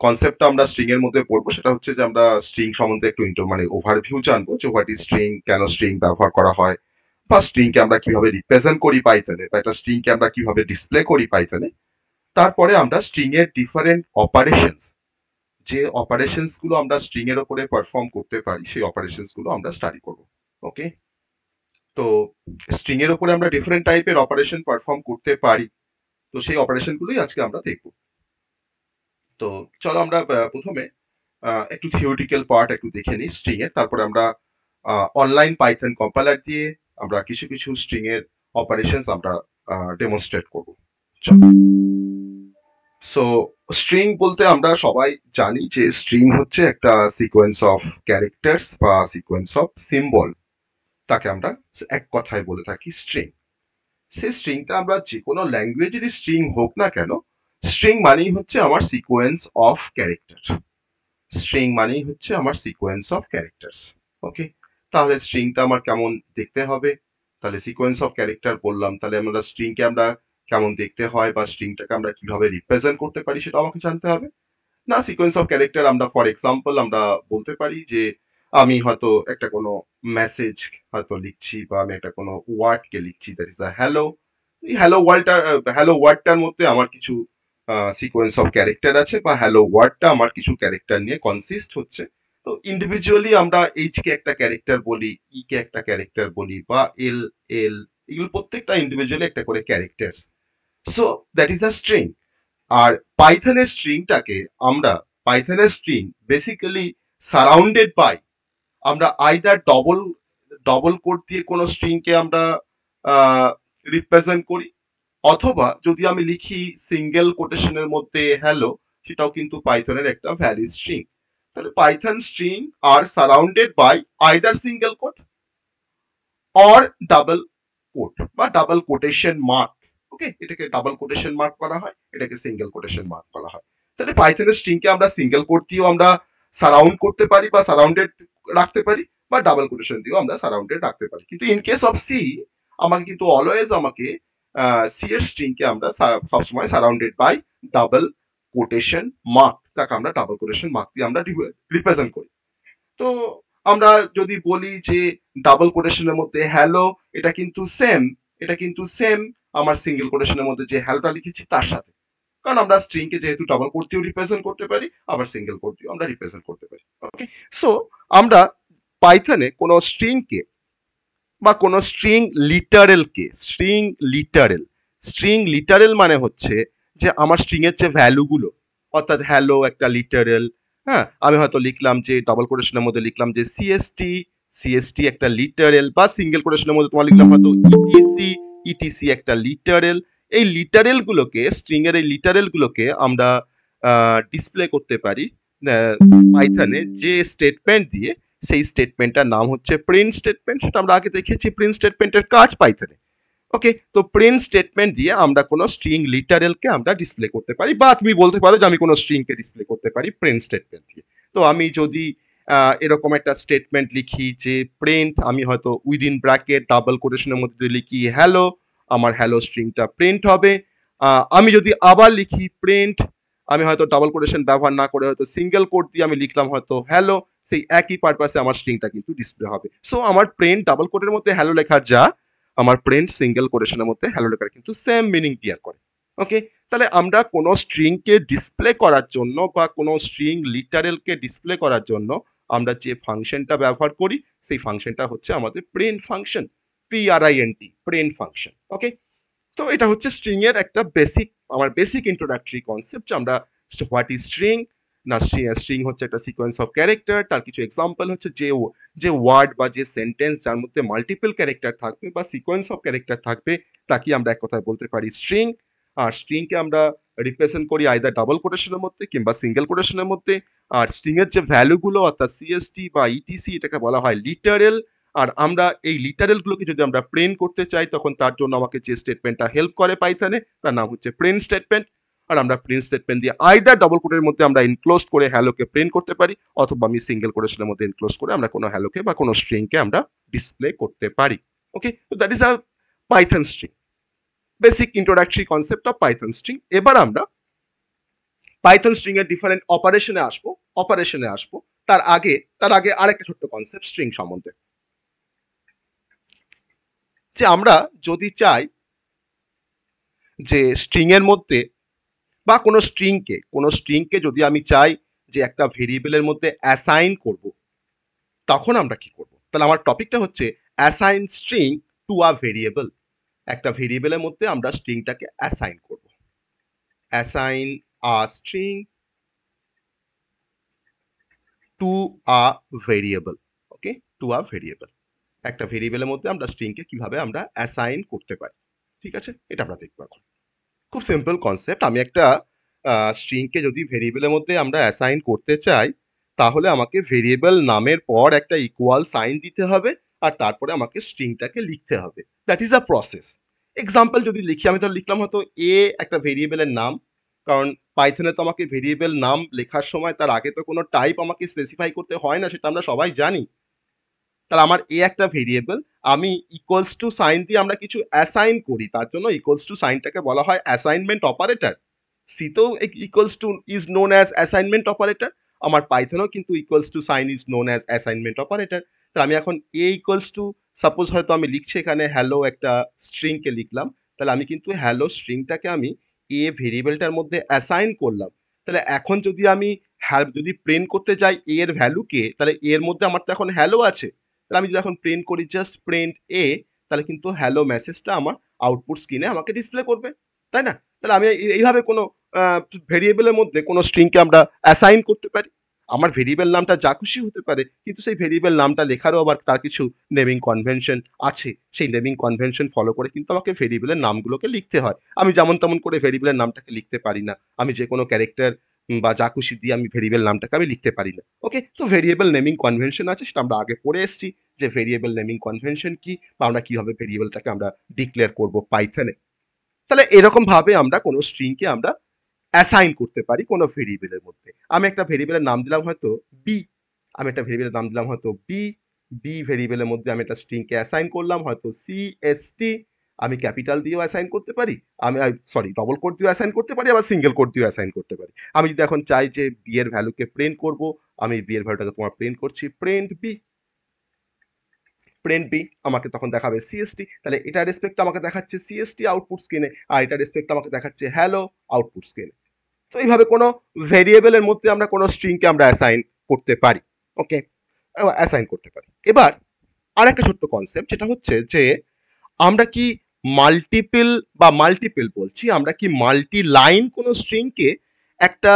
কনসেপ্টটা আমরা স্ট্রিং এর মধ্যে পড়বো সেটা হচ্ছে যে আমরা স্ট্রিং সম্বন্ধে একটু মানে ওভারভিউ জানবো যে হোয়াট ইজ স্ট্রিং, কেন স্ট্রিং ব্যবহার করা হয়, বা স্ট্রিং কে আমরা কিভাবে রিপ্রেজেন্ট করি পাইথনে, বা একটা স্ট্রিং কে আমরা কিভাবে ডিসপ্লে করি পাইথনে। তারপরে আমরা স্ট্রিং এর ডিফারেন্ট অপারেশনস, যে অপারেশনস গুলো আমরা স্ট্রিং এর উপরে পারফর্ম করতে পারি সেই অপারেশনস গুলো আমরা স্টাডি করব। ওকে, তো স্ট্রিং এর উপরে আমরা ডিফারেন্ট টাইপের অপারেশন পারফর্ম করতে পারি, তো সেই অপারেশন গুলোই আজকে আমরা দেখব। তো চলো আমরা প্রথমে একটু থিওরিটিক্যাল পার্ট একটু দেখে নিই স্ট্রিং এর, তারপরে আমরা অনলাইন পাইথন কম্পাইলার দিয়ে আমরা কিছু কিছু স্ট্রিং এর অপারেশনস আমরা ডেমনস্ট্রেট করব। চলো। সো স্ট্রিং বলতে আমরা সবাই জানি যে স্ট্রিং হচ্ছে একটা সিকোয়েন্স অফ ক্যারেক্টার্স বা সিকোয়েন্স অফ সিম্বল, তাকে আমরা এক কথায় বলে থাকি স্ট্রিং। সেই স্ট্রিংটা আমরা যে কোনো ল্যাঙ্গুয়েজেরই স্ট্রিং হোক না কেন, স্ট্রিং মানেই হচ্ছে আমার সিকোয়েন্স অফ ক্যারেক্টার। স্ট্রিং মানেই হচ্ছে আমার সিকোয়েন্স অফ ক্যারেক্টার্স। ওকে, তাহলে স্ট্রিংটা আমার কেমন দেখতে হবে? তাহলে সিকোয়েন্স অফ ক্যারেক্টার বললাম, তাহলে আমরা স্ট্রিংকে আমরা কেমন দেখতে হয় বা স্ট্রিংটাকে আমরা কিভাবে রিপ্রেজেন্ট করতে পারি সেটা আমাকে জানতে হবে। না, সিকোয়েন্স অফ ক্যারেক্টার আমরা ফর এক্সাম্পল আমরা বলতে পারি যে আমি হয়তো একটা কোনো মেসেজ হয়তো লিখছি বা আমি একটা কোনো ওয়ার্ডকে লিখছি, দ্যাট ইজ আ হ্যালো। এই হ্যালো ওয়ার্ডটার মধ্যে আমার কিছু সিকোয়েন্স অফ ক্যারেক্টার আছে, বা হ্যালো ওয়ার্ডটা আমার কিছু ক্যারেক্টার নিয়ে কনসিস্ট হচ্ছে। তো ইন্ডিভিজুয়ালি আমরা এইচ কে একটা ক্যারেক্টার বলি, ই কে একটা ক্যারেক্টার বলি, বা এল এল, এগুলো প্রত্যেকটা ইন্ডিভিজুয়ালি একটা করে character. So that is a string. আর পাইথনের স্ট্রিংটাকে আমরা, পাইথনের স্ট্রিং বেসিক্যালি সারাউন্ডেড বাই, আমরা আইদার ডবল ডবল কোট দিয়ে কোনো স্ট্রিংকে আমরা রিপ্রেজেন্ট করি, অথবা যদি আমি লিখি সিঙ্গেল কোটেশনের মধ্যে হ্যালো, সেটাও কিন্তু পাইথনের একটা ভ্যালিড স্ট্রিং। তাহলে পাইথন স্ট্রিং আর surrounded by either single quote or double quote বা ডাবল কোটেশন মার্ক। ওকে, এটাকে ডাবল কোটেশন মার্ক করা হয়, এটাকে সিঙ্গেল কোটেশন মার্ক করা হয়। তাহলে পাইথনের স্ট্রিংকে আমরা সিঙ্গেল কোট দিয়েও আমরা সারাউন্ড করতে পারি বা সারাউন্ডেড রাখতে পারি, বা ডাবল কোটেশন দিয়েও আমরা সারাউন্ডেড রাখতে পারি। কিন্তু ইন কেস অফ সি, আমাকে কিন্তু অলওয়েজ আমাকে সি এর স্ট্রিংকে আমরা সবসময় surrounded by double quotation mark, তাকে আমরা ডাবল কোটেশন মার্ক দিয়ে আমরা রিপ্রেজেন্ট করি। তো আমরা যদি বলি যে ডাবল কোটেশনের মধ্যে হ্যালো, এটা কিন্তু সেম, এটা কিন্তু সেম আমার সিঙ্গেল কোটেশনের মধ্যে যে হ্যালোটা লিখেছি তার সাথে, কারণ আমরা স্ট্রিং কে যেহেতু ডাবল কোট দিয়েও রিপ্রেজেন্ট করতে পারি, আবার সিঙ্গেল কোট দিয়েও আমরা রিপ্রেজেন্ট করতে পারি। ওকে, সো আমরা পাইথনে কোনো স্ট্রিং কে বা কোনো স্ট্রিং লিটারেল মানে হচ্ছে যে আমার স্ট্রিং এর যে ভ্যালু গুলো, অর্থাৎ হ্যালো একটা লিটারেল। হ্যাঁ, আমি হয়তো লিখলাম যে ডবল কোটেশনের মধ্যে লিখলাম যে সিএসটি, সিএসটি একটা লিটারেল, বা সিঙ্গেল কোটেশনের মধ্যে তোমার লিখলাম হয়তো ইটিসি, ইটিসি একটা লিটারেল। এই লিটারেল গুলোকে, স্ট্রিং এর এই লিটারেল গুলোকে আমরা ডিসপ্লে করতে পারি পাইথনে যে স্টেটমেন্ট দিয়ে, সেই স্টেটমেন্টটার নাম হচ্ছে প্রিন্ট স্টেটমেন্ট। সেটা আমরা আগে দেখেছি প্রিন্ট স্টেটমেন্টের কাজ পাইথনে। ওকে, তো প্রিন্ট স্টেটমেন্ট দিয়ে আমরা কোনো স্ট্রিং লিটারেলকে আমরা ডিসপ্লে করতে পারি, বা তুমি বলতে পারো যে আমি কোনো স্ট্রিংকে ডিসপ্লে করতে পারি প্রিন্ট স্টেটমেন্ট দিয়ে। তো আমি যদি এরকম একটা স্টেটমেন্ট লিখি যে প্রিন্ট, আমি হয়তো উইদিন ব্র্যাকেট ডাবল কোটেশনের মধ্যে লিখি হ্যালো, আমার হ্যালো স্ট্রিংটা প্রিন্ট হবে। আমি যদি আবার লিখি প্রিন্ট, আমি হয়তো ডাবল কোটেশন ব্যবহার না করে হয়তো সিঙ্গেল কোট দিয়ে আমি লিখলাম হয়তো হ্যালো, সেই একই পারপাসে আমার স্ট্রিংটা কিন্তু ডিসপ্লে হবে। সো আমার প্রিন্ট ডাবল কোটের মধ্যে হ্যালো লেখা যা, আমার প্রিন্ট সিঙ্গেল কোটেশনের মধ্যে হ্যালো লেখার কিন্তু সেম মিনিং বিয়ার করে। ওকে, তাহলে আমরা কোনো স্ট্রিং কে ডিসপ্লে করার জন্য বা কোনো স্ট্রিং লিটারেল কে ডিসপ্লে করার জন্য আমরা যে ফাংশনটা ব্যবহার করি, সেই ফাংশনটা হচ্ছে আমাদের print function, PRINT, print function. Okay, তো এটা হচ্ছে স্ট্রিং এর একটা বেসিক, আমার বেসিক ইন্ট্রোডাক্টরি কনসেপ্ট, আমরা হোয়াট ইজ স্ট্রিং। না, স্ট্রিং হচ্ছে একটা সিকোয়েন্স অফ ক্যারেক্টার, তার কিছু এক্সাম্পল হচ্ছে যে যে ওয়ার্ড বা যে সেন্টেন্স যার মধ্যে মাল্টিপল ক্যারেক্টার থাকবে বা সিকোয়েন্স অফ ক্যারেক্টার থাকবে, তাকে আমরা এক কথায় বলতে পারি স্ট্রিং। আর স্ট্রিং কে আমরা রিপ্রেজেন্ট করি আইদার ডাবল কোটেশনের মধ্যে কিংবা সিঙ্গেল কোটেশনের মধ্যে। আর স্ট্রিং এর যে ভ্যালু গুলো অর্থাৎ সিএসটি বা ইটিসি, এটাকে বলা হয় লিটারেল। আর আমরা এই লিটারেল গুলোকে যদি আমরা প্রিন্ট করতে চাই, তখন তার জন্য আমাকে যে স্টেটমেন্টটা হেল্প করে পাইথনে, তার নাম হচ্ছে প্রিন্ট স্টেটমেন্ট। আর আমরা প্রিন্ট স্টেটমেন্ট দিয়ে আইদার ডবল কোটের মধ্যে আমরা ইনক্লোজ করে হ্যালোকে প্রিন্ট করতে পারি, অথবা আমি সিঙ্গেল কোটেশনের মধ্যে ইনক্লোজ করে আমরা কোনো হ্যালোকে বা কোনো স্ট্রিংকে আমরা ডিসপ্লে করতে পারি। ওকে, তো that is a Python string, basic introductory concept of Python string. এবার আমরা পাইথন স্ট্রিং এর ডিফারেন্ট অপারেশনে আসবো তার আগে আরেকটা ছোট্ট কনসেপ্ট স্ট্রিং সম্বন্ধে, যে আমরা যদি চাই যে স্ট্রিং এর মধ্যে বা কোনো স্ট্রিংকে যদি আমি চাই যে একটা ভেরিয়েবলের মধ্যে অ্যাসাইন করব, তখন আমরা কি করব? তাহলে আমার টপিকটা হচ্ছে assign string to a variable. একটা ভেরিয়েবলের মধ্যে আমরা স্ট্রিংটাকে অ্যাসাইন করব। Assign a string to a variable. Okay, to a variable. একটা ভেরিয়েবলের মধ্যে আমরা স্ট্রিংকে কিভাবে আমরা অ্যাসাইন করতে পারি, ঠিক আছে, এটা আমরা দেখবো এখন। খুব সিম্পল কনসেপ্ট। আমি একটা স্ট্রিংকে যদি ভেরিয়েবলের মধ্যে আমরা অ্যাসাইন করতে চাই, তাহলে আমাকে ভেরিয়েবল নামের পর একটা ইকুয়াল সাইন দিতে হবে, আর তারপরে আমাকে স্ট্রিংটাকে লিখতে হবে। That is a process. Example যদি লিখি, আমি তো লিখলাম হয়তো এ একটা ভেরিয়েবলের নাম, কারণ পাইথনে তো আমাকে ভেরিয়েবল নাম লেখার সময় তার আগে তো কোনো টাইপ আমাকে স্পেসিফাই করতে হয় না, সেটা আমরা সবাই জানি। তাহলে আমার এ একটা ভেরিয়েবল, আমি ইকুয়ালস টু সাইন দিয়ে আমরা কিছু অ্যাসাইন করি, তার জন্য ইকুয়ালস টু সাইনটাকে বলা হয় অ্যাসাইনমেন্ট অপারেটর। সি তো equals to is known as assignment operator, আমার পাইথনেও কিন্তু equals to sign is known as assignment operator. তাহলে আমি এখন এ ইকুয়ালস টু, সাপোজ হয়তো আমি লিখছি এখানে হ্যালো একটা স্ট্রিংকে লিখলাম, তাহলে আমি কিন্তু হ্যালো স্ট্রিংটাকে আমি এ ভেরিয়েবলটার মধ্যে অ্যাসাইন করলাম। তাহলে এখন যদি আমি যদি প্রিন্ট করতে যাই এ এর ভ্যালুকে, তাহলে এর মধ্যে আমার তো এখন হ্যালো আছে, তাহলে আমি যদি এখন প্রিন্ট করি জাস্ট প্রিন্ট এ, তাহলে কিন্তু হ্যালো মেসেজটা আমার আউটপুট স্ক্রিনে আমাকে ডিসপ্লে করবে, তাই না? তাহলে আমি এইভাবে কোনো ভেরিয়েবলের মধ্যে কোনো স্ট্রিংকে আমরা অ্যাসাইন করতে পারি। আমার ভেরিয়েবল নামটা যা খুশি হতে পারে, কিন্তু সেই ভেরিয়েবল নামটা লেখারও আবার তার কিছু নেমিং কনভেনশন আছে। সেই নেমিং কনভেনশন ফলো করে কিন্তু আমাকে ভেরিয়েবলের নামগুলোকে লিখতে হয়। আমি যেমন তেমন করে ভেরিয়েবলের নামটাকে লিখতে পারি না। আমি যে কোনো ক্যারেক্টার বা যা খুশি দিয়ে আমি ভেরিয়েবল নামটাকে আমি লিখতে পারি না। ওকে, তো ভেরিয়েবল নেমিং কনভেনশন আছে, সেটা আমরা আগে পড়ে এসেছি যে ভেরিয়েবল নেমিং কনভেনশন কি, বা আমরা কিভাবে ভেরিয়েবলটাকে আমরা ডিক্লেয়ার করব পাইথনে। তাহলে এরকম ভাবে আমরা কোনো স্ট্রিংকে আমরা অ্যাসাইন করতে পারি কোনো ভেরিয়েবলের মধ্যে। আমি একটা ভেরিয়েবলের নাম দিলাম হয়তো বি, আমি একটা ভেরিয়েবলের নাম দিলাম হয়তো বি, বি ভেরিয়েবলের মধ্যে আমি একটা স্ট্রিংকে অ্যাসাইন করলাম হয়তো সিএসটি। আমি ক্যাপিটাল দিয়েও অ্যাসাইন করতে পারি, আমি সরি ডবল কোট দিয়েও অ্যাসাইন করতে পারি, আবার সিঙ্গেল কোট দিয়েও অ্যাসাইন করতে পারি। আমি যদি এখন চাই যে বি এর ভ্যালুকে প্রিন্ট করব, আমি বি এর ভ্যালুটাকে তোমার প্রিন্ট করছি, প্রিন্ট বি। প্রিন্ট বি আমাকে তখন দেখাবে সিএসটি, তাহলে এটা রেসপেক্ট আমাকে দেখাচ্ছে সিএসটি আউটপুট স্ক্রিনে, আর এটা রেসপেক্ট আমাকে দেখাচ্ছে হ্যালো আউটপুট স্ক্রিনে। তো এইভাবে কোনো ভেরিয়েবলের মধ্যে আমরা কোনো স্ট্রিংকে আমরা অ্যাসাইন করতে পারি। ওকে, অ্যাসাইন করতে পারি। এবার আরেকটা ছোট্ট কনসেপ্ট, যেটা হচ্ছে যে আমরা কি মাল্টিপল বলছি, আমরা কি মাল্টি লাইন কোনো স্ট্রিংকে একটা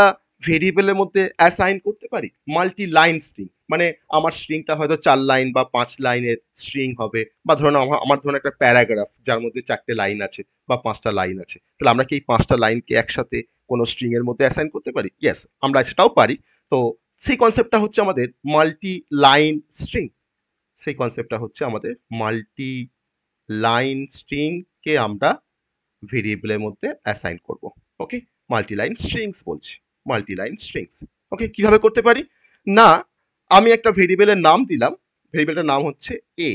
ভেরিয়েবলের মধ্যে অ্যাসাইন করতে পারি? মাল্টি লাইন স্ট্রিং মানে আমার স্ট্রিংটা হয়তো 4 লাইন বা 5 লাইনের স্ট্রিং হবে, বা ধরুন আমার ধরুন একটা প্যারাগ্রাফ যার মধ্যে 4টে লাইন আছে বা 5টা লাইন আছে, তাহলে আমরা কি এই 5টা লাইনকে একসাথে কোনো স্ট্রিং এর মধ্যে অ্যাসাইন করতে পারি? ইয়েস, আমরা সেটাও পারি। তো সেই কনসেপ্টটা হচ্ছে আমাদের মাল্টি লাইন স্ট্রিং। সেই কনসেপ্টটা হচ্ছে আমাদের মাল্টি লাইন স্ট্রিং কে আমরা ভেরিয়েবলের মধ্যে অ্যাসাইন করব। ওকে, মাল্টি লাইন স্ট্রিংস বলছি, মাল্টি লাইন স্ট্রিংস। ওকে, কিভাবে করতে পারি না, আমি একটা ভেরিয়েবলের নাম দিলাম, ভেরিয়েবলটার নাম হচ্ছে এ,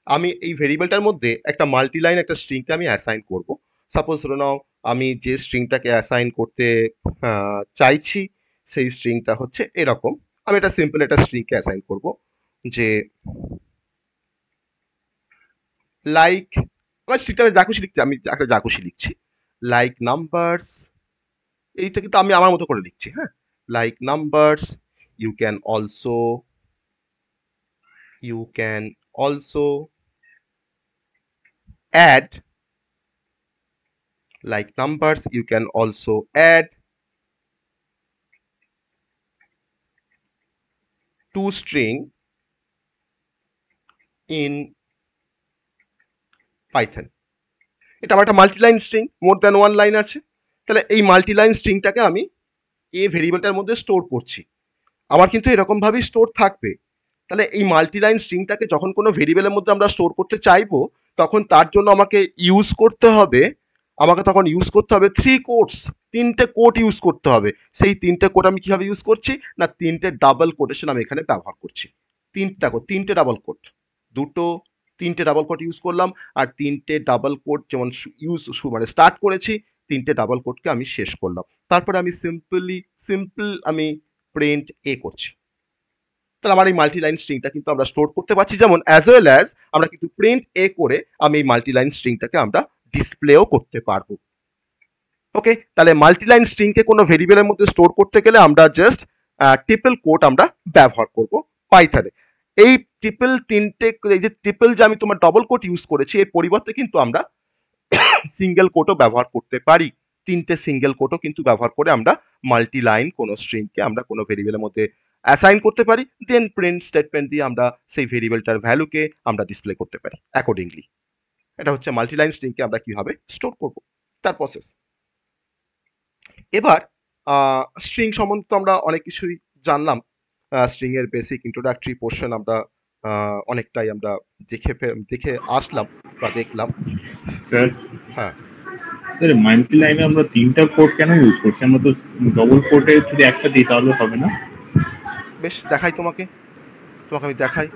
আমি এই ভেরিয়েবলটার মধ্যে একটা মাল্টি লাইন একটা স্ট্রিংকে আমি অ্যাসাইন করব। সাপোজ ধরে নাও আমি যে স্ট্রিংটাকে অ্যাসাইন করতে চাইছি, সেই স্ট্রিংটা হচ্ছে এরকম। আমি একটা সিম্পল একটা স্ট্রিংকে অ্যাসাইন করব, যে লাইক, আমার স্ট্রিংটা যা খুশি লিখছি, আমি একটা যা খুশি লিখছি, লাইক নাম্বারস, এইটা কিন্তু আমি আমার মতো করে লিখছি, হ্যাঁ, like numbers, you can also you can also add, like numbers you can also add to string in Python। এটা আমার একটা multiline string, more than one line আছে, তাহলে এই মাল্টিলাইন স্ট্রিংটাকে আমি এ ভেরিয়েবলটার মধ্যে স্টোর করছি, আমার কিন্তু এরকম ভাবেই স্টোর থাকবে। তাহলে এই মাল্টিলাইন স্ট্রিংটাকে যখন কোনো ভেরিয়েবলের মধ্যে আমরা স্টোর করতে চাইবো, তখন তার জন্য আমাকে তখন ইউজ করতে হবে 3 কোটস, 3টে কোট ইউজ করতে হবে। সেই 3টে কোট আমি কিভাবে ইউজ করছি না, 3টে ডাবল কোটেশন আমি এখানে ব্যবহার করছি। 3টে ডাবল কোট, দুটো 3টে ডাবল কোট ইউজ করলাম, আর 3টে ডাবল কোট যেমন ইউজ মানে স্টার্ট করেছি, তিনটে ডাবল কোটকে আমি শেষ করলাম, তারপরে আমি সিম্পল আমি প্রিন্ট এ করছি। তাহলে আমার এই মাল্টি লাইন স্ট্রিংটা কিন্তু আমরা স্টোর করতে পারছি, যেমন অ্যাজ ওয়েল অ্যাজ আমরা কিন্তু প্রিন্ট এ করে আমি এই মাল্টি লাইন স্ট্রিংটাকে আমরা ডিসপ্লেও করতে পারবো। ওকে, তাহলে মাল্টি লাইন স্ট্রিংকে কোনো ভেরিয়েবলের মধ্যে স্টোর করতে গেলে আমরা জাস্ট ট্রিপল কোট আমরা ব্যবহার করব পাইথনে। এই এই যে ট্রিপল যে আমি তোমার ডবল কোট ইউজ করেছি, এর পরিবর্তে কিন্তু আমরা সিঙ্গেল কোটও ব্যবহার করতে পারি। তিনটে সিঙ্গেল কোটও কিন্তু ব্যবহার করে আমরা মাল্টি লাইন কোনো স্ট্রিংকে আমরা কোনো ভেরিয়েবলের মধ্যে অ্যাসাইন করতে পারি, দেন প্রিন্ট স্টেটমেন্ট দিয়ে আমরা সেই ভেরিয়েবলটার ভ্যালুকে আমরা ডিসপ্লে করতে পারি অ্যাকর্ডিংলি। এটা হচ্ছে মাল্টি লাইন স্ট্রিংকে আমরা কিভাবে স্টোর করব তার প্রসেস। এবার স্ট্রিং সম্বন্ধে তো আমরা অনেক কিছুই জানলাম। স্ট্রিং এর বেসিক ইন্ট্রোডাক্টরি পোর্শন আমরা অনেকটাই আমরা দেখে আসলাম বা দেখলাম। স্যার, হ্যাঁ স্যার মাল্টি লাইনে আমরা তিনটা কোড কেন ইউজ করছি? আমরা তো ডবল কোডে যদি একটা দিই তাহলে হবে না? বেশ, দেখাই তোমাকে আমি দেখাই।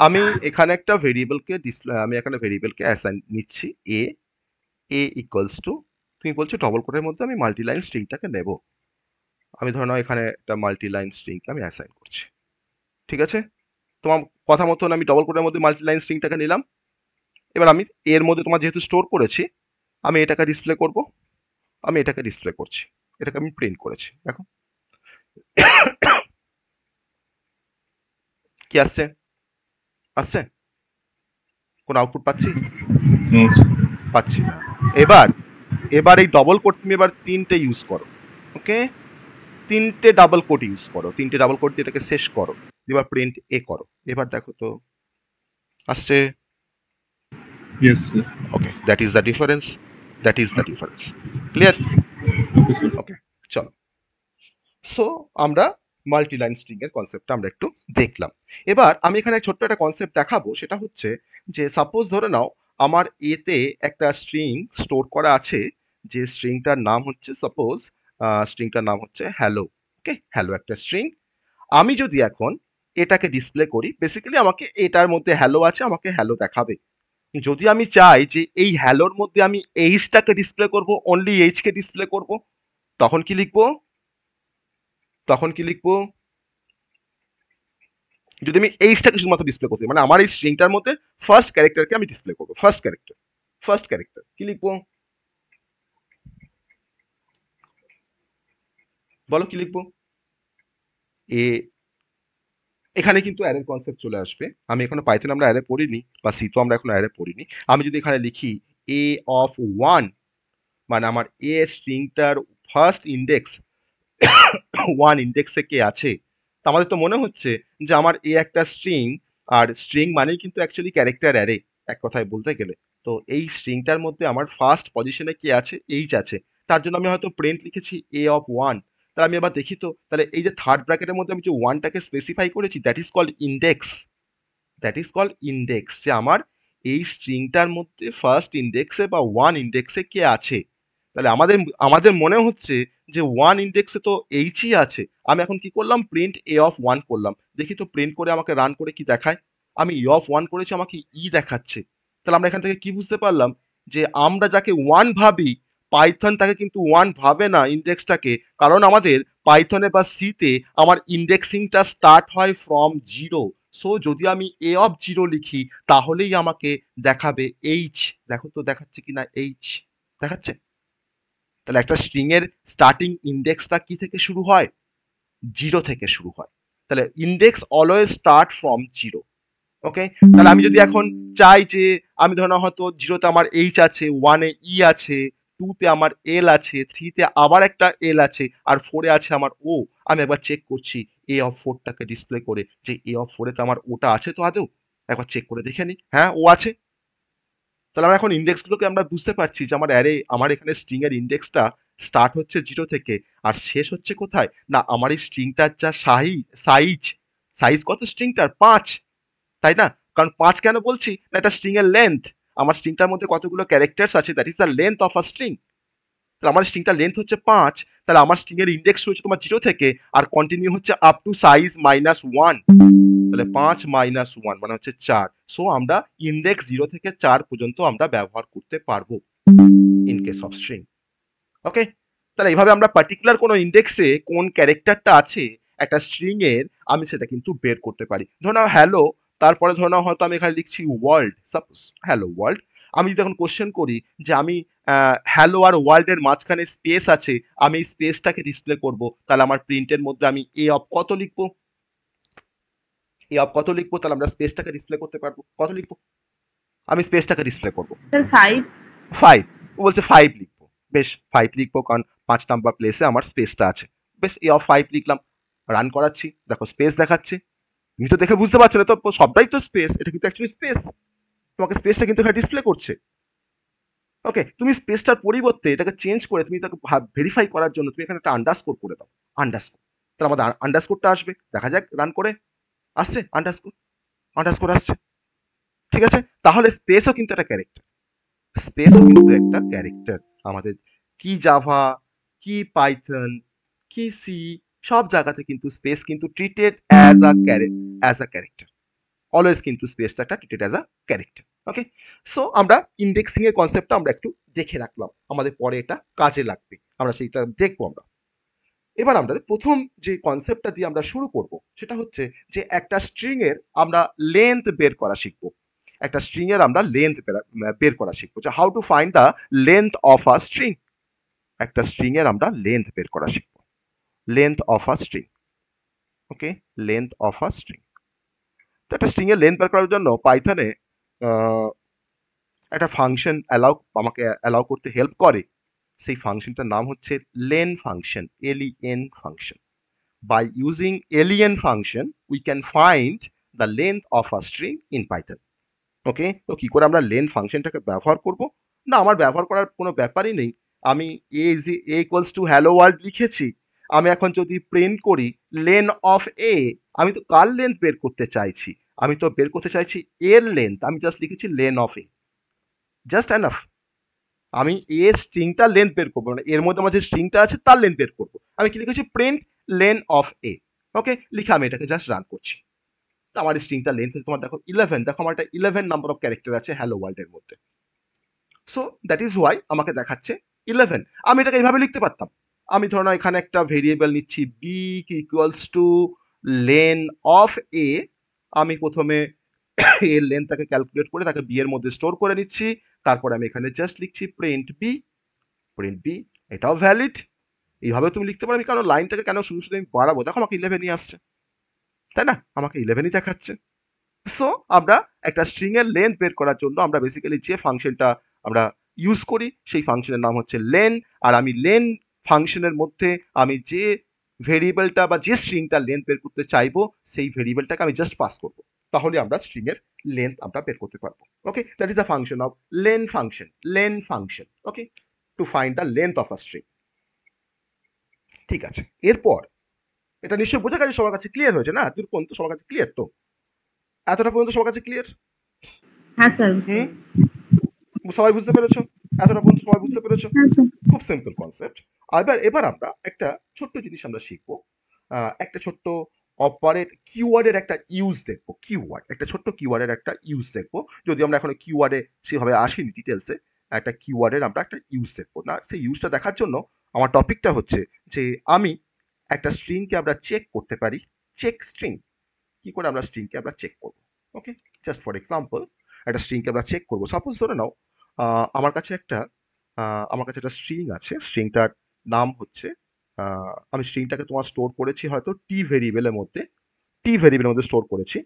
আমি এখানে একটা ভেরিয়েবলকে আমি এখানে ভেরিয়েবলকে অ্যাসাইন নিচ্ছি এ ইকুয়ালস টু, তুমি বলছো ডবল কোডের মধ্যে আমি মাল্টি লাইন স্ট্রিংটাকে নেব। আমি ধরে নাও এখানে একটা মাল্টি লাইন স্ট্রিংকে আমি অ্যাসাইন করছি, ঠিক আছে? তোমার কথা মতন আমি ডবল কোডের মধ্যে মাল্টি লাইন স্ট্রিংটাকে নিলাম। এবার আমি এর মধ্যে তোমার যেহেতু স্টোর করেছি, আমি এটাকে ডিসপ্লে করব। আমি এটাকে ডিসপ্লে করছি, এটাকে আমি প্রিন্ট করেছি। দেখো কি আসছে? আসছে? কোন আউটপুট পাচ্ছি? পাচ্ছি। এবার এই ডবল কোড তুমি এবার তিনটে ইউজ করো। ওকে, তিনটে ডাবল কোড ইউজ করো, তিনটে ডাবল কোড দিয়ে এটাকে শেষ করো, এবার প্রিন্ট এ করো। এবার দেখো তো আসছে? Yes, sir. Okay, that is the difference, clear? Okay, চলো। সো আমরা মাল্টি লাইন স্ট্রিং এর কনসেপ্টটা আমরা একটু দেখলাম। এবার আমি এখানে ছোট্ট একটা কনসেপ্ট দেখাবো, সেটা হচ্ছে যে সাপোজ ধরে নাও আমার এতে একটা স্ট্রিং স্টোর করা আছে, যে স্ট্রিংটার নাম হচ্ছে সাপোজ হ্যালো। ওকে, হ্যালো একটা স্ট্রিং। আমি যদি এখন এটাকে ডিসপ্লে করি, বেসিক্যালি আমাকে এটার মধ্যে হ্যালো আছে, আমাকে হ্যালো দেখাবে। যদি আমি চাই যে এই হ্যালোর মধ্যে আমি এইচটাকে ডিসপ্লে করব, অনলি এইচকে ডিসপ্লে করব, তখন কি লিখবো? যদি আমি এইচটাকে শুধুমাত্র ডিসপ্লে করতে, মানে আমার এই স্ট্রিংটার মধ্যে ফার্স্ট ক্যারেক্টারকে আমি ডিসপ্লে করবো, ফার্স্ট ক্যারেক্টার কি লিখবো? বলো কি লিখবো? এ, এখানে কিন্তু অ্যারের কনসেপ্ট চলে আসবে। আমি এখনো পাইথন আমরা অ্যারে পড়িনি, বা সি তো আমরা এখনো অ্যারে পড়িনি। আমি যদি এখানে লিখি এ অফ 1, মানে আমার এ স্ট্রিংটার ফার্স্ট ইন্ডেক্স 1 ইন্ডেক্সে কে আছে, তো আমাদের তো মনে হচ্ছে যে আমার এ একটা স্ট্রিং, আর স্ট্রিং মানেই কিন্তু অ্যাকচুয়ালি ক্যারেক্টার অ্যারে এক কথায় বলতে গেলে। তো এই স্ট্রিংটার মধ্যে আমার ফার্স্ট পজিশনে কে আছে? এইচ আছে। তার জন্য আমি হয়তো প্রিন্ট লিখেছি এ অফ 1। তাহলে আমি এবার দেখি তো, তাহলে এই যে থার্ড ব্র্যাকেটের মধ্যে আমি যে 1টাকে স্পেসিফাই করেছি, দ্যাট ইজ কল্ড ইন্ডেক্স, যে আমার এই স্ট্রিংটার মধ্যে ফার্স্ট ইন্ডেক্সে বা 1 ইন্ডেক্সে কে আছে। তাহলে আমাদের মনে হচ্ছে যে 1 ইন্ডেক্সে তো এইচই আছে। আমি এখন কি করলাম? প্রিন্ট এ অফ 1 করলাম। দেখি তো প্রিন্ট করে আমাকে রান করে কি দেখায়। আমি ই অফ 1 করেছি, আমাকে ই দেখাচ্ছে। তাহলে আমরা এখান থেকে কি বুঝতে পারলাম? যে আমরা যাকে 1 ভাবি, পাইথন তাকে কিন্তু 1 ভাবে না ইন্ডেক্সটাকে। কারণ আমাদের পাইথনে বা সিতে আমার ইন্ডেক্সিংটা স্টার্ট হয় ফ্রম 0। সো যদি আমি এ অফ 0 লিখি, তাহলেই আমাকে দেখাবে এইচ। দেখো তো দেখাচ্ছে কিনা এইচ? দেখাচ্ছে। তাহলে একটা স্ট্রিং এর স্টার্টিং ইন্ডেক্সটা কি থেকে শুরু হয়? 0 থেকে শুরু হয়। তাহলে ইন্ডেক্স অলওয়েজ স্টার্ট ফ্রম 0। ওকে, তাহলে আমি যদি এখন চাই যে আমি ধরো হয়তো 0তে আমার এইচ আছে, 1-এ ই আছে, 2তে আমার এল আছে, 3তে আবার একটা এল আছে, আর 4-এ আছে আমার ও। আমি একবার চেক করছি এ অফ 4টাকে ডিসপ্লে করে, যে এ অফ 4-এ তো আমার ওটা আছে তো আদৌ? একবার চেক করে দেখে নি, হ্যাঁ ও আছে। তাহলে আমরা এখন ইন্ডেক্সগুলোকে আমরা বুঝতে পারছি যে আমার এখানে স্ট্রিং এর ইন্ডেক্সটা স্টার্ট হচ্ছে 0 থেকে, আর শেষ হচ্ছে কোথায়? না, আমার এই স্ট্রিংটার যা সাইজ কত স্ট্রিংটার? 5, তাই না? কারণ 5 কেন বলছি না, এটা স্ট্রিং এর লেন্থ। আমার স্ট্রিংটার মধ্যে কতগুলো ক্যারেক্টার্স আছে, that is the length of a string. তাহলে আমার স্ট্রিংটার লেন্থ হচ্ছে 5। তাহলে আমার স্ট্রিং এর ইন্ডেক্স রয়েছে তোমার 0 থেকে, আর কন্টিনিউ হচ্ছে আপ টু সাইজ -1। তাহলে 5 - 1 মানে হচ্ছে 4। সো আমরা ইন্ডেক্স 0 থেকে 4 পর্যন্ত আমরা ব্যবহার করতে পারবো in case case of string. Okay, তাহলে এইভাবে আমরা পার্টিকুলার কোনো ইন্ডেক্সে কোন ক্যারেক্টারটা আছে একটা স্ট্রিং এর, আমি সেটা কিন্তু বের করতে পারি। ধরো নাও হ্যালো, তারপরে ধরো নাও হয়তো আমি এখানে লিখছি ওয়ার্ল্ড, সাপোজ হ্যালো ওয়ার্ল্ড। আমি যদি এখন কোশ্চেন করি যে আমি হ্যালো আর ওয়ার্ল্ড এর মাঝখানে স্পেস আছে, আমি এই স্পেসটাকে ডিসপ্লে করব, তাহলে আমার প্রিন্টের মধ্যে আমি এ অফ কত লিখবো, এ অফ কত লিখবো, তাহলে আমরা স্পেসটাকে ডিসপ্লে করতে পারবো। কত লিখবো? আমি স্পেসটাকে ডিসপ্লে করবো স্যার 5। 5। ও বলছে 5 লিখবো, বেশ 5 লিখবো, কারণ 5 নাম্বার প্লেসে আমার স্পেসটা আছে। বেশ এ অফ 5 লিখলাম, রান করাচ্ছি, দেখো স্পেস দেখাচ্ছে। তুমি তো দেখে বুঝতে পারছো না তো, সবটাই তো স্পেস, এটা কিন্তু অ্যাকচুয়ালি স্পেস, তোমাকে স্পেসটা কিন্তু এখানে ডিসপ্লে করছে। ওকে, তুমি স্পেসটার পরিবর্তে এটাকে চেঞ্জ করে তুমি তাকে ভেরিফাই করার জন্য তুমি এখানে একটা আন্ডারস্কোর করে দাও, আন্ডারস্কোর। তাহলে আমাদের আন্ডারস্কোরটা আসবে, দেখা যাক রান করে। আসছে আন্ডারস্কোর, আন্ডারস্কোর আসছে, ঠিক আছে। তাহলে স্পেসও কিন্তু একটা ক্যারেক্টার, স্পেসও কিন্তু একটা ক্যারেক্টার। আমাদের কি জাভা, কি পাইথন, কি সি, সব জায়গাতে কিন্তু স্পেস কিন্তু treated as a character. Always কিন্তু স্পেসটা একটা treated as a character. Okay, so আমরা ইন্ডেক্সিং এর কনসেপ্টটা আমরা একটু দেখে রাখলাম, আমাদের পরে এটা কাজে লাগবে, আমরা সেইটা দেখবো আমরা। এবার আমরা প্রথম যে কনসেপ্টটা দিয়ে আমরা শুরু করব সেটা হচ্ছে যে একটা স্ট্রিং এর আমরা লেন্থ বের করা শিখবো। একটা স্ট্রিং এর আমরা লেন্থ বের করা শিখবো, যে how to find the length of a string. একটা স্ট্রিং এর আমরা লেন্থ বের করা শিখবো, length of a string. Okay, length of a string. তো একটা স্ট্রিং এর লেন্থ বের করার জন্য পাইথনে একটা ফাংশন আমাকে অ্যালাউ করতে হেল্প করে। সেই ফাংশনটার নাম হচ্ছে lane function, len function. By using len function, we can find the length of a string in Python. ওকে, তো কি করে আমরা লেন ফাংশনটাকে ব্যবহার করব? না, আমার ব্যবহার করার কোনো ব্যাপারই নেই। আমি এ ইকুয়ালস টু হ্যালো ওয়ার্ল্ড লিখেছি, আমি এখন যদি প্রিন্ট করি লেন অফ এ, আমি তো কার লেন্থ বের করতে চাইছি? আমি তো বের করতে চাইছি এর লেন্থ, আমি জাস্ট লিখেছি lane of A, just enough. আমি এ স্ট্রিংটা লেন্থ বের করবো না, এর মধ্যে আমার যে স্ট্রিংটা আছে তার লেন্থ বের করবো। আমি কি লিখেছি? প্রিন্ট লেন অফ এ। ওকে, লিখে আমি এটাকে জাস্ট রান করছি। তো আমার স্ট্রিংটা লেন্থ তোমার দেখো 11, দেখো আমার একটা 11 নাম্বার অফ ক্যারেক্টার আছে হ্যালো ওয়ার্ল্ড এর মধ্যে। সো দ্যাট ইজ ওয়াই আমাকে দেখাচ্ছে 11। আমি এটাকে এইভাবে লিখতে পারতাম, আমি ধরো না এখানে একটা ভেরিয়েবল নিচ্ছি B equals to len of A. আমি প্রথমে এর লেন্থটাকে ক্যালকুলেট করে তাকে বি এর মধ্যে স্টোর করে নিচ্ছি, তারপরে আমি এখানে জাস্ট লিখছি প্রিন্ট বি, প্রিন্ট বি। এটাও ভ্যালিড, এইভাবে তুমি লিখতে পারো। আমি কারণ লাইনটাকে কেন শুধু শুধু আমি বাড়াবো, দেখো আমাকে 11ই আসছে, তাই না? আমাকে 11ই দেখাচ্ছে। সো আমরা একটা স্ট্রিং এর লেন্থ বের করার জন্য আমরা বেসিক্যালি যে ফাংশনটা আমরা ইউজ করি সেই ফাংশনের নাম হচ্ছে লেন। আর আমি লেন ফাংশনের মধ্যে আমি যে ভেরিয়েবলটা বা যে স্ট্রিংটা লেন্থ বের করতে চাইবো সেই ভেরিয়েবলটাকে আমি জাস্ট পাস করব, তাহলে আমরা স্ট্রিং এর লেন্থ আমরা বের করতে পারবো। Okay, that is the function of len function, len function. Okay, to find the length of a string. ঠিক আছে, এরপর এটা নিশ্চয়ই বোঝা গেছে, সবার কাছে ক্লিয়ার হয়েছে না? দূর পর্যন্ত সবার কাছে ক্লিয়ার তো? এতটা পর্যন্ত সবার কাছে ক্লিয়ার? হ্যাঁ স্যার। হুম, সবাই বুঝতে পেরেছো? এতটা পর্যন্ত সবাই বুঝতে পেরেছো? হ্যাঁ স্যার। খুব সিম্পল কনসেপ্ট। এবার আমরা একটা ছোট্ট জিনিস আমরা শিখবো, একটা ছোট্ট অপারেট কিওয়ার্ডের একটা ইউজ দেখবো। কিওয়ার্ড, একটা ছোট্ট কিওয়ার্ডের একটা ইউজ দেখবো। যদি আমরা এখন কিওয়ার্ডে সেভাবে আসিনি ডিটেলসে, একটা কিওয়ার্ডের আমরা একটা ইউজ দেখবো না। সেই ইউজটা দেখার জন্য আমার টপিকটা হচ্ছে যে আমি একটা স্ট্রিংকে আমরা চেক করতে পারি, চেক স্ট্রিং। কি করে আমরা স্ট্রিংকে আমরা চেক করবো? ওকে, জাস্ট ফর এক্সাম্পল একটা স্ট্রিংকে আমরা চেক করবো। সাপোজ ধরে নাও আমার কাছে একটা স্ট্রিং আছে, স্ট্রিংটার নাম হচ্ছে আমি স্ট্রিংটাকে তোমার স্টোর করেছি হয়তো টি ভেরিয়েবলের মধ্যে, স্টোর করেছি।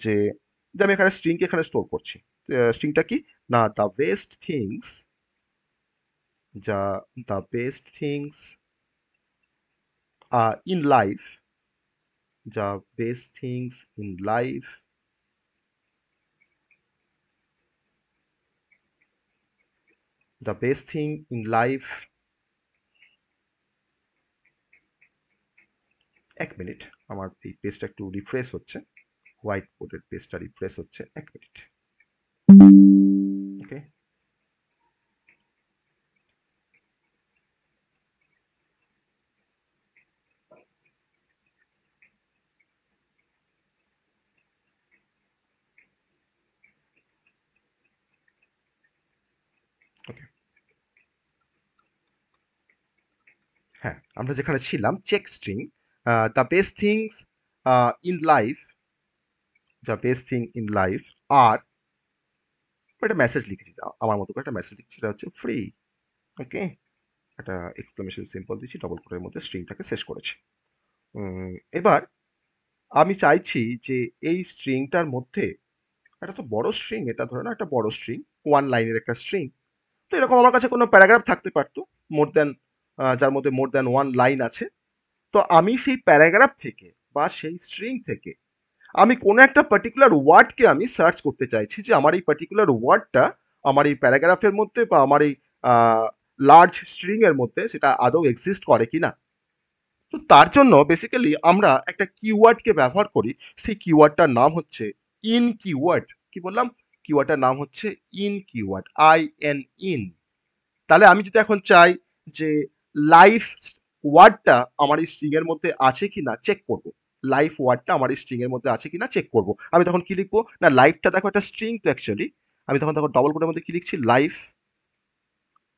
যে যে আমি এখানে স্ট্রিংকে এখানে স্টোর করছি। স্ট্রিংটা কি না, দ্য বেস্ট থিংস, যা the best things in life, যা best things in life, the best thing in life. এক মিনিট, আমার এই পেজটা একটু রিফ্রেশ হচ্ছে, হোয়াইট বোর্ডের পেজটা রিফ্রেশ হচ্ছে, এক মিনিট। ওকে, ওকে, হ্যাঁ, আমরা যেখানে ছিলাম check string, the best things in life, the best thing in life আর একটা মেসেজ লিখেছি, আমার মতো করে একটা মেসেজ লিখেছি, সেটা হচ্ছে ফ্রি। ওকে, একটা এক্সক্লেমেশন সিম্বল দিচ্ছি, ডবল কোটের মধ্যে স্ট্রিংটাকে শেষ করেছি। এবার আমি চাইছি যে এই স্ট্রিংটার মধ্যে, এটা তো বড় স্ট্রিং, এটা ধরে না একটা বড় স্ট্রিং, ওয়ান লাইনের একটা স্ট্রিং। তো এরকম আমার কাছে কোনো প্যারাগ্রাফ থাকতে পারতো মোর দ্যান, যার মধ্যে মোর দ্যান ওয়ান লাইন আছে। তো আমি সেই প্যারাগ্রাফ থেকে বা সেই স্ট্রিং থেকে আমি কোনো একটা পার্টিকুলার ওয়ার্ডকে আমি সার্চ করতে চাইছি, যে আমার এই পার্টিকুলার ওয়ার্ডটা আমার এই প্যারাগ্রাফের মধ্যে বা আমার এই লার্জ স্ট্রিং এর মধ্যে সেটা আদৌ এক্সিস্ট করে কিনা। তো তার জন্য বেসিক্যালি আমরা একটা কিওয়ার্ডকে ব্যবহার করি। সেই কিওয়ার্ডটার নাম হচ্ছে ইন কিওয়ার্ড। কি বললাম? কিওয়ার্ডটার নাম হচ্ছে ইন কিওয়ার্ড, IN। তাহলে আমি যদি এখন চাই যে লাইফ ওয়ার্ডটা আমার এই স্ট্রিং এর মধ্যে আছে কিনা চেক করব, লাইফ ওয়ার্ডটা আমার এই স্ট্রিং এর মধ্যে আছে কিনা চেক করব, আমি তখন কি লিখবো না, লাইফটা দেখো একটা স্ট্রিং তো অ্যাকচুয়ালি, আমি তখন দেখো ডবল কোটের মধ্যে কি লিখছি, লাইফ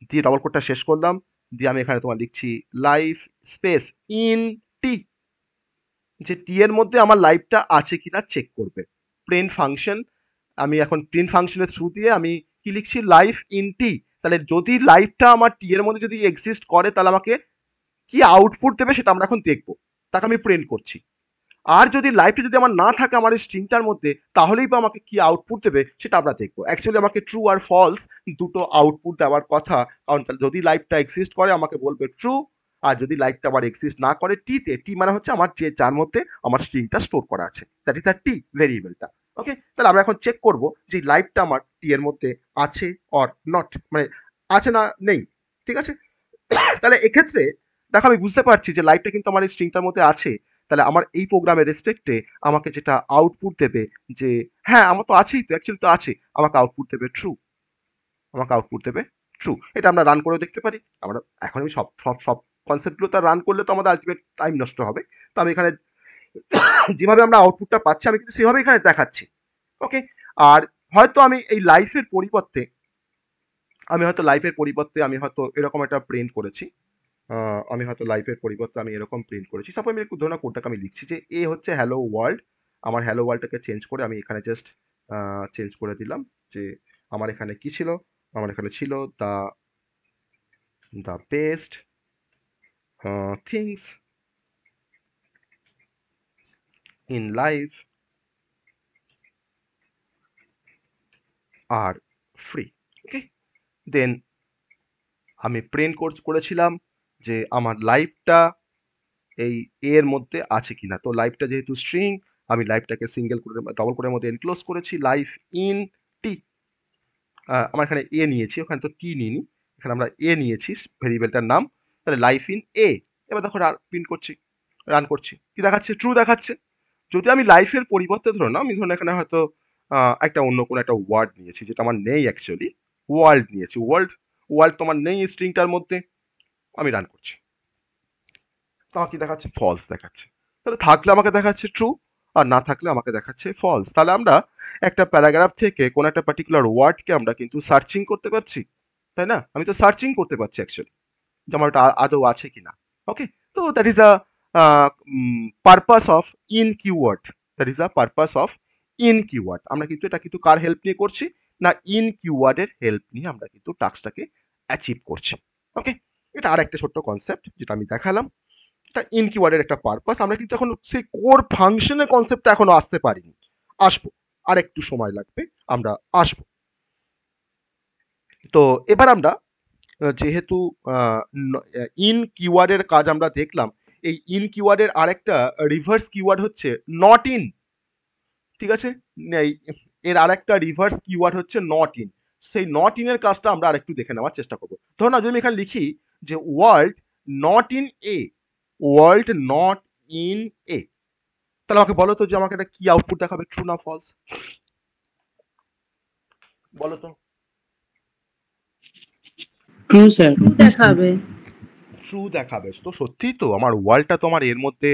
দিয়ে ডবল কোটটা শেষ করলাম, দিয়ে আমি এখানে তোমার লিখছি লাইফ স্পেস ইন টি, যে টি এর মধ্যে আমার লাইফটা আছে কিনা চেক করবে। প্রিন্ট ফাংশন, আমি এখন প্রিন্ট ফাংশনের থ্রু দিয়ে আমি কি লিখছি, লাইফ ইন টি। তাহলে যদি লাইফটা আমার টি এর মধ্যে যদি এক্সিস্ট করে তাহলে আমাকে কি আউটপুট দেবে সেটা আমরা এখন দেখবো, তাকে আমি প্রিন্ট করছি। আর যদি লাইফটা যদি আমার না থাকে আমার এই স্ট্রিংটার মধ্যে, তাহলেই বা আমাকে কি আউটপুট দেবে সেটা আমরা দেখবো। অ্যাকচুয়ালি আমাকে ট্রু আর ফলস দুটো আউটপুট দেওয়ার কথা, কারণ যদি লাইফটা এক্সিস্ট করে আমাকে বলবে ট্রু, আর যদি লাইফটা আবার এক্সিস্ট না করে টিতে, টি মানে হচ্ছে আমার যে যার মধ্যে আমার স্ট্রিংটা স্টোর করা আছে, দ্যাট ইজ দ্য টি ভেরিয়েবলটা। ওকে, তাহলে আমরা এখন চেক করব যে লাইফটা আমার টি এর মধ্যে আছে অর নট, মানে আছে না নেই। ঠিক আছে, তাহলে এক্ষেত্রে দেখো আমি বুঝতে পারছি যে লাইফটা কিন্তু আমার এই স্ট্রিংটার মধ্যে আছে। তাহলে আমার এই প্রোগ্রামের রেসপেক্টে আমাকে যেটা আউটপুট দেবে, যে হ্যাঁ আমার তো আছেই, তো অ্যাকচুয়ালি তো আছে, আমাকে আউটপুট দেবে ট্রু, আমাকে আউটপুট দেবে ট্রু। এটা আমরা রান করে দেখতে পারি। আমরা এখন আমি সব সব সব কনসেপ্টগুলো তো রান করলে তো আমাদের আলটিমেট টাইম নষ্ট হবে। তো আমি এখানে যেভাবে আমরা আউটপুটটা পাচ্ছি আমি কিন্তু সেভাবে এখানে দেখাচ্ছি। ওকে, আর হয়তো আমি এই লাইফের পরিবর্তে, আমি হয়তো এরকম একটা প্রিন্ট করেছি, আমি হয়তো লাইফের পরিবর্তে আমি এরকম প্রিন্ট করেছি। সাপোজ আমি একটু ধরুন না কোডটাকে আমি লিখছি যে এ হচ্ছে হ্যালো ওয়ার্ল্ড, আমার হ্যালো ওয়ার্ল্ডটাকে চেঞ্জ করে আমি এখানে জাস্ট চেঞ্জ করে দিলাম যে আমার এখানে কি ছিল, আমার এখানে ছিল the the best things in life আর ফ্রি। ওকে, দেন আমি প্রিন্ট করেছিলাম যে আমার লাইফটা এই এর মধ্যে আছে কিনা। তো লাইফটা যেহেতু স্ট্রিং, আমি লাইফটাকে সিঙ্গেল করে ডবল কোটের মধ্যে এনক্লোজ করেছি, লাইফ ইন টি। আমার এখানে এ নিয়েছি, ওখানে তো টি নিইনি, এখানে আমরা এ নিয়েছি ভেরিয়েবলটার নাম। তাহলে লাইফ ইন এ। এবার দেখো প্রিন্ট করছি, রান করছি, কি দেখাচ্ছে, ট্রু দেখাচ্ছে। যদি আমি লাইফের পরিবর্তে ধরো না, আমি ধরুন এখানে হয়তো একটা অন্য কোনো একটা ওয়ার্ড নিয়েছি যেটা আমার নেই অ্যাকচুয়ালি, ওয়ার্ল্ড নিয়েছি, ওয়ার্ল্ড, ওয়ার্ল্ড তোমার নেই স্ট্রিংটার মধ্যে, আমি রান করছি, তো আমার কি দেখাচ্ছে, ফলস দেখাচ্ছে। তাহলে থাকলে আমাকে দেখাচ্ছে ট্রু, আর না থাকলে আমাকে দেখাচ্ছে ফলস। তাহলে আমরা একটা প্যারাগ্রাফ থেকে কোন একটা পার্টিকুলার ওয়ার্ডকে আমরা কিন্তু সার্চিং করতে পারছি, তাই না? আমি তো সার্চিং করতে পারছি অ্যাকচুয়ালি, যে আমার ওটা আদৌ আছে কিনা। ওকে, তো that is a purpose of in keyword, that is a purpose of in keyword. আমরা কিন্তু এটা কিন্তু কার হেল্প নিয়ে করছি না, ইন কিওয়ার্ডের হেল্প নিয়ে আমরা কিন্তু টাস্কটাকে অ্যাচিভ করছি। ওকে, এটা আর একটা ছোট্ট কনসেপ্ট যেটা আমি দেখালাম, এটা ইন কিওয়ার্ডের একটা পারপাস। আমরা কিন্তু এখন সেই কোর ফাংশনের কনসেপ্টটা এখনো আসতে পারিনি, আসবো, আর একটু সময় লাগবে, আমরা আসবো। তো এবার আমরা যেহেতু ইন কিওয়ার্ডের কাজ আমরা দেখলাম, এই ইন কিওয়ার্ডের আরেকটা রিভার্স কিওয়ার্ড হচ্ছে নট ইন। ঠিক আছে, এর আরেকটা রিভার্স কিওয়ার্ড হচ্ছে নট ইন। সেই নট ইন এর কাজটা আমরা আরেকটু দেখে নেওয়ার চেষ্টা করবো। ধরো না যদি আমি এখানে লিখি যে world not in a, world not in a, তাহলে আমাকে বলো তো যে আমাকে এটা কি আউটপুট দেখাবে, ট্রু না ফলস, বলো তো। True sir. দেখাবে। ট্রু দেখাবে, তো সত্যিই তো আমার ওয়ার্ল্ডটা তো আমার এর মধ্যে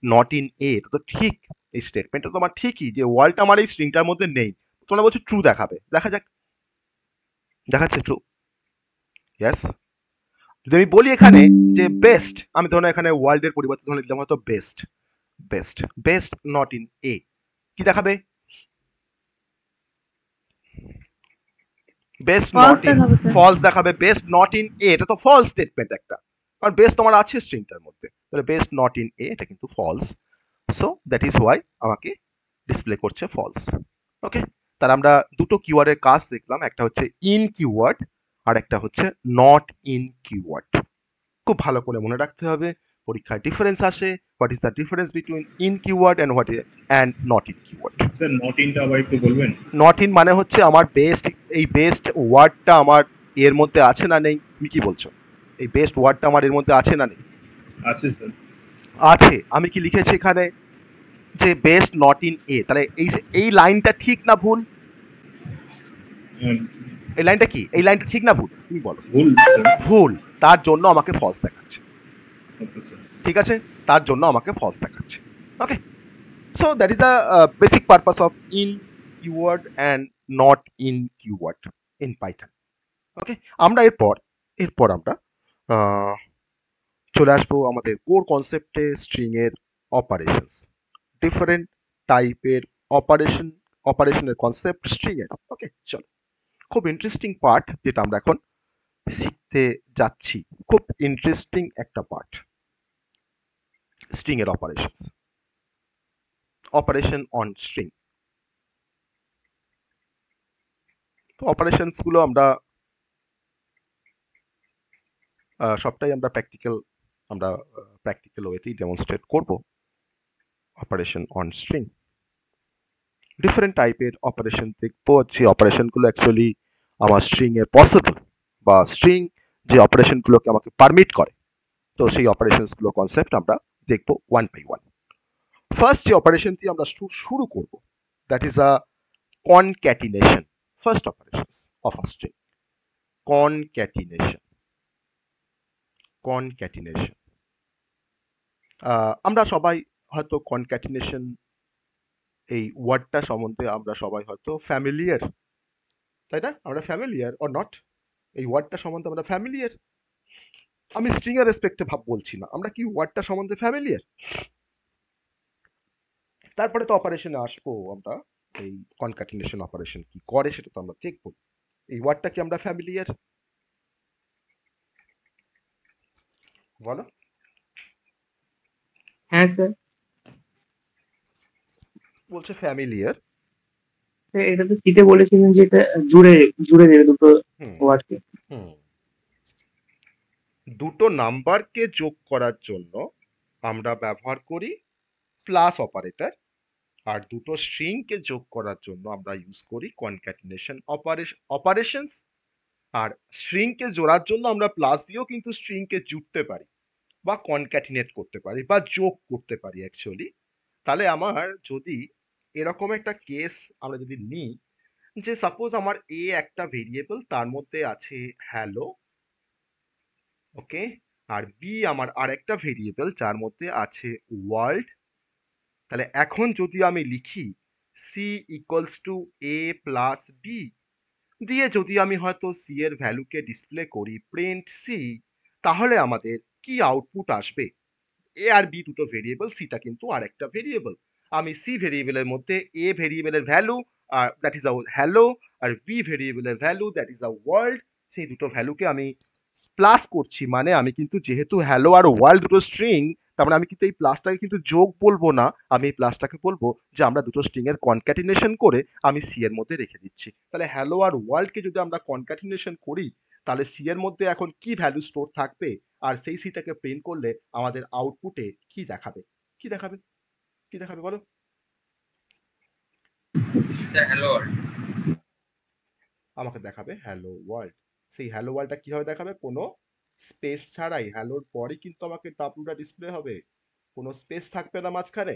নট ইন এ, তো ঠিক এই স্টেটমেন্টটা তো আমার ঠিকই, যে ওয়ার্ল্ডটা আমার এই স্ট্রিংটার মধ্যে নেই। তোমরা বলছো ট্রু দেখাবে, দেখা যাক, দেখাচ্ছে ট্রু, ইয়েস। যদি আমি বলি এখানে যে বেস্ট, আমি ধরুন এখানে ওয়ার্ল্ডের পরিবর্তে ধরে লিখলাম হয়তো best, best, best not in a, কি দেখাবে? বেস্ট ফলস নট ইন, দেখাবে স্যার। ফলস দেখাবে। বেস্ট নট ইন এ এটা তো ফলস স্টেটমেন্ট একটা, কারণ বেস্ট তোমার আছে স্ট্রিংটার মধ্যে, তাহলে বেস্ট নট ইন এ এটা কিন্তু false. So that is why আমাকে ডিসপ্লে করছে ফলস। ওকে, তাহলে আমরা দুটো কিওয়ার্ডের কাজ দেখলাম, একটা হচ্ছে ইন কিওয়ার্ড আর একটা হচ্ছে নট ইন কিওয়ার্ড। খুব ভালো করে মনে রাখতে হবে, পরীক্ষায় ডিফারেন্স আসে, what is the difference between in keyword and what and not in keyword. Sir not ইনটা আবার একটু বলবেন? নট ইন মানে হচ্ছে আমার বেস্ট, এই বেস্ট ওয়ার্ডটা আমার এর মধ্যে আছে না নেই? তুমি কি বলছো, এই বেস্ট ওয়ার্ডটা আমার এর মধ্যে আছে না নেই? আছে স্যার। আছে। আমি কি লিখেছি এখানে যে বেস্ট নট ইন এ, তাহলে এই লাইনটা ঠিক না ভুল? এই লাইনটা কি, এই লাইনটা ঠিক না ভুল, তুমি বলো? ভুল স্যার। ভুল, তার জন্য আমাকে ফলস দেখাচ্ছে। Okay sir. ঠিক আছে, তার জন্য আমাকে ফলস দেখাচ্ছে। Okay, so that is a basic purpose of in keyword and not in keyword in Python. Okay, আমরা এরপর আমরা চলে আসবো আমাদের কোর কনসেপ্টে, স্ট্রিং এর অপারেশনস, ডিফারেন্ট টাইপের অপারেশনের কনসেপ্ট স্ট্রিং এর। ওকে, চলো, খুব ইন্টারেস্টিং পার্ট যেটা আমরা এখন শিখতে যাচ্ছি, খুব ইন্টারেস্টিং একটা পার্ট, স্ট্রিং এর অপারেশনস, অপারেশন অন স্ট্রিং। তো অপারেশনস গুলো আমরা সবটাই আমরা প্র্যাকটিক্যাল ওয়েতেই ডেমনস্ট্রেট করব। অপারেশন অন স্ট্রিং, ডিফারেন্ট টাইপের অপারেশন দেখবো, যে অপারেশনগুলো অ্যাকচুয়ালি আমার স্ট্রিং এ পসিবল, বা স্ট্রিং যে অপারেশনগুলোকে আমাকে পারমিট করে, তো সেই অপারেশনসগুলো কনসেপ্ট আমরা দেখবো ওয়ান বাই ওয়ান। ফার্স্ট যে অপারেশনটি আমরা শুরু করব, that is a concatenation, first operations of a string, concatenation. Concatenation, আমরা সবাই হয়তো কনক্যাটিনেশন এই ওয়ার্ডটা সম্বন্ধে আমরা সবাই হয়তো ফ্যামিলিয়ার, তাই না? আমরা ফ্যামিলিয়ার অর নট, এই ওয়ার্ডটা সম্বন্ধে আমরা ফ্যামিলিয়ার। আমি স্ট্রিং এর রেসপেক্টে বলছি না, আমরা কি ওয়ার্ডটা সম্বন্ধে ফ্যামিলিয়ার? তারপরে তো অপারেশনে আসবো আমরা, এই কনক্যাটিনেশন অপারেশন কি করে সেটা তো আমরা দেখবো। এই ওয়ার্ডটা কি আমরা ফ্যামিলিয়ার? বলো। হ্যাঁ স্যার। বলছে ফ্যামিলিয়ার। স্যার এটা তো সিটে বলেছিলেন যে এটা জুড়ে জুড়ে দেবে দুটো ওয়ার্ডকে। দুটো নাম্বারকে যোগ করার জন্য আমরা ব্যবহার করি প্লাস অপারেটর, আর দুটো স্ট্রিংকে যোগ করার জন্য আমরা ইউজ করি কনক্যাটিনেশন অপারেশনস। আর স্ট্রিংকে জোড়ার জন্য আমরা প্লাস দিয়েও কিন্তু স্ট্রিংকে জুড়তে পারি, বা কনক্যাটিনেট করতে পারি, বা যোগ করতে পারি অ্যাকচুয়ালি। তাহলে আমার যদি এরকম একটা কেস আমরা যদি নিই, যে সাপোজ আমার এ একটা ভেরিয়েবল, তার মধ্যে আছে হ্যালো, ওকে, আর বি আমার আরেকটা ভেরিয়েবল যার মধ্যে আছে ওয়ার্ল্ড। তাহলে এখন যদি আমি লিখি C equals to A plus B দিয়ে যদি আমি হয়তো সি এর ভ্যালুকে ডিসপ্লে করি প্রিন্ট সি, তাহলে আমাদের কি আউটপুট আসবে? এ আর বি দুটো ভেরিয়েবল, সিটা কিন্তু আরেকটা ভেরিয়েবল। আমি সি ভেরিয়েবলের মধ্যে এ ভেরিয়েবলের value that is a hello, আর বি ভেরিয়েবলের value that is a world, সেই দুটো ভ্যালুকে আমি প্লাস করছি। মানে আমি কিন্তু যেহেতু হ্যালো আর ওয়ার্ল্ড দুটো স্ট্রিং, তার মানে আমি কিন্তু এই প্লাসটাকে কিন্তু যোগ বলবো না, আমি এই প্লাসটাকে বলবো যে আমরা দুটো স্ট্রিং এর কনক্যাটিনেশন করে আমি সি এর মধ্যে রেখে দিচ্ছি। তাহলে হ্যালো আর ওয়ার্ল্ডকে যদি আমরা কনক্যাটিনেশন করি, তাহলে সি এর মধ্যে এখন কি ভ্যালু স্টোর থাকবে, আর সেই সিটাকে প্রিন্ট করলে আমাদের আউটপুটে কি দেখাবে? কি দেখাবে? কি দেখাবে বলো? Sir hello world. আমাকে দেখাবে হ্যালো ওয়ার্ল্ড। সেই হ্যালো ওয়ার্ল্ডটা কিভাবে দেখাবে? কোনো স্পেস ছাড়াই, হ্যালোর পরে কিন্তু আমাকে ডাব্লুটা ডিসপ্লে হবে, কোনো স্পেস থাকবে না মাঝখানে।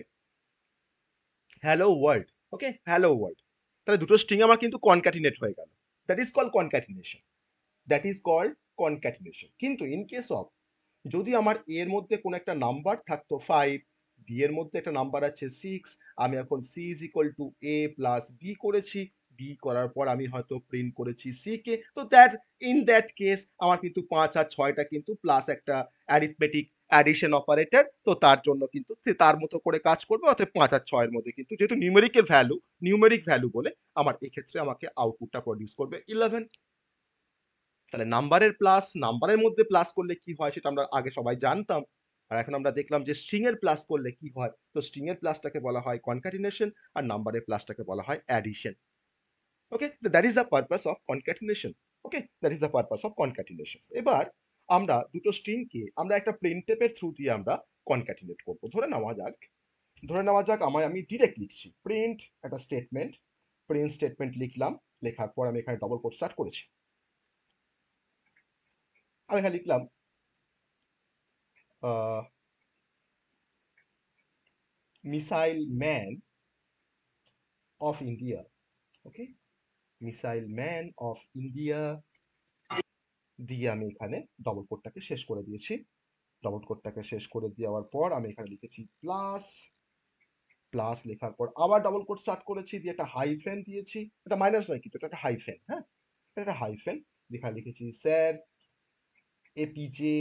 Hello world, okay, hello world. তাহলে দুটো স্ট্রিং আমার কিন্তু কনক্যাটিনেট হয়ে গেল, that is called concatenation, that is called concatenation. কিন্তু ইন কেস অফ যদি আমার এর মধ্যে কোনো একটা নাম্বার থাকতো 5, বি এর মধ্যে একটা নাম্বার আছে 6, আমি এখন C is equal to A plus B করেছি, বি করার পর আমি হয়তো প্রিন্ট করেছি সি কে, তো দ্যাট ইন দ্যাট কেস আমার কিন্তু 5 আর 6টা কিন্তু প্লাস একটা অ্যারিথমেটিক অ্যাডিশন অপারেটর, তো তার জন্য কিন্তু সে তার মতো করে কাজ করবে। অর্থাৎ 5 আর 6 এর মধ্যে কিন্তু যেহেতু নিউমেরিক ভ্যালু বলে আমার এক্ষেত্রে আমাকে আউটপুটটা প্রডিউস করবে 11। তাহলে নাম্বারের মধ্যে প্লাস করলে কি হয় সেটা আমরা আগে সবাই জানতাম, আর এখন আমরা দেখলাম যে স্ট্রিং এর প্লাস করলে কি হয়। তো স্ট্রিং এর প্লাসটাকে বলা হয় কনক্যাটিনেশন, আর নাম্বারের প্লাসটাকে বলা হয় addition. Okay, that is the purpose of concatenation. Okay, that is the purpose of concatenation. এবার আমরা দুটো স্ট্রিংকে আমরা একটা printf এর থ্রু দিয়ে আমরা কনক্যাটিনেট করব। ধরে নেওয়া যাক আমি ডিরেক্ট লিখছি প্রিন্ট একটা প্রিন্ট স্টেটমেন্ট লিখলাম। লেখার পর আমি এখানে ডবল কোট স্টার্ট করেছি। আমি এখানে লিখলাম missile man of India. Okay, missile man of India দিয়ে আমি এখানে ডবল কোটটাকে শেষ করে দিয়েছি। ডবল কোটটাকে শেষ করে দেওয়ার পর আমি এখানে লিখেছি প্লাস লেখার পর আবার ডবল কোট স্টার্ট করেছি, দিয়ে একটা হাইফেন দিয়েছি। এটা মাইনাস নয় কিন্তু এটা একটা হাইফেন। হ্যাঁ, এটা একটা হাইফেন। এখানে লিখেছি স্যার এপিজে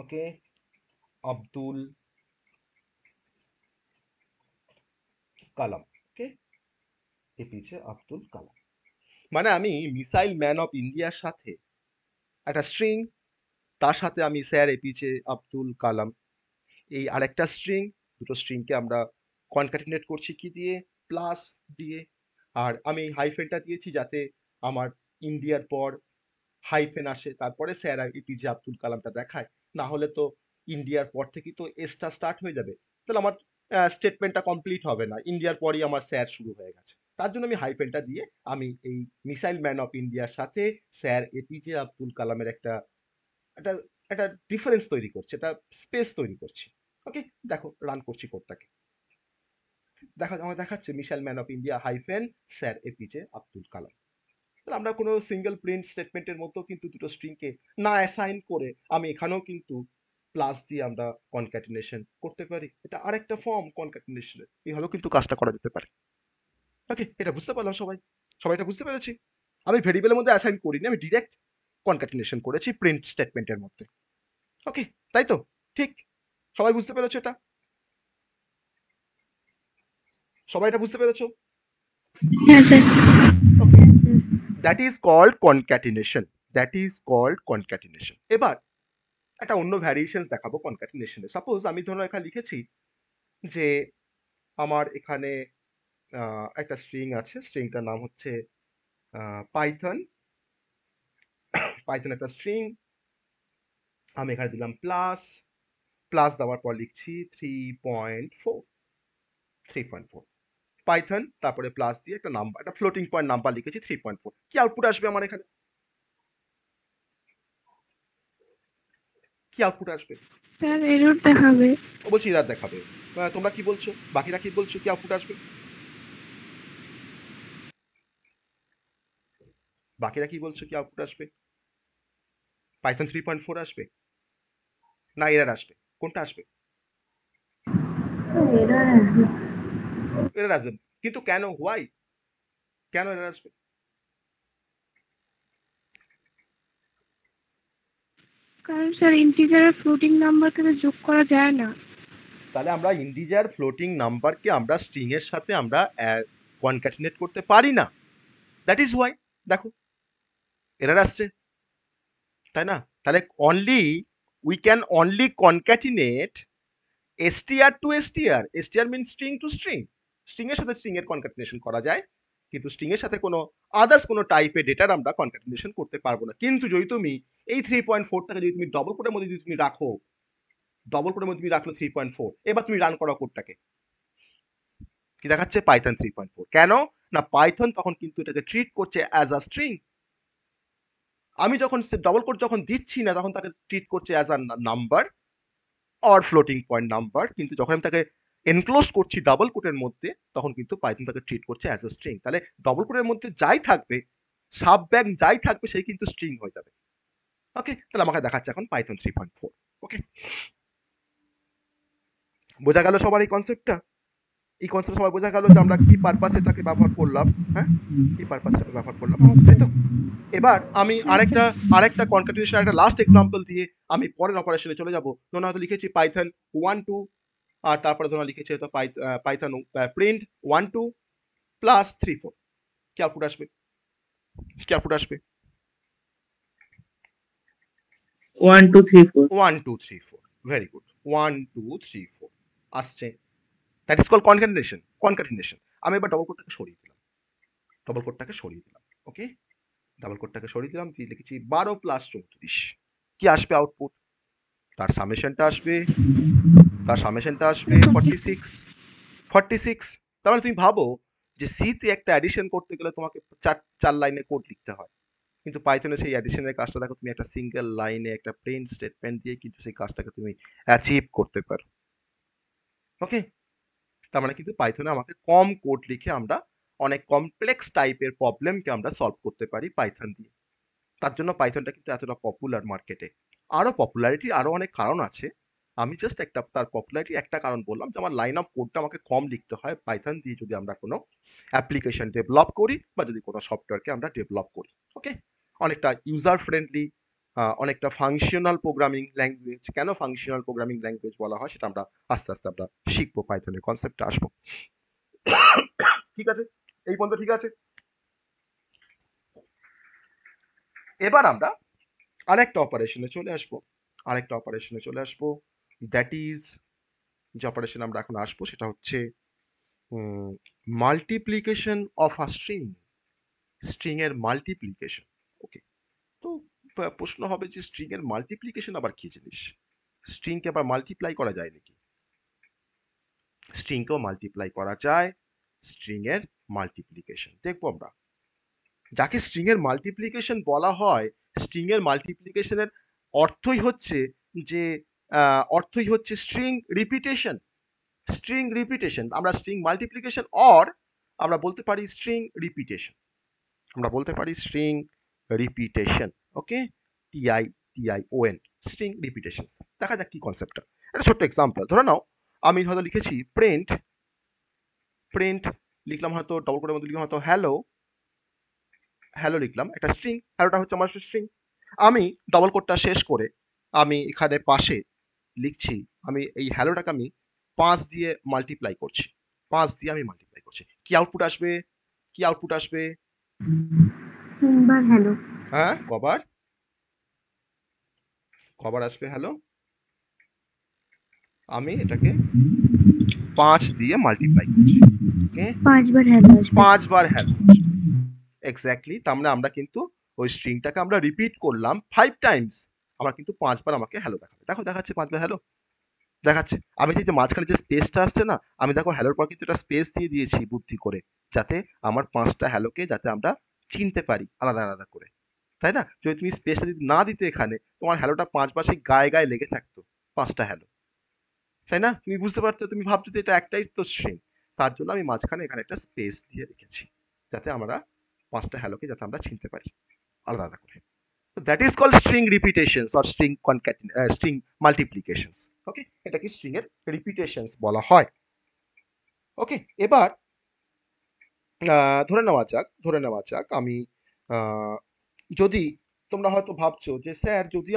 ওকে আব্দুল কালাম। ওকে, এপিজে আব্দুল কালাম। মানে আমি মিসাইল ম্যান অফ ইন্ডিয়ার সাথে একটা স্ট্রিং, তার সাথে আমি স্যার এপিজে আব্দুল কালাম এই আরেকটা স্ট্রিং, দুটো স্ট্রিংকে আমরা কনক্যাটিনেট করছি কি দিয়ে, প্লাস দিয়ে। আর আমি হাইফেনটা দিয়েছি যাতে আমার ইন্ডিয়ার পর হাইফেন আসে, তারপরে স্যার এপিজে আব্দুল কালামটা দেখায়। না হলে তো ইন্ডিয়ার পর থেকেই তো এসটা স্টার্ট হয়ে যাবে, তাহলে আমার স্টেটমেন্টটা কমপ্লিট হবে না, ইন্ডিয়ার পরই আমার স্যার শুরু হয়ে গেছে। তার জন্য আমি হাইফেনটা দিয়ে আমি এই মিসাইল ম্যান অফ ইন্ডিয়ার সাথে স্যার এপিজে আব্দুল কালামের একটা একটা একটা ডিফারেন্স তৈরি করছি, একটা স্পেস তৈরি করছি। ওকে, দেখো রান করছি কোডটাকে, আমার দেখাচ্ছে missile man of India hyphen sir APJ Abdul Kalam. তাহলে আমরা কোনো সিঙ্গেল প্রিন্ট স্টেটমেন্টের মতো কিন্তু দুটো স্ট্রিংকে না অ্যাসাইন করে আমি এখানেও কিন্তু প্লাস দিয়ে আমরা কনক্যাটিনেশন করতে পারি। এটা আরেকটা ফর্ম কনক্যাটিনেশনের, এইভাবেও কিন্তু কাজটা করা যেতে পারে। ওকে, এটা বুঝতে পারলাম সবাই এটা বুঝতে পেরেছি। আমি ভেরিয়েবলের মধ্যে অ্যাসাইন করিনি, আমি ডিরেক্ট কনক্যাটিনেশন করেছি প্রিন্ট স্টেটমেন্টের মধ্যে। ওকে, তাই তো? ঠিক, সবাই বুঝতে পেরেছো এটা? সবাই এটা বুঝতে পেরেছো? হ্যাঁ sir. Okay, that is called concatenation. এবার একটা অন্য ভ্যারিয়েশনস দেখাবো কনক্যাটিনেশনে। সাপোজ আমি ধরো এখানে লিখেছি যে আমার এখানে একটা স্ট্রিং আছে, স্ট্রিংটার নাম হচ্ছে পাইথন একটা স্ট্রিং। আমি এখানে দিলাম প্লাস দেওয়ার পর লিখছি 3.4 পাইথন, তারপরে প্লাস দিয়ে একটা নাম্বার, একটা ফ্লোটিং পয়েন্ট নাম্বার লিখেছি 3.4। কি আউটপুট আসবে আমার এখানে? কি আউটপুট আসবে? স্যার এরর দেখাবে। ও বলছি এরার দেখাবে। তোমরা কি বলছো, বাকিরা কি বলছো, কি আউটপুট আসবে? বাকিরা কি বলছো, কি আউটপুট আসবে? পাইথন 3.4 আসবে না এরার আসবে? কোনটা আসবে? এরার আসবে। কিন্তু কেন, হোয়াই, কেন এরার আসবে? কারণ স্যার ইন্টিজারের ফ্লোটিং নাম্বারকে তো যোগ করা যায় না। তাহলে আমরা ইন্টিজার ফ্লোটিং নাম্বারকে আমরা স্ট্রিং এর সাথে আমরা কনক্যাটিনেট করতে পারি না, দ্যাট ইজ হোয়াই। দেখো এরার আসছে, তাই না? তাহলে we can only concatenate str to str mean string to string. String এর সাথে স্ট্রিং এর কনক্যাটিনেশন করা যায়, কিন্তু স্ট্রিং এর সাথে কোনো আদার্স কোনো টাইপের ডেটার আমরা কনক্যাটিনেশন করতে পারবো না। কিন্তু যদি তুমি এই 3.4টাকে যদি তুমি ডবল কোডের মধ্যে যদি তুমি রাখো, রাখলো 3.4, এবার তুমি রান করো কোডটাকে, কি দেখাচ্ছে? পাইথন 3.4। কেন না, পাইথন তখন কিন্তু এটাকে ট্রিট করছে অ্যাজ আ স্ট্রিং। আমি যখন ডবল কোড যখন দিচ্ছি না, তখন তাকে ট্রিট করছে as a number or floating point number, কিন্তু যখন আমি তাকে এনক্লোজ করছি ডাবল কোটের মধ্যে, তখন কিন্তু পাইথন তাকে ট্রিট করছে অ্যাজ এ স্ট্রিং। তাহলে ডবল কোটের মধ্যে যাই থাকবে, সাব ব্যাক যাই থাকবে, সেই কিন্তু স্ট্রিং হয়ে যাবে। ওকে, তাহলে আমাকে দেখাচ্ছে এখন পাইথন 3.4। ওকে, বোঝা গেল সবার এই কনসেপ্টটা? এই কনসেপ্ট সবাই বোঝা গেল যে আমরা কি পারপাসে এটাকে ব্যবহার করলাম, হ্যাঁ কি পারপাসে এটাকে ব্যবহার করলাম, হ্যাঁ তাই স্যার। তো? এবার আমি হ্যাঁ স্যার। আরেকটা কনক্যাটিনেশন একটা লাস্ট এক্সাম্পল দিয়ে আমি পরের অপারেশনে চলে যাব। ধরুন হয়তো লিখেছি পাইথন 1 2 আর তারপরে ধরুন লিখেছি হয়তো পাইথন প্রিন্ট 1 2 প্লাস 3 4, কি আউটপুট আসবে? কি আউটপুট আসবে? 1 2 3 4 1 2 3 4, ভেরি গুড, 1 2 3 4 আসছে। That is call concatenation. আমি এবার ডবল কোডটাকে সরিয়ে দিলাম, ওকে, ডাবল কোডটাকে সরিয়ে দিলাম, দিয়ে লিখেছি 12 প্লাস 34, কি আসবে আউটপুট? তার সামেশনটা আসবে 46। তার মানে তুমি ভাবো যে সি তে একটা অ্যাডিশন করতে গেলে তোমাকে চার লাইনে কোড লিখতে হয়, কিন্তু পাইথনে সেই অ্যাডিশনের কাজটা দেখো তুমি একটা সিঙ্গেল লাইনে একটা প্রিন্ট স্টেটমেন্ট দিয়ে কিন্তু সেই কাজটাকে তুমি অ্যাচিভ করতে পারো। ওকে, তার মানে কিন্তু পাইথনে আমাকে কম কোড লিখে আমরা অনেক কমপ্লেক্স টাইপের প্রবলেমকে আমরা সলভ করতে পারি পাইথন দিয়ে। তার জন্য পাইথনটা কিন্তু এতটা পপুলার মার্কেটে। আরো পপুলারিটি আরো অনেক কারণ আছে, আমি জাস্ট একটা তার পপুলারিটি একটা কারণ বললাম যে আমার লাইন অফ কোডটা আমাকে কম লিখতে হয় পাইথন দিয়ে যদি আমরা কোনো অ্যাপ্লিকেশন ডেভেলপ করি বা যদি কোনো সফটওয়্যারকে আমরা ডেভেলপ করি। ওকে, অনেকটা ইউজার ফ্রেন্ডলি, অনেকটা ফাংশনাল প্রোগ্রামিং ল্যাঙ্গুয়েজ। কেন ফাংশনাল প্রোগ্রামিং ল্যাঙ্গুয়েজ বলা হয় সেটা আমরা আস্তে আস্তে আমরা শিখবো, পাইথনের কনসেপ্টে আসবো। ঠিক আছে, এই পর্যন্ত ঠিক আছে। এবার আমরা আরেকটা অপারেশনে চলে আসবো, দ্যাট ইজ, যে অপারেশন আমরা এখন আসবো সেটা হচ্ছে মাল্টিপ্লিকেশন অফ আ স্ট্রিং এর মাল্টিপ্লিকেশন। ওকে, তো প্রশ্ন হবে যে স্ট্রিং এর মাল্টিপ্লিকেশন আবার কি জিনিস? স্ট্রিং কে আবার মাল্টিপ্লাই করা যায় নাকি? স্ট্রিং কেও মাল্টিপ্লাই করা যায়, স্ট্রিং এর মাল্টিপ্লিকেশন দেখবো আমরা। যাকে স্ট্রিং এর মাল্টিপ্লিকেশন বলা হয়, স্ট্রিং এর মাল্টিপ্লিকেশনের অর্থই হচ্ছে যে স্ট্রিং রিপিটেশন। আমরা স্ট্রিং মাল্টিপ্লিকেশন অর আমরা বলতে পারি স্ট্রিং রিপিটেশন। ওকে, TION, স্ট্রিং রিপিটেশন। দেখা যাক কি কনসেপ্টটা। একটা ছোট্ট এক্সাম্পল ধরে নাও, আমি হয়তো লিখেছি প্রিন্ট লিখলাম, হয়তো ডবল কোডের মধ্যে লিখলাম হয়তো হ্যালো লিখলাম, একটা স্ট্রিং, হ্যালোটা হচ্ছে আমার স্ট্রিং। আমি ডবল কোডটা শেষ করে আমি এখানে পাশে লিখছি, আমি এই হ্যালোটাকে আমি 5 দিয়ে মাল্টিপ্লাই করছি, কি আউটপুট আসবে? 3 বার হ্যালো। হ্যাঁ, কবার আসবে হ্যালো? আমি এটাকে 5 দিয়ে মাল্টিপ্লাই করছি, ওকে, 5 বার হ্যালো আসবে। 5 বার হ্যালো, এক্স্যাক্টলি। তার মানে আমরা কিন্তু ওই স্ট্রিংটাকে আমরা রিপিট করলাম 5 টাইমস, আমরা কিন্তু 5 বার আমাকে হ্যালো দেখাবে। দেখো দেখাচ্ছে 5 বার হ্যালো দেখাচ্ছে। আমি যে মাঝখানে যে স্পেসটা আসছে না, আমি দেখো হ্যালোর পর কিন্তু একটা স্পেস দিয়ে দিয়েছি বুদ্ধি করে, যাতে আমার 5টা হ্যালোকে যাতে আমরা চিনতে পারি আলাদা আলাদা করে, তাই না? যদি তুমি স্পেসটা যদি না দিতে এখানে, তোমার হ্যালোটা 5 বার সেই গায়ে গায়ে লেগে থাকতো, 5টা হ্যালো, তাই না? তুমি বুঝতে পারতে, তুমি ভাবছো যে এটা একটাই তো স্ট্রিং। তার জন্য আমি মাঝখানে এখানে একটা স্পেস দিয়ে রেখেছি, যাতে আমরা 5টা হ্যালোকে যাতে আমরা চিনতে পারি আলাদা আলাদা করে। So that is called string repetitions or string multiplications. ওকে, এটা কি স্ট্রিং এর রিপিটেশনস বলা হয়। ওকে, এবার ধরে নেওয়া যাক আমি যদি, তোমরা হয়তো ভাবছো যে স্যার যদি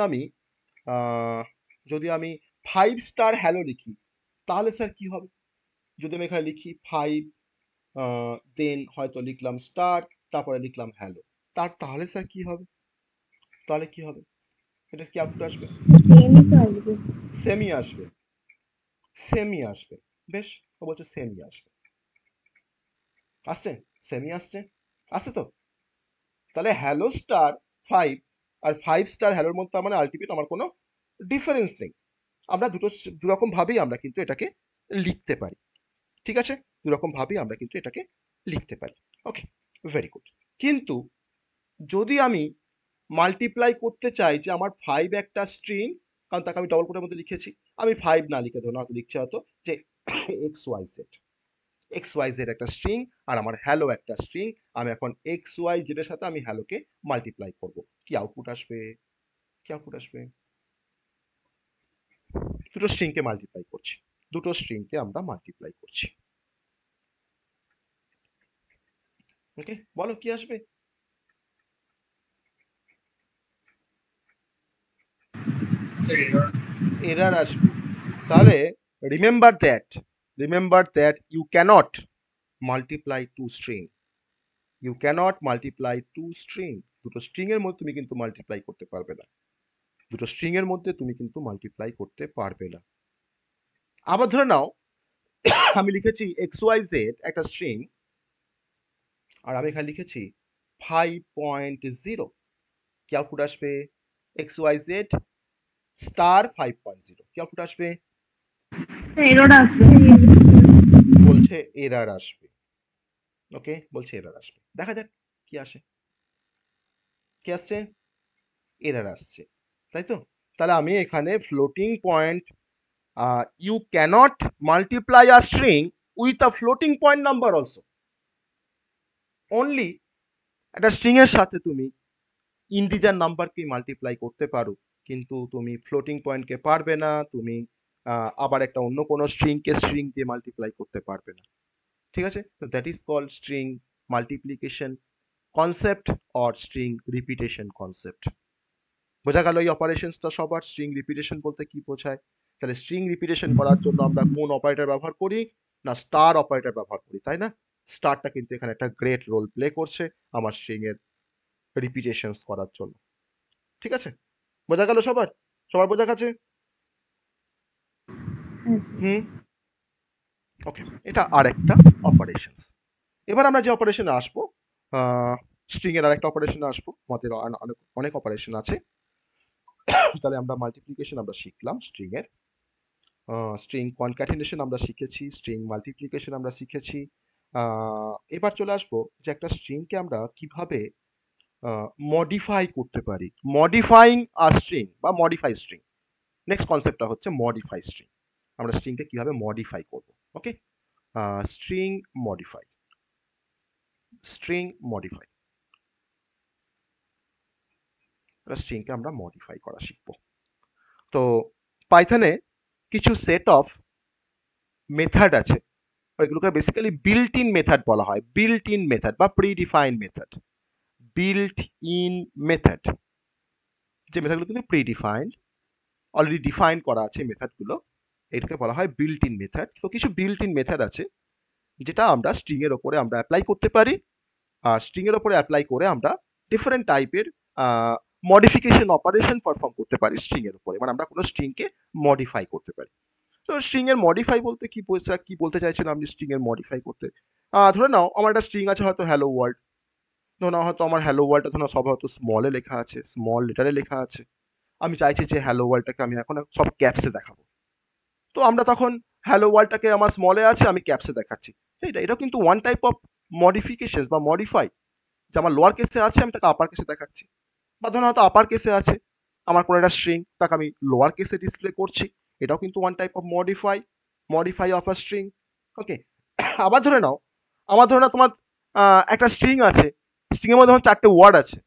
আমি 5 স্টার হ্যালো লিখি তাহলে স্যার কি হবে? যদি আমি এখানে লিখি 5 দেন হয়তো লিখলাম স্টার, তারপরে লিখলাম হ্যালো, তাহলে স্যার কি হবে? এটা কি আউটপুট আসবে? সেমই তো আসবে। সেমই আসবে। বেশ, ও বলছে সেমই আসবে। আসছে তো? তাহলে হ্যালো স্টার 5 আর 5 স্টার হ্যালোর মধ্যে মানে আলটিমেট আমার কোনো ডিফারেন্স নেই। আমরা দুরকম ভাবেই আমরা কিন্তু এটাকে লিখতে পারি। ঠিক আছে, দুরকম ভাবেই আমরা কিন্তু এটাকে লিখতে পারি। ওকে, ভেরি গুড। কিন্তু যদি আমি মাল্টিপ্লাই করতে চাই যে আমার 5 একটা স্ট্রিং, কারণ তাকে আমি ডবল কোটের মধ্যে লিখেছি, আমি 5 না লিখে ধরুন হয়তো লিখছি হয়তো যে XYZ একটা স্ট্রিং আর আমার হ্যালো একটা স্ট্রিং, আমি এখন XYZ এর সাথে আমি হ্যালোকে মাল্টিপ্লাই করব, কি আউটপুট আসবে? দুটো স্ট্রিংকে আমরা মাল্টিপ্লাই করছি। ওকে, বলো কি আসবে? এরার আসবে। তাহলে remember that you can't multiply two string. You can't multiply two string. দুটো স্ট্রিং এর মধ্যে তুমি কিন্তু মাল্টিপ্লাই করতে পারবে না। দুটো স্ট্রিং এর মধ্যে তুমি কিন্তু মাল্টিপ্লাই করতে পারবে না। আবার ধরে নাও আমি লিখেছি XYZ একটা স্ট্রিং, আর আমি এখানে লিখেছি 5.0। কি আউটপুট আসবে? XYZ star 5.0। কি আউটপুট আসবে? এরর আসবে। বলছে এরার আসবে। ওকে, বলছে এরার আসবে। দেখা যাক কি আসে। কি আসছে? এরার আসছে, তাই তো? তাহলে আমি এখানে floating point you can't multiply a string with a floating point number also. Only একটা স্ট্রিং এর সাথে তুমি ইন্টিজার নাম্বারকে মাল্টিপ্লাই করতে পারো, কিন্তু তুমি ফ্লোটিং পয়েন্টকে পারবে না। তুমি আবার একটা অন্য কোনো স্ট্রিংকে স্ট্রিং দিয়ে মাল্টিপ্লাই করতে পারবে না। ঠিক আছে? তো that is called string multiplication concept or string repetition concept. বোঝা গেল এই অপারেশনসটা সবার? স্ট্রিং রিপিটেশন বলতে কি বোঝায়? তাহলে স্ট্রিং রিপিটেশন করার জন্য আমরা কোন অপারেটর ব্যবহার করি? না, স্টার অপারেটর ব্যবহার করি, তাই না? স্টারটা কিন্তু এখানে একটা গ্রেট রোল প্লে করছে আমার স্ট্রিং এর রিপিটেশনস করার জন্য। ঠিক আছে? বোঝা গেল সবার? সবার বোঝা গেছে? হুম, ওকে, এটা আরেকটা অপারেশনস। এবার আমরা যে অপারেশনে আসবো, স্ট্রিং এর আরেকটা অপারেশনে আসবো। আমাদের অনেক অনেক অপারেশন আছে। তাহলে আমরা মাল্টিপ্লিকেশন আমরা শিখলাম স্ট্রিং এর, স্ট্রিং কনক্যাটিনেশন আমরা শিখেছি, স্ট্রিং মাল্টিপ্লিকেশন আমরা শিখেছি। এবার চলে আসবো যে একটা স্ট্রিংকে আমরা কিভাবে মডিফাই করতে পারি। মডিফাইং আ স্ট্রিং বা মডিফাই স্ট্রিং। নেক্সট কনসেপ্টটা হচ্ছে মডিফাই স্ট্রিং। আমরা স্ট্রিংকে কিভাবে মডিফাই করব। ওকে, স্ট্রিং মডিফাই। স্ট্রিং মডিফাই, স্ট্রিংকে আমরা মডিফাই করা শিখবো। তো পাইথনে কিছু সেট অফ মেথড আছে, এগুলোকে বেসিক্যালি বিল্ট ইন মেথড বলা হয়। বিল্ট ইন মেথড বা predefined method. Built in method, যে মেথডগুলো কিন্তু প্রিডিফাইন্ড, অলরেডি ডিফাইন করা আছে মেথডগুলো, এটাকে বলা হয় বিল্ট ইন মেথড। তো কিছু বিল্ট ইন মেথড আছে যেটা আমরা স্ট্রিং এর উপরে আমরা অ্যাপ্লাই করতে পারি, আর স্ট্রিং এর উপরে অ্যাপ্লাই করে আমরা ডিফারেন্ট টাইপের মডিফিকেশন অপারেশন পারফর্ম করতে পারি স্ট্রিং এর উপরে। মানে আমরা কোনো স্ট্রিংকে মডিফাই করতে পারি। তো স্ট্রিং এর মডিফাই বলতে কি বলতে চাইছিলাম আমি স্ট্রিং এর মডিফাই করতে? ধরে নাও আমার একটা স্ট্রিং আছে হয়তো হ্যালো ওয়ার্ল্ড। ধরে নাও হয়তো আমার হ্যালো ওয়ার্ল্ডটা ধরো সব হয়তো স্মলে লেখা আছে, স্মল লেটারে লেখা আছে। আমি চাইছি যে হ্যালো ওয়ার্ল্ডটাকে আমি এখন সব ক্যাপসে দেখাবো। তো আমরা তখন হ্যালো ওয়ার্ল্ডটাকে আমার স্মলে আছে, আমি ক্যাপসে দেখাচ্ছি। এটাও কিন্তু ওয়ান টাইপ অফ মডিফিকেশন বা মডিফাই, যে আমার লোয়ার কেসে আছে আমি তাকে আপার কেসে দেখাচ্ছি। বা ধরুন হয়তো আপার কেসে আছে আমার কোনো একটা স্ট্রিং, তাকে আমি লোয়ার কেসে ডিসপ্লে করছি। এটাও কিন্তু one type of modify of a string. Okay, আবার ধরে নাও তোমার একটা স্ট্রিং আছে, স্ট্রিং এর মধ্যে আমার 4টে ওয়ার্ড আছে।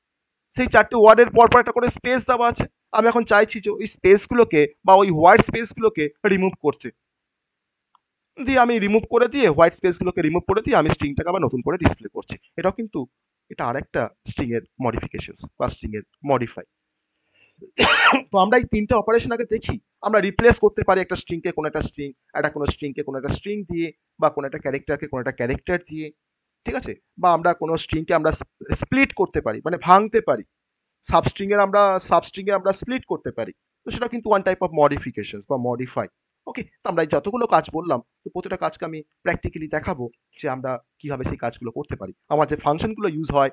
সেই 4টে ওয়ার্ডের পর পর একটা করে স্পেস দেওয়া আছে। আমি এখন চাইছি যে ওই স্পেসগুলোকে বা ওই ওয়ার্ড স্পেসগুলোকে রিমুভ করতে। দিয়ে আমি রিমুভ করে দিয়ে হোয়াইট স্পেসগুলোকে রিমুভ করে দিয়ে আমি স্ট্রিংটাকে আবার নতুন করে ডিসপ্লে করছি। এটাও কিন্তু এটা আরেকটা স্ট্রিং এর মডিফিকেশন বা স্ট্রিং এর মডিফাই। তো আমরা এই 3টে অপারেশন আগে দেখি। আমরা রিপ্লেস করতে পারি একটা স্ট্রিংকে কোনো একটা স্ট্রিং, কোনো স্ট্রিংকে কোনো একটা স্ট্রিং দিয়ে, বা কোনো একটা ক্যারেক্টারকে কোনো একটা ক্যারেক্টার দিয়ে। ঠিক আছে? বা আমরা কোনো স্ট্রিংকে আমরা স্প্লিট করতে পারি, মানে ভাঙতে পারি। সাবস্ট্রিং এ আমরা স্প্লিট করতে পারি। তো সেটা কিন্তু ওয়ান টাইপ অফ মডিফিকেশন বা মডিফাই। ওকে, তো আমরা যতগুলো কাজ বললাম, তো প্রতিটা কাজকে আমি প্র্যাকটিক্যালি দেখাবো যে আমরা কিভাবে সেই কাজগুলো করতে পারি। আমার যে ফাংশনগুলো ইউজ হয়,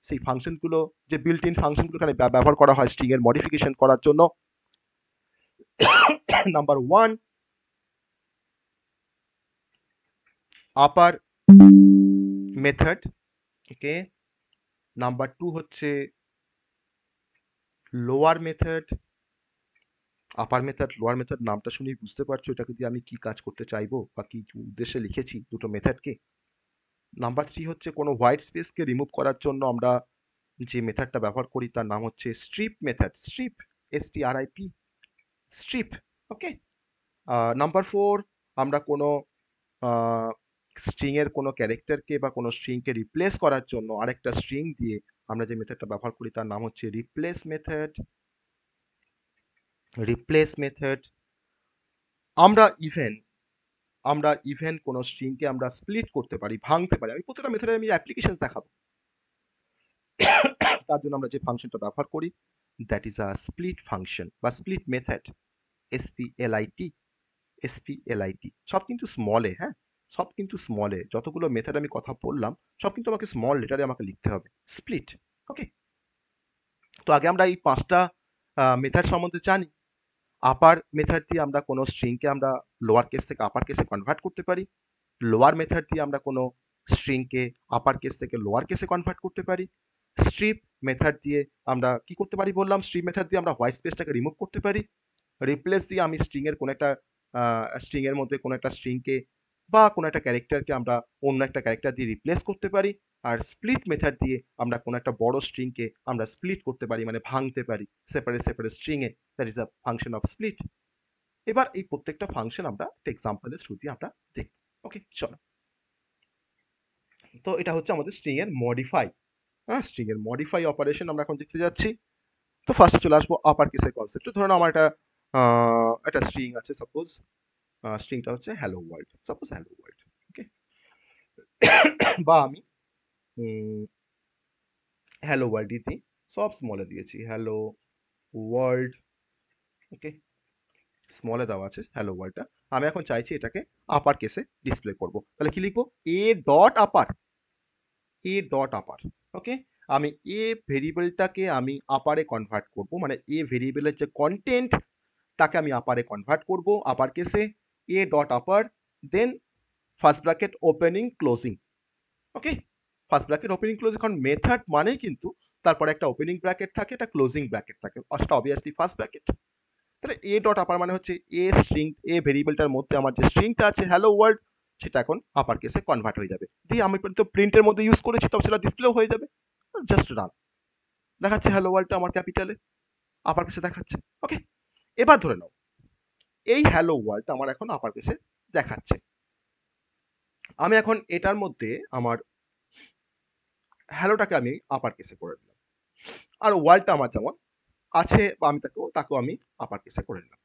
সেই ফাংশনগুলো, যে বিল্ট ইন ফাংশনগুলো এখানে ব্যবহার করা হয় স্ট্রিং এর মডিফিকেশন করার জন্য। নাম্বার 1, আপার মেথড। ওকে, নাম্বার 2 হচ্ছে লোয়ার মেথড। আপার মেথড, লোয়ার মেথড নামটা শুনেই বুঝতে পারছো এটাকে দিয়ে আমি কি কাজ করতে চাইবো বা কি উদ্দেশ্যে লিখেছি দুটো মেথডকে। নাম্বার 3 হচ্ছে কোনো হোয়াইট স্পেসকে রিমুভ করার জন্য আমরা যে মেথডটা ব্যবহার করি তার নাম হচ্ছে strip method. Strip, STRIP, strip. Okay, number 4, আমরা কোনো স্ট্রিং এর কোনো ক্যারেক্টারকে বা কোনো স্ট্রিংকে রিপ্লেস করার জন্য আরেকটা স্ট্রিং দিয়ে আমরা যে মেথডটা ব্যবহার করি তার নাম হচ্ছে রিপ্লেস মেথড। Replace method. আমরা ইভেন কোনো স্ট্রিংকে আমরা স্প্লিট করতে পারি, ভাঙতে পারি। আমি প্রত্যেকটা মেথডে আমি অ্যাপ্লিকেশন দেখাবো। তার জন্য আমরা যে ফাংশনটা ব্যবহার করি that is a split function বা স্প্লিট মেথড। SPLIT সব কিন্তু স্মলে, হ্যাঁ সব কিন্তু স্মলে। যতগুলো মেথড আমি কথা বললাম সব কিন্তু আমাকে স্মল লেটারে আমাকে লিখতে হবে। স্প্লিট। ওকে, তো আগে আমরা এই 5টা মেথড সম্বন্ধে জানি। আপার মেথড দিয়ে আমরা কোনো স্ট্রিংকে আমরা লোয়ার কেস থেকে আপার কেসে কনভার্ট করতে পারি। লোয়ার মেথড দিয়ে আমরা কোনো স্ট্রিংকে আপার কেস থেকে লোয়ার কেসে কনভার্ট করতে পারি। স্ট্রিপ মেথড দিয়ে আমরা কি করতে পারি বললাম, স্ট্রিপ মেথড দিয়ে আমরা হোয়াইট স্পেসটাকে রিমুভ করতে পারি। রিপ্লেস দিয়ে আমি স্ট্রিং এর কোনো একটা স্ট্রিং এর মধ্যে কোনো একটা স্ট্রিংকে বা কোনো একটা ক্যারেক্টারকে আমরা অন্য একটা ক্যারেক্টার দিয়ে রিপ্লেস করতে পারি। আর স্প্লিট মেথড দিয়ে আমরা কোনো একটা বড় স্ট্রিংকে আমরা স্প্লিট করতে পারি, মানে ভাঙতে পারি separate string A. That is a function of split. এবার এই প্রত্যেকটা ফাংশন আমরা একটা এক্সাম্পলের থ্রু দিয়ে আমরা দেখব। ওকে, চলো। তো এটা হচ্ছে আমাদের স্ট্রিং এর মডিফাই। হ্যাঁ, স্ট্রিং এর মডিফাই অপারেশন আমরা এখন দেখতে যাচ্ছি। তো ফার্স্টে চলে আসবো আপার কেসের কনসেপ্ট। ধরুন আমার একটা স্ট্রিং আছে, সাপোজ স্ট্রিংটা হচ্ছে hello world, suppose hello world. Okay, বা আমি হ্যালো ওয়ার্ল্ড দিয়েছি, সব স্মলে দিয়েছি হ্যালো ওয়ার্ল্ড। ওকে, স্মলে দেওয়া আছে হ্যালো ওয়ার্ল্ডটা। আমি এখন চাইছি এটাকে আপার কেসে ডিসপ্লে করব। তাহলে কি লিখবো? এ ডট আপার। ওকে, আমি এ ভেরিয়েবলটাকে আমি আপারে কনভার্ট করব, মানে এ ভেরিয়েবলের যে কন্টেন্ট তাকে আমি আপারে কনভার্ট করব আপার কেসে। A dot upper, then first bracket opening closing. Okay, first bracket opening closing, কারণ মেথড মানেই কিন্তু তারপরে একটা ওপেনিং ব্র্যাকেট থাকে, একটা ক্লোজিং ব্র্যাকেট থাকে, সেটা অবভিয়াসলি ফার্স্ট ব্র্যাকেট। তাহলে এ ডট আপার মানে হচ্ছে এ স্ট্রিং, এ ভেরিয়েবলটার মধ্যে আমার যে স্ট্রিংটা আছে হ্যালো ওয়ার্ল্ড, সেটা এখন আপার কেসে কনভার্ট হয়ে যাবে। দিয়ে আমি তো প্রিন্টের মধ্যে ইউজ করেছি, তবে সেটা ডিসপ্লেও হয়ে যাবে। জাস্ট রান, দেখাচ্ছে হ্যালো ওয়ার্ল্ডটা আমার ক্যাপিটালে আপার কেসে দেখাচ্ছে। ওকে, এবার ধরে নাও এই হ্যালো ওয়ার্ল্ডটা আমার এখন আপার কেসে দেখাচ্ছে। আমি এখন এটার মধ্যে আমার হ্যালোটাকে আমি আপার কেসে করে দিলাম, আর ওয়ার্ল্ডটা আমার যেমন আছে বা আমি তাকেও আমি আপার কেসে করে নিলাম।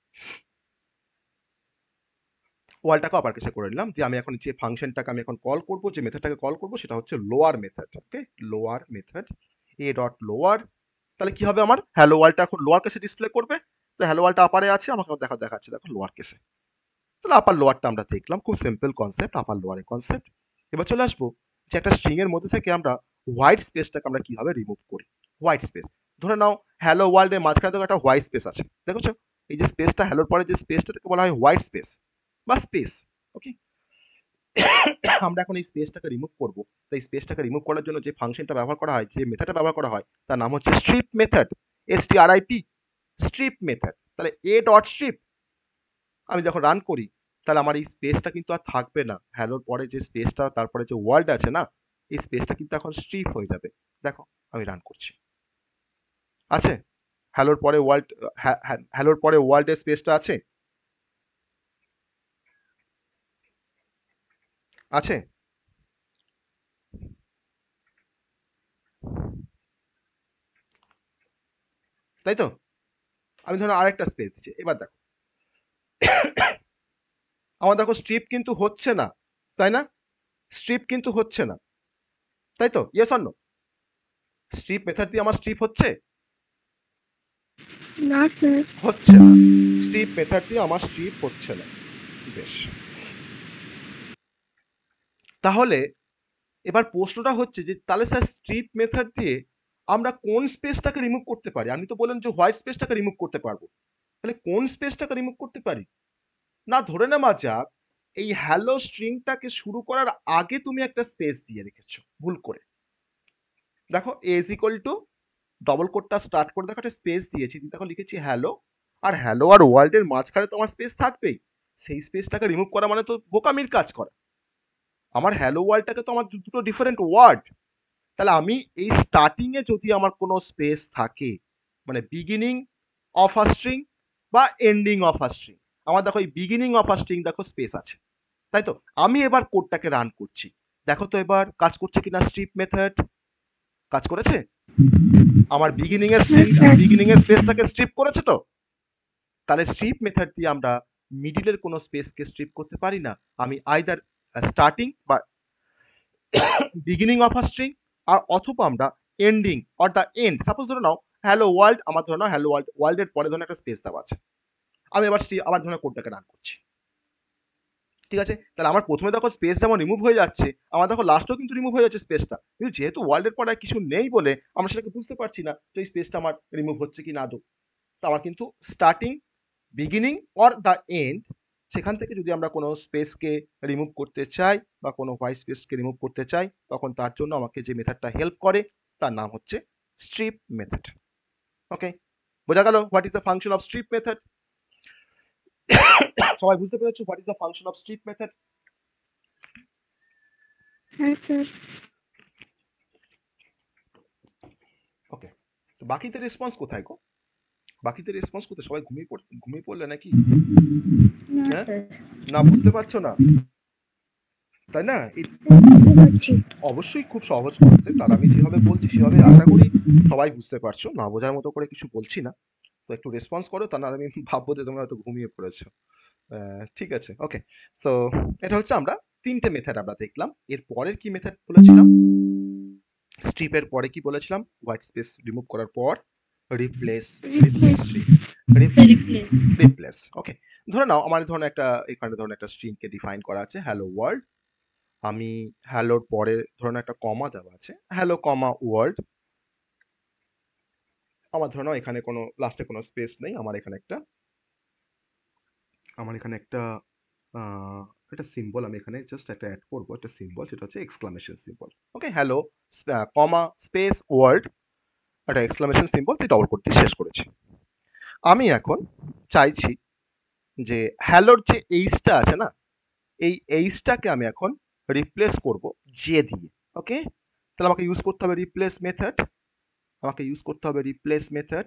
ওয়ালটাকে আপার কেসে করে নিলাম। দিয়ে আমি এখন যে ফাংশনটাকে আমি এখন কল করব, যে মেথডটাকে কল করব, সেটা হচ্ছে lower method. Okay, lower method, A dot lower. তাহলে কি হবে, আমার হ্যালো ওয়ার্ল্ডটা এখন লোয়ার কেসে ডিসপ্লে করবে। তো হ্যালো ওয়ার্ল্ডটা আপারে আছে, আমাকে দেখাচ্ছে দেখো লোয়ার কেসে। তাহলে আপার লোয়ারটা আমরা দেখলাম, খুব সিম্পল কনসেপ্ট, আপার লোয়ারের কনসেপ্ট। এবার চলে আসবো যে একটা স্ট্রিং এর মধ্যে থেকে আমরা হোয়াইট স্পেসটাকে আমরা কিভাবে রিমুভ করি। হোয়াইট স্পেস, ধরে নাও হ্যালো ওয়ার্ল্ডের মাঝখানে তো একটা হোয়াইট স্পেস আছে, দেখেছো? এই যে স্পেসটা, হ্যালোর পরে যে স্পেসটাকে বলা হয় হোয়াইট স্পেস বা স্পেস। ওকে, আমরা এখন এই স্পেসটাকে রিমুভ করব। তো এই স্পেসটাকে রিমুভ করার জন্য যে ফাংশনটা ব্যবহার করা হয়, যে মেথডটা ব্যবহার করা হয়, তার নাম হচ্ছে strip method. STRIP, strip method. তাহলে এ ডট স্ট্রিপ আমি যখন রান করি, তাহলে আমার এই স্পেসটা কিন্তু আর থাকবে না। হ্যালোর পরে যে স্পেসটা, তারপরে যে ওয়ার্ল্ড আছে না, এই স্পেসটা কিন্তু এখন স্ট্রিপ হয়ে যাবে। দেখো আমি রান করছি, আছে হ্যালোর পরে ওয়ার্ল্ড, হ্যালোর পরে ওয়ার্ল্ডের স্পেসটা আছে, আছে তাই তো? আমি ধরো আরেকটা স্পেস দিচ্ছি। এবার দেখো আমার দেখো স্ট্রিপ কিন্তু হচ্ছে না, তাই না? স্ট্রিপ কিন্তু হচ্ছে না, তাই তো? Yes or no? Strip method দিয়ে আমার স্ট্রিপ হচ্ছে? না স্যার। হচ্ছে না। স্ট্রিপ মেথড দিয়ে আমার স্ট্রিপ হচ্ছে না। বেশ, তাহলে এবার প্রশ্নটা হচ্ছে যে তাহলে স্যার স্ট্রিপ মেথড দিয়ে আমরা কোন স্পেসটাকে রিমুভ করতে পারি? আপনি তো বললেন যে হোয়াইট স্পেসটাকে রিমুভ করতে পারবো। তাহলে কোন স্পেসটাকে রিমুভ করতে পারি? না, ধরে নেওয়া যাক এই হ্যালো স্ট্রিংটাকে শুরু করার আগে তুমি একটা স্পেস দিয়ে রেখেছো ভুল করে। দেখো এ ইজ ইকুয়াল টু ডবল কোডটা স্টার্ট করে দেখো একটা স্পেস দিয়েছি, দেখো লিখেছি হ্যালো, আর হ্যালো আর ওয়ার্ল্ডের মাঝখানে তো আমার স্পেস থাকবেই। সেই স্পেসটাকে রিমুভ করা মানে তো বোকামির কাজ করা। আমার হ্যালো ওয়ার্ল্ডটাকে তো আমার দুটো ডিফারেন্ট ওয়ার্ড। তাহলে আমি এই স্টার্টিং এ যদি আমার কোনো স্পেস থাকে, মানে বিগিনিং অফ আ স্ট্রিং বা এন্ডিং অফ আ স্ট্রিং, আমার দেখো এই বিগিনিং অফ আ স্ট্রিং দেখো স্পেস আছে, তাই তো? আমি এবার কোডটাকে রান করছি, দেখো তো এবার কাজ করছে কিনা স্ট্রিপ মেথড। কাজ করেছে? আমার বিগিনিং এর স্পেসটাকে স্ট্রিপ করেছে তো। তাহলে স্ট্রিপ মেথড দিয়ে আমরা মিডিলের কোনো স্পেসকে স্ট্রিপ করতে পারি না। আমি আইদার স্টার্টিং বা বিগিনিং অফ আ স্ট্রিং, আর অথবা আমরা ending or the end. Suppose ধরে নাও হ্যালো ওয়ার্ল্ড, আমার ধরে নাও হ্যালো ওয়ার্ল্ড, ওয়ার্ল্ডের পরে ধরুন একটা স্পেস দেওয়া আছে, আমি এবার আবার ধরুন কোডটাকে রান করছি, ঠিক আছে? তাহলে আমার প্রথমে দেখো স্পেস যেমন রিমুভ হয়ে যাচ্ছে, আমার দেখো লাস্টেও কিন্তু রিমুভ হয়ে যাচ্ছে স্পেসটা, কিন্তু যেহেতু ওয়ার্ল্ডের পরে আর কিছু নেই বলে আমরা সেটাকে বুঝতে পারছি না যে এই স্পেসটা আমার রিমুভ হচ্ছে কি না আদৌ। তো আমার কিন্তু starting, beginning or the end, সেখান থেকে যদি আমরা কোনো স্পেসকে রিমুভ করতে চাই বা কোনো হোয়াইট স্পেসকে রিমুভ করতে চাই, তখন তার জন্য আমাকে যে মেথডটা হেল্প করে তার নাম হচ্ছে স্ট্রিপ মেথড। ওকে, বোঝা গেল what is the function of strip method? সবাই বুঝতে পেরেছো what is the function of strip method? হ্যাঁ স্যার। ওকে, তো বাকিতে রেসপন্স কোথায় গো? বাকিতে রেসপন্স কোথায়? সবাই ঘুমিয়ে পড়লে নাকি? না হ্যাঁ, স্যার, না বুঝতে পারছো না, তাই না? বুঝতে পারছি। অবশ্যই খুব সহজ কনসেপ্ট, আর আমি যেভাবে বলছি সেভাবে আশা করি সবাই বুঝতে পারছো, না বোঝার মতো করে কিছু বলছি না। তো একটু রেসপন্স করো, তা না আমি ভাববো যে তোমরা হয়তো ঘুমিয়ে পড়েছো। ঠিক আছে, ওকে। সো এটা হচ্ছে আমরা তিনটে মেথড আমরা দেখলাম। এর পরের কি মেথড বলেছিলাম? স্ট্রিপের পরে কি বলেছিলাম? হোয়াইট স্পেস রিমুভ করার পর রিপ্লেস রিপ্লেস। ওকে, ধরে নাও আমার ধরুন একটা এখানে ধরুন একটা স্ট্রিংকে ডিফাইন করা আছে হ্যালো ওয়ার্ল্ড, আমি হ্যালোর পরে ধরুন একটা কমা দেওয়া আছে হ্যালো কমা ওয়ার্ল্ড, আমার ধরে নাও এখানে কোনো লাস্টে কোনো স্পেস নেই, আমার এখানে একটা একটা সিম্বল আমি এখানে জাস্ট একটা অ্যাড করবো, একটা সিম্বল, সেটা হচ্ছে এক্সক্লামেশন সিম্বল। ওকে, হ্যালো কমা স্পেস ওয়ার্ল্ড, একটা এক্সক্লামেশন সিম্বল, দিয়ে ডবল কোট দিয়ে শেষ করেছি। আমি এখন চাইছি যে হ্যালোর যে এইচটা আছে না, এই এইচটাকে আমি এখন রিপ্লেস করব জে দিয়ে। ওকে, তাহলে আমাকে ইউজ করতে হবে রিপ্লেস মেথড,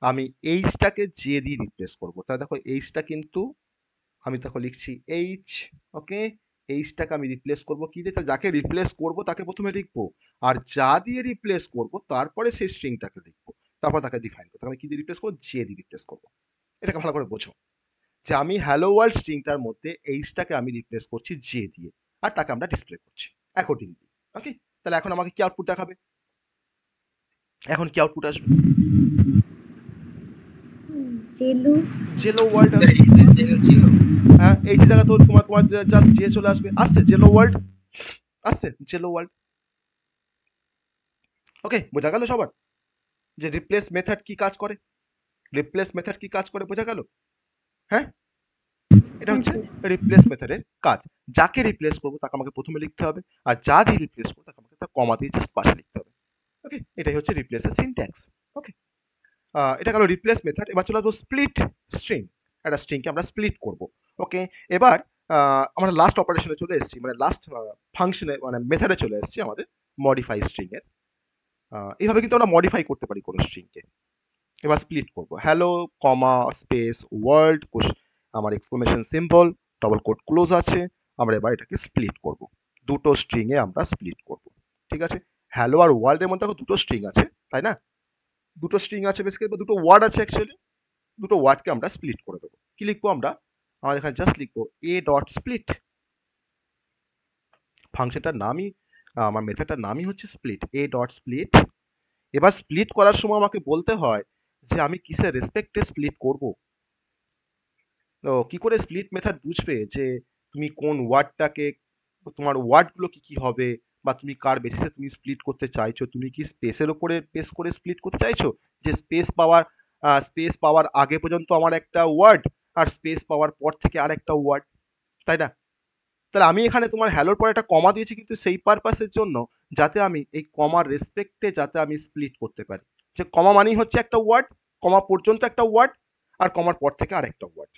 আমি এইচটাকে জে দিয়ে রিপ্লেস করবো। তাহলে দেখো এইচটা কিন্তু আমি দেখো লিখছি এইচ। ওকে, এইচটাকে আমি রিপ্লেস করবো কি দিয়ে? যাকে রিপ্লেস করবো তাকে প্রথমে লিখবো, আর যা দিয়ে রিপ্লেস করবো তারপরে সেই স্ট্রিংটাকে লিখবো, তারপর তাকে ডিফাইন করবো। আমি কি দিয়ে রিপ্লেস করবো? জে দিয়ে রিপ্লেস করবো। এটাকে ভালো করে বোঝো যে আমি হ্যালো ওয়ার্ল্ড স্ট্রিংটার মধ্যে এইচটাকে আমি রিপ্লেস করছি জে দিয়ে, আর তাকে আমরা ডিসপ্লে করছি অ্যাকর্ডিংলি। ওকে, তাহলে এখন আমাকে কি আউটপুট দেখাবে? এখন কি আউটপুট আসবে? Jello world. হ্যাঁ, এই যে জায়গা তো তোমার জাস্ট জে চলে আসবে, আসছে জেলো ওয়ার্ল্ড, আসছে জেলো ওয়ার্ল্ড। ওকে, বোঝা গেল সবার যে রিপ্লেস মেথড কি কাজ করে? বোঝা গেল? হ্যাঁ, এটা হচ্ছে রিপ্লেস মেথডের কাজ। যাকে রিপ্লেস করবো তাকে আমাকে প্রথমে লিখতে হবে, আর যা দিয়ে রিপ্লেস করবো তাকে আমাকে তার কমা দিয়ে জাস্ট পাশে লিখতে হবে। ওকে, এটাই হচ্ছে রিপ্লেসের সিনট্যাক্স। ওকে, এটা গেল রিপ্লেস মেথড। এবার চলে আসবো স্প্লিট স্ট্রিং। একটা স্ট্রিংকে আমরা স্প্লিট করব। ওকে, এবার আমরা লাস্ট অপারেশনে চলে এসেছি, মানে লাস্ট ফাংশনে মানে মেথডে চলে এসেছি আমাদের মডিফাই স্ট্রিং এর। এইভাবে কিন্তু আমরা মডিফাই করতে পারি কোনো স্ট্রিংকে। এবার স্প্লিট করব হ্যালো কমা স্পেস ওয়ার্ল্ড, আমার exclamation symbol, double quote close আছে, আমরা এবার এটাকে স্প্লিট করব, দুটো স্ট্রিং এ আমরা স্প্লিট করব। ঠিক আছে, হ্যালো আর ওয়ার্ল্ডের মধ্যে দুটো স্ট্রিং আছে, তাই না? দুটো স্ট্রিং আছে বেসিক্যালি, দুটো ওয়ার্ড আছে অ্যাকচুয়ালি, দুটো ওয়ার্ডকে আমরা স্প্লিট করে দেবো। কি লিখবো আমরা? আমাদের এখানে জাস্ট লিখবো এ ডট স্প্লিট। ফাংশনটার নামই, আমার মেথডটার নামই হচ্ছে স্প্লিট, এ ডট স্প্লিট। এবার স্প্লিট করার সময় আমাকে বলতে হয় যে আমি কিসের রেসপেক্টে স্প্লিট করব। তো কি করে স্প্লিট মেথড বুঝবে যে তুমি কোন ওয়ার্ডটাকে, তোমার ওয়ার্ডগুলো কি কি হবে, বা তুমি কার বেসিসে তুমি স্প্লিট করতে চাইছো? তুমি কি স্পেসের উপরে বেস করে স্প্লিট করতে চাইছো, যে স্পেস পাওয়ার আগে পর্যন্ত আমার একটা ওয়ার্ড, আর স্পেস পাওয়ার পর থেকে আর একটা ওয়ার্ড, তাই না? তাহলে আমি এখানে তোমার হ্যালোর পরে একটা কমা দিয়েছি কিন্তু সেই পারপাসের জন্য যাতে আমি এই কমার রেসপেক্টে যাতে আমি স্প্লিট করতে পারি। যে কমা মানেই হচ্ছে একটা ওয়ার্ড, কমা পর্যন্ত একটা ওয়ার্ড, আর কমার পর থেকে আরেকটা ওয়ার্ড।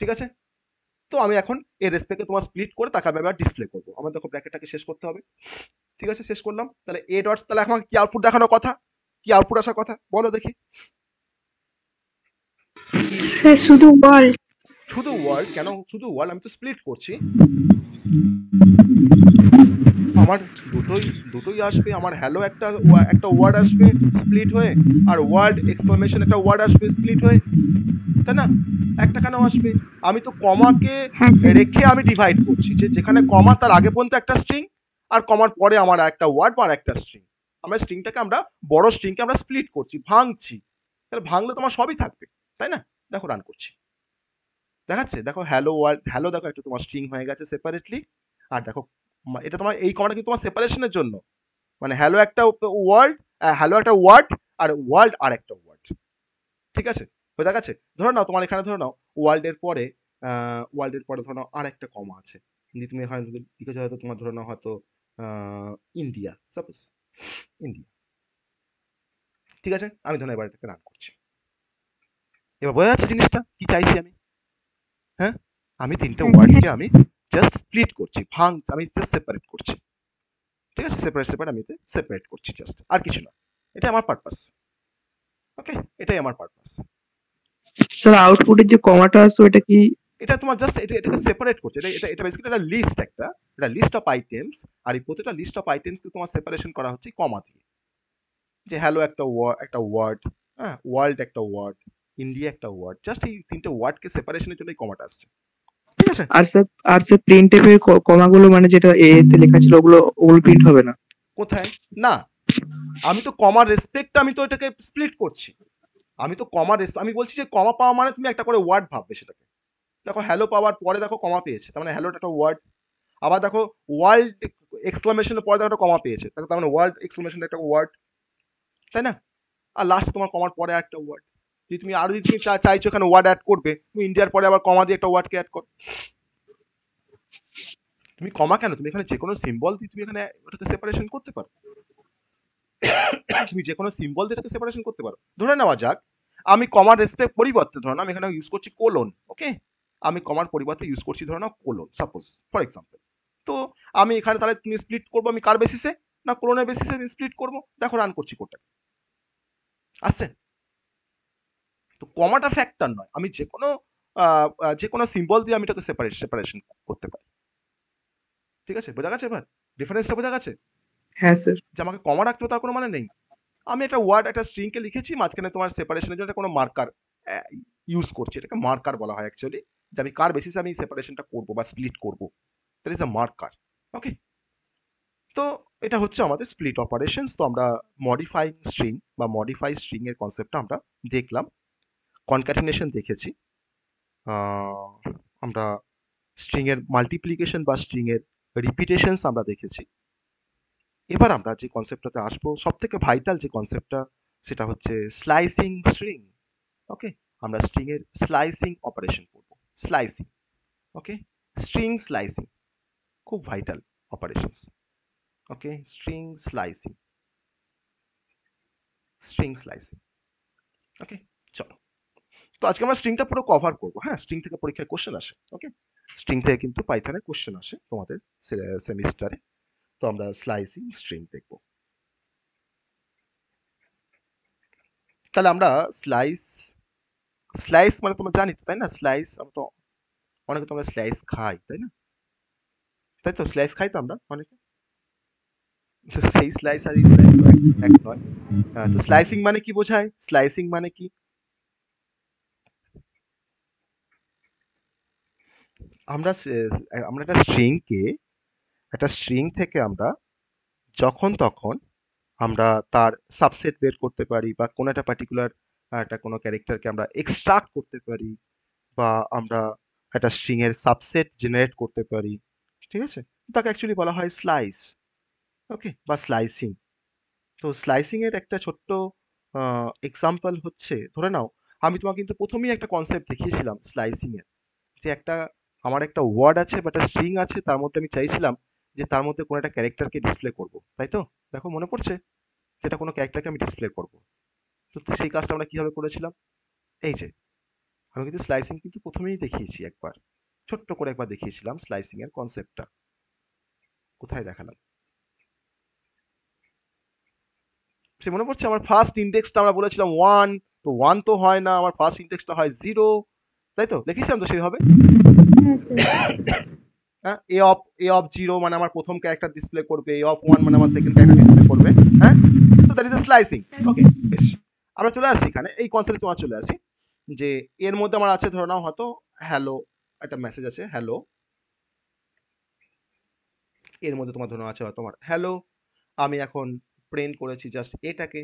ঠিক আছে, তো আমি এখন এর রেসপেক্টে তোমার স্প্লিট করে তাকে আমি এবার ডিসপ্লে করবো। আমার দেখো ব্র্যাকেটটাকে শেষ করতে হবে। ঠিক আছে, শেষ করলাম। তাহলে এ ডটস, তাহলে এখন কি আউটপুট দেখানোর কথা, কি আউটপুট আসার কথা বলো দেখি? স্যার শুধু ওয়ার্ল্ড। শুধু ওয়ার্ড কেন, শুধু ওয়ার্ড, আমি তো স্প্লিট করছি, আমার দুটোই আসবে, আমার হ্যালো একটা ওয়ার্ড আসবে স্প্লিট হয়ে, আর ওয়ার্ড এক্সক্লামেশন একটা ওয়ার্ড আসবে স্প্লিট হয়ে, তাই না? একটা কেন আসবে? আমি তো কমাকে হ্যাঁ স্যার। রেখে আমি ডিভাইড করছি, যে যেখানে কমা তার আগে পর্যন্ত একটা স্ট্রিং, আর কমার পরে আমার একটা ওয়ার্ড বা একটা স্ট্রিং, আমরা স্ট্রিংটাকে আমরা বড় স্ট্রিংকে আমরা স্প্লিট করছি, ভাঙছি। তাহলে ভাঙলে তোমার সবই থাকবে, তাই না? দেখো রান করছি, দেখাচ্ছে, দেখো হ্যালো ওয়ার্ড, হ্যালো দেখো একটু তোমার স্ট্রিং হয়ে গেছে সেপারেটলি। আর দেখো এটা তোমার এই কমাটা কিন্তু তোমার সেপারেশনের জন্য, মানে হ্যালো একটা ওয়ার্ড, আর ওয়ার্ল্ড আর একটা ওয়ার্ড, ঠিক আছে? বোঝা গেছে? ধরে নাও তোমার এখানে, ধরে নাও ওয়ার্ল্ডের পরে ধরে নাও আর একটা কমা আছে, কিন্তু তুমি এখানে যদি লিখেছো হয়তো তোমার ধরে নাও হয়তো ইন্ডিয়া, সাপোজ ইন্ডিয়া, ঠিক আছে? আমি ধরে নাও এবার এটাকে রান করছি, এবার বোঝা যাচ্ছে জিনিসটা কি চাইছি আমি? হ্যাঁ, আমি তিনটে হ্যাঁ ওয়ার্ডকে আমি জাস্ট স্প্লিট করছি, আমি জাস্ট সেপারেট করছি, ঠিক আছে? আমি সেপারেট করছি জাস্ট, আর কিছু না। এটা আমার পারপাস, ওকে, এটাই আমার পারপাস। স্যার আউটপুটের যে কমাটা আছে ওটা কি? এটা তোমার জাস্ট এটাকে সেপারেট করছে, এটা বেসিক্যালি একটা লিস্ট, একটা লিস্ট অফ আইটেমস, আর এই প্রত্যেকটা লিস্ট অফ আইটেমসকে তোমার সেপারেশন করা হচ্ছে কমা দিয়ে, যে হ্যালো একটা ওয়ার্ড, হ্যাঁ, ওয়ার্ল্ড একটা ওয়ার্ড, ইন্ডিয়া একটা ওয়ার্ড, জাস্ট এই তিনটে ওয়ার্ডকে সেপারেশনের জন্য এই কমাটা আসছে, ঠিক আছে? আর স্যার প্রিন্ট এর কমাগুলো মানে যেটা এ তে লেখা ছিল ওগুলো প্রিন্ট হবে না? কোথায় না, আমি তো কমার রেসপেক্ট, আমি তো এটাকে স্প্লিট করছি, আমি তো আমি বলছি যে কমা পাওয়া মানে তুমি একটা করে ওয়ার্ড ভাববে সেটাকে। দেখো হ্যালো পাওয়ার পরে দেখো কমা পেয়েছে, তার মানে হ্যালোটা একটা ওয়ার্ড। আবার দেখো ওয়ার্ল্ড এক্সক্লামেশনের পরে দেখো একটা কমা পেয়েছে, তার মানে ওয়ার্ল্ড এক্সক্লামেশন একটা ওয়ার্ড, তাই না? আর লাস্ট তোমার কমার পরে একটা ওয়ার্ড, যদি তুমি আরো যদি তুমি চাইছো এখানে ওয়ার্ড অ্যাড করবে, তুমি ইন্ডিয়ার পরে আবার কমা দিয়ে একটা ওয়ার্ডকে অ্যাড করো। তুমি কমা কেন, তুমি এখানে যে কোনো সিম্বল দিয়ে তুমি এখানে ওটাকে সেপারেশন করতে পারো, তুমি যে কোনো সিম্বল দিয়ে এটাকে সেপারেশন করতে পারো। ধরে নেওয়া যাক আমি কমার রেসপেক্ট পরিবর্তে ধরো আমি এখানে ইউজ করছি কোলন, ওকে, আমি কমার পরিবর্তে ইউজ করছি ধরো না কোলন, সাপোজ ফর এক্সাম্পল। তো আমি এখানে তাহলে তুমি স্প্লিট করবো, আমি কার বেসিসে, না কোলনের বেসিসে আমি স্প্লিট করবো। দেখো রান করছি কোডটা, আসছে? তো কমাটা ফ্যাক্টর নয়, আমি যে কোনো সিম্বল দিয়ে আমি এটাকে সেপারেশন করতে পারি, ঠিক আছে? বোঝা গেছে এবার ডিফারেন্সটা? বোঝা গেছে হ্যাঁ স্যার। যে আমাকে কমা রাখতে হবে তার কোনো মানে নেই, আমি একটা ওয়ার্ড একটা স্ট্রিংকে লিখেছি, মাঝখানে তোমার সেপারেশনের জন্য কোনো মার্কার ইউজ করছি, এটাকে মার্কার বলা হয় অ্যাকচুয়ালি, যে আমি কার বেসিসে আমি সেপারেশনটা করবো বা স্প্লিট করবো, দ্যাট ইজ আ মার্কার, ওকে। তো এটা হচ্ছে আমাদের স্প্লিট অপারেশনস। তো আমরা মডিফাইং স্ট্রিং বা মডিফাই স্ট্রিং এর কনসেপ্টটা আমরা দেখলাম, কনক্যাটিনেশন দেখেছি, আমরা স্ট্রিং এর মাল্টিপ্লিকেশন বা স্ট্রিং এর রিপিটেশনস আমরা দেখেছি। এবার আমরা যে কনসেপ্টটাতে আসবো, সব থেকে ভাইটাল যে কনসেপ্টটা, সেটা হচ্ছে স্লাইসিং স্ট্রিং, ওকে। আমরা স্ট্রিং এর স্লাইসিং অপারেশন করব, স্লাইসিং, ওকে, স্ট্রিং স্লাইসিং, খুব ভাইটাল অপারেশনস, ওকে, স্ট্রিং স্লাইসিং, ওকে। চলো, তো আজকে আমরা স্ট্রিংটা পুরো কভার করব, হ্যাঁ, স্ট্রিং থেকে পরীক্ষায় কোশ্চেন আসে, ওকে, স্ট্রিং থেকে কিন্তু পাইথনে কোশ্চেন আসে তোমাদের সেমিস্টারে। তো আমরা স্লাইসিং স্ট্রিং দেখব। তাহলে আমরা স্লাইস মানে তোমরা জানি তো, তাই না? স্লাইস আমরা তো অনেকে তোমরা স্লাইস খাই, তাই না? তাই তো, স্লাইস খাই তো আমরা অনেকে। তো সেই স্লাইস আর এই স্লাইস তো এক নয়। তো স্লাইসিং মানে কি বোঝায়? স্লাইসিং মানে কি, আমরা আমরা একটা স্ট্রিং থেকে আমরা যখন তখন আমরা তার সাবসেট বের করতে পারি, বা কোনো একটা পার্টিকুলার একটা কোনো ক্যারেক্টারকে আমরা এক্সট্রাক্ট করতে পারি, বা আমরা একটা স্ট্রিং এর সাবসেট জেনারেট করতে পারি, ঠিক আছে? তাকে অ্যাকচুয়ালি বলা হয় স্লাইস, ওকে, বা স্লাইসিং। তো স্লাইসিং এর একটা ছোট্ট এক্সাম্পল হচ্ছে, ধরে নাও আমি তোমাকে কিন্তু প্রথমেই একটা কনসেপ্ট দেখিয়েছিলাম স্লাইসিং এর, যে আমার একটা ওয়ার্ড আছে বা একটা স্ট্রিং আছে, তার মধ্যে আমি চাইছিলাম যে তার মধ্যে কোনো একটা ক্যারেক্টারকে ডিসপ্লে করব, তাই তো? দেখো মনে পড়ছে, যেটা কোনো ক্যারেক্টারকে আমি ডিসপ্লে করব। তো সেই কাজটা আমরা কিভাবে করেছিলাম? এই যে আমি কিন্তু স্লাইসিং কিন্তু প্রথমেই দেখিয়েছি একবার, ছোট্ট করে একবার দেখিয়েছিলাম স্লাইসিং এর কনসেপ্টটা। কোথায় দেখালাম সে মনে পড়ছে? আমার ফার্স্ট ইন্ডেক্সটা আমরা বলেছিলাম 1, তো 1 তো হয় না, আমার ফার্স্ট ইন্ডেক্সটা হয় 0, তাই তো লিখেছিলাম তো সেইভাবে। হ্যাঁ, এ অফ 0 মানে আমার প্রথম ক্যারেক্টার ডিসপ্লে করবে, এ অফ 1 মানে আমার সেকেন্ড ক্যারেক্টার ডিসপ্লে করবে। হ্যাঁ, তো দ্যাট ইজ এ স্লাইসিং। ওকে, বেশ, আমরা চলে আসছি এখানে এই কনসেপ্টে তোমার চলে আসি যে এর মধ্যে আমার আছে ধরে নাও হয়তো হ্যালো একটা মেসেজ আছে হ্যালো, এর মধ্যে তোমার ধরে নাও আছে হয়তো আমার হ্যালো, আমি এখন প্রিন্ট করেছি জাস্ট এটাকে,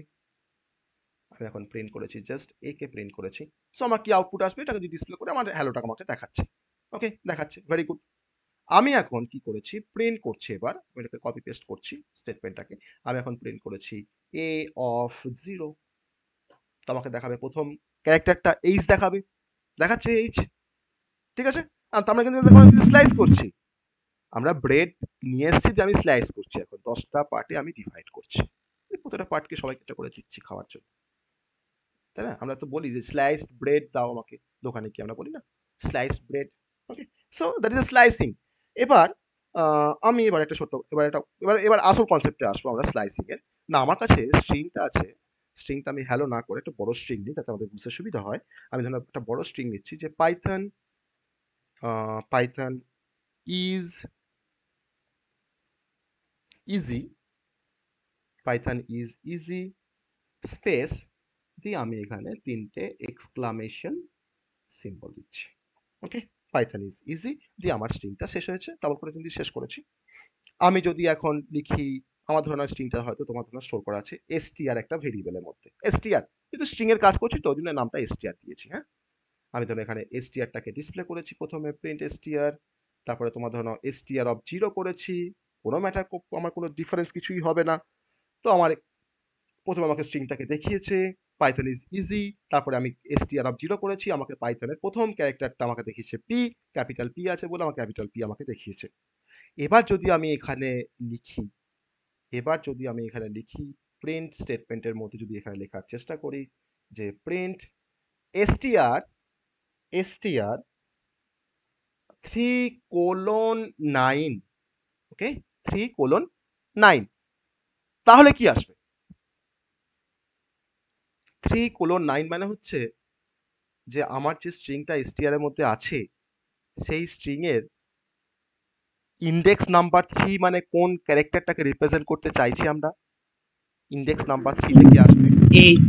আমি এখন প্রিন্ট করেছি জাস্ট একে প্রিন্ট করেছি। সো আমার কি আউটপুট আসবে, এটাকে যদি ডিসপ্লে করে আমার হ্যালোটাকে আমাকে দেখাচ্ছে। ওকে, দেখাচ্ছে, ভেরি গুড। আমি এখন কি করেছি, প্রিন্ট করছি, এবার আমি এটাকে কপি পেস্ট করছি স্টেটমেন্টটাকে। আমি এখন প্রিন্ট করেছি এ অফ 0, তো আমাকে দেখাবে প্রথম ক্যারেক্টারটা এইচ দেখাবে, দেখাচ্ছে এইচ, ঠিক আছে। আর তো আমরা কিন্তু স্লাইস করছি, আমরা ব্রেড নিয়ে এসেছি যে আমি স্লাইস করছি, এখন 10টা পার্টে আমি ডিভাইড করছি, প্রত্যেকটা পার্টকে সবাইকে একটা করে দিচ্ছি খাওয়ার জন্য, তাই না? আমরা তো বলি যে স্লাইসড ব্রেড দাও আমাকে, দোকানে কি আমরা বলি না sliced bread. Okay, so that is slicing. এবার আমি এবার একটা ছোট্ট এবার আসল কনসেপ্টে আসবো আমরা স্লাইসিং এর। না, আমার কাছে স্ট্রিংটা আছে, স্ট্রিংটা আমি হ্যালো না করে একটা বড় স্ট্রিং নিই যাতে আমাদের বুঝতে সুবিধা হয়। আমি ধরুন একটা বড় স্ট্রিং নিচ্ছি যে Python Python is easy, Python is easy space দিয়ে আমি এখানে 3টে এক্সক্লামেশন সিম্বল দিচ্ছি। ওকে, পাইথন ইজ ইজি দিয়ে আমার স্ট্রিংটা শেষ হয়েছে, ডাবল কোটেশন দিয়ে শেষ করেছি। আমি যদি এখন লিখি, আমার ধরনের স্ট্রিংটা হয়তো তোমার ধরনের স্টোর করা আছে str একটা ভেরিয়েবলের মধ্যে, str কিন্তু স্ট্রিং এর কাজ করছি তো ওই জন্য নামটা str দিয়েছি। হ্যাঁ, আমি ধরো এখানে strটাকে ডিসপ্লে করেছি, প্রথমে প্রিন্ট str, তারপরে তোমার ধরো str অফ 0 করেছি, কোনো ম্যাটার, আমার কোনো ডিফারেন্স কিছুই হবে না। তো আমার প্রথমে আমাকে স্ট্রিংটাকে দেখিয়েছে পাইথন ইজ ইজি, তারপরে আমি str অফ 0 করেছি, আমাকে পাইথনের প্রথম ক্যারেক্টারটা আমাকে দেখিয়েছে পি, ক্যাপিটাল পি আছে বলে আমার ক্যাপিটাল পি আমাকে দেখিয়েছে। এবার যদি আমি এখানে লিখি, প্রিন্ট স্টেটমেন্টের মধ্যে যদি এখানে লেখার চেষ্টা করি যে প্রিন্ট str 3:9, ওকে 3:9, তাহলে কি আসবে? 3:9 মানে হচ্ছে যে আমার যে স্ট্রিংটা str এর মধ্যে আছে সেই স্ট্রিং এর ইন্ডেক্স নাম্বার 3 মানে কোন ক্যারেক্টারটাকে রিপ্রেজেন্ট করতে চাইছি আমরা, ইন্ডেক্স নাম্বার 3 তে কি আসবে? এইচ।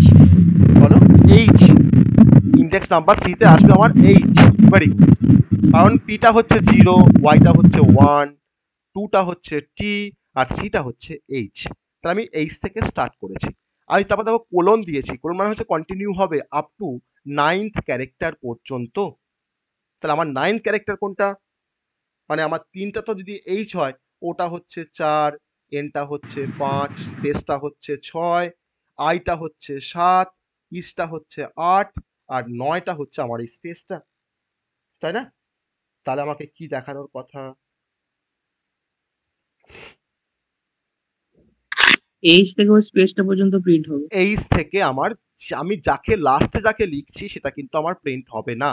বলো, এইচ। ইন্ডেক্স নাম্বার 3 তে আসবে আমার এইচ, ভেরি গুড। কারণ পিটা হচ্ছে 0, ওয়াইটা হচ্ছে 1, 2টা হচ্ছে টি, আর 3টা হচ্ছে এইচ। তাহলে আমি এইচ থেকে স্টার্ট করেছি, আমি তারপর দেখো কোলন দিয়েছি, কোলন মানে হচ্ছে কন্টিনিউ হবে আপ টু 9th ক্যারেক্টার পর্যন্ত। তাহলে আমার 9th ক্যারেক্টার কোনটা, মানে আমার 3টা তো যদি এইচ হয়, ওটা হচ্ছে 4, এনটা হচ্ছে 5, স্পেসটা হচ্ছে 6, আইটা হচ্ছে 7, ইসটা হচ্ছে 8, আর 9টা হচ্ছে আমার এই স্পেসটা, তাই না? তাহলে আমাকে কি দেখানোর কথা? এইচ থেকে ওই স্পেসটা পর্যন্ত প্রিন্ট হবে। এইচ থেকে আমার আমি যাকে লাস্টে যাকে লিখছি সেটা কিন্তু আমার প্রিন্ট হবে না,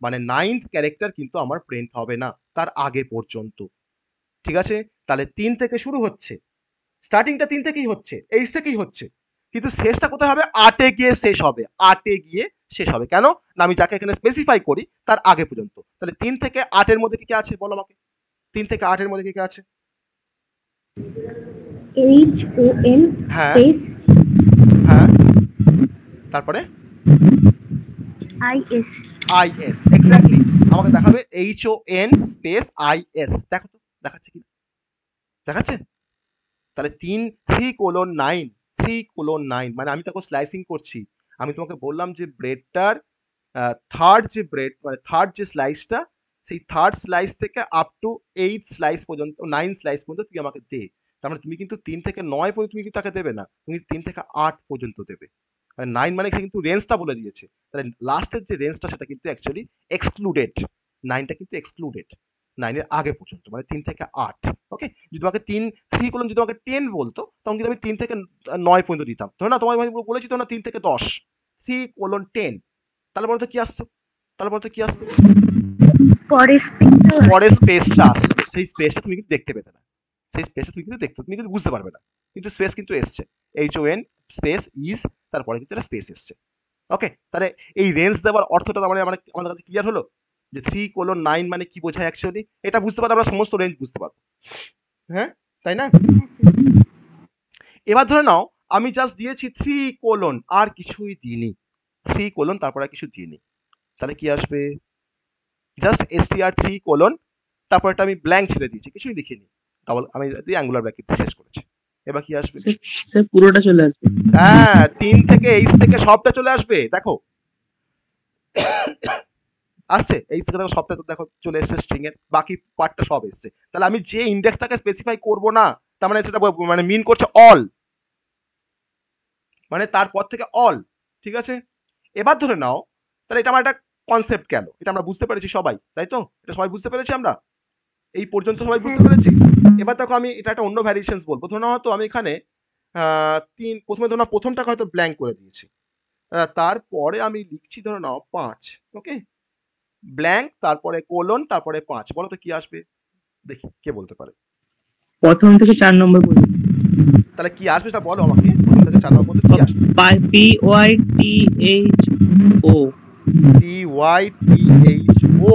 মানে 9th ক্যারেক্টার কিন্তু আমার প্রিন্ট হবে না তার আগে পর্যন্ত, ঠিক আছে? তাহলে 3 থেকে শুরু হচ্ছে, স্টার্টিংটা 3 থেকেই হচ্ছে, এইচ থেকেই হচ্ছে, কিন্তু শেষটা কোথায় হবে? 8-এ গিয়ে শেষ হবে, 8-এ গিয়ে শেষ হবে। কেন না, আমি যাকে এখানে স্পেসিফাই করি তার আগে পর্যন্ত। তাহলে 3 থেকে 8-এর মধ্যে কি কি আছে বলো আমাকে, 3 থেকে 8-এর মধ্যে কি কি আছে? HON হ্যাঁ স্পেস হ্যাঁ, তারপরে IS IS, এক্স্যাক্টলি আমাকে দেখাবে HON স্পেস IS, দেখো তো দেখাচ্ছে কি, দেখাচ্ছে? তাহলে 3:9 মানে আমি তাকে স্লাইসিং করছি। আমি তোমাকে বললাম যে ব্রেডটার থার্ড যে ব্রেড মানে থার্ড যে স্লাইসটা, সেই থার্ড স্লাইস থেকে আপ টু 8 স্লাইস পর্যন্ত, 9 স্লাইস পর্যন্ত তুই আমাকে দে। তার মানে তুমি কিন্তু 3 থেকে 9 পর্যন্ত তুমি কিন্তু তাকে দেবে না, তুমি 3 থেকে 8 পর্যন্ত দেবে। মানে 9 মানে সে কিন্তু রেঞ্জটা বলে দিয়েছে, তাহলে লাস্টের যে রেঞ্জটা সেটা কিন্তু অ্যাকচুয়ালি এক্সক্লুডেড, 9টা কিন্তু এক্সক্লুডেড, 9-এর আগে পর্যন্ত, মানে 3 থেকে 8। ওকে, যদি তোমাকে 3 কোলন যদি তোমাকে 10 বলতো তখন কিন্তু আমি 3 থেকে 9 পর্যন্ত দিতাম, ধরো না তোমায় বলেছি তো না 3 থেকে 10, 3:10, তাহলে বলতো কি আসতো, পরের স্পেসটা আসতো, সেই স্পেসটা তুমি কিন্তু দেখতে পেতে না, সেই স্পেসটা তুমি কিন্তু বুঝতে পারবে না, কিন্তু স্পেস কিন্তু এসছে, HON স্পেস ইজ, তারপরে কিন্তু একটা স্পেস এসছে। ওকে, তাহলে এই রেঞ্জ দেওয়ার অর্থটা মানে আমাদের কাছে ক্লিয়ার হলো যে 3:9 মানে কি বোঝায় অ্যাকচুয়ালি। এটা বুঝতে পারলে আমরা সমস্ত রেঞ্জ বুঝতে পারবো। হ্যাঁ, তাই না? এবার ধরে নাও আমি জাস্ট দিয়েছি 3: আর কিছুই দিইনি, 3: তারপর আর কিছু দিইনি, তাহলে কি আসবে? জাস্ট str3: তারপর এটা আমি ব্ল্যাঙ্ক ছেড়ে দিয়েছি, কিছুই লিখিনি, ডাবল আমি দিয়ে অ্যাঙ্গুলার ব্র্যাকেট শেষ করেছি। এবার কি আসবে? স্যার পুরোটা চলে আসবে। হ্যাঁ, 3 থেকে এইচ থেকে সবটা চলে আসবে। দেখো আসছে, এইচ থেকে দেখো সবটা তো দেখো চলে এসছে স্ট্রিং এর, বাকি পার্টটা সব এসছে। তাহলে আমি যে ইন্ডেক্সটাকে স্পেসিফাই করব না, তার মানে সেটা মানে মিন করছে অল, মানে তারপর থেকে অল। ঠিক আছে, এবার ধরে নাও তাহলে এটা আমার একটা কনসেপ্ট গেল, এটা আমরা বুঝতে পেরেছি সবাই, তাই তো? এটা সবাই বুঝতে পেরেছি আমরা এই পর্যন্ত, সবাই বুঝতে পেরেছি। এবার দেখো আমি এটা একটা অন্য ভ্যারিয়েশনস বলবো। ধরো হয়তো আমি এখানে প্রথমে ধরো প্রথমটাকে হয়তো ব্ল্যাঙ্ক করে দিয়েছি, তারপরে আমি লিখছি ধরো নাও 5, ওকে, ব্ল্যাঙ্ক, তারপরে কোলন, তারপরে 5। বলো তো কি আসবে? দেখি কে বলতে পারে। প্রথম থেকে 4 নম্বর পর্যন্ত তাহলে কি আসবে সেটা বলো আমাকে, প্রথম থেকে 4 নম্বর পর্যন্ত কি আসবে? PYTHO PYTHO,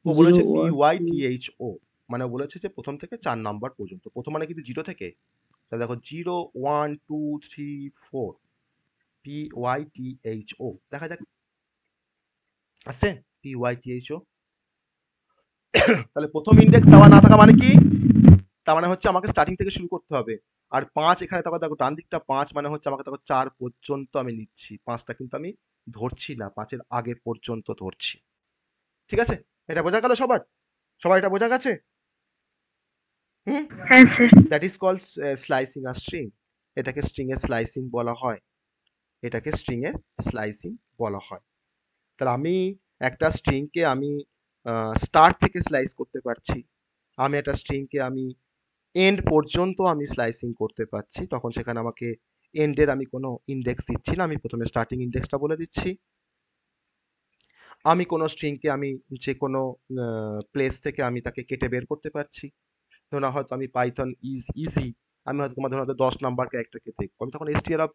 ও বলেছে 0 PYTHO, মানে বলেছে যে প্রথম থেকে 4 নাম্বার পর্যন্ত। প্রথম মানে কিন্তু 0 থেকে, তাহলে দেখো 0 1 2 3 4 PYTHO, দেখা যাক আসছে PYTHO। তাহলে প্রথম ইন্ডেক্স দেওয়া না থাকা মানে কি? তার মানে হচ্ছে আমাকে স্টার্টিং থেকে শুরু করতে হবে। আর 5 এখানে দেখো, দেখো ডান দিকটা 5 মানে হচ্ছে আমাকে দেখো 4 পর্যন্ত আমি নিচ্ছি, 5টা কিন্তু আমি ধরছি না, 5-এর আগে পর্যন্ত ধরছি। ঠিক আছে, এটা বোঝা গেল সবার? সবার এটা বোঝা গেছে? হুম, হ্যাঁ sir. That is called slicing a string. এটাকে স্ট্রিং এর স্লাইসিং বলা হয়, এটাকে স্ট্রিং এর স্লাইসিং বলা হয়। তাহলে আমি একটা স্ট্রিংকে আমি স্টার্ট থেকে স্লাইস করতে পারছি, আমি একটা স্ট্রিংকে আমি এন্ড পর্যন্ত আমি স্লাইসিং করতে পারছি। তখন সেখানে আমাকে এন্ডের আমি কোনো ইন্ডেক্স দিচ্ছি না, আমি প্রথমে স্টার্টিং ইন্ডেক্সটা বলে দিচ্ছি। আমি কোনো স্ট্রিংকে আমি যে কোনো প্লেস থেকে আমি তাকে কেটে বের করতে পারছি। ধরো হয়তো আমি পাইথন ইজ ইজি, আমি হয়তো তোমার ধরো 10 নাম্বার ক্যারেক্টারকে দেখবো, আমি তখন str অফ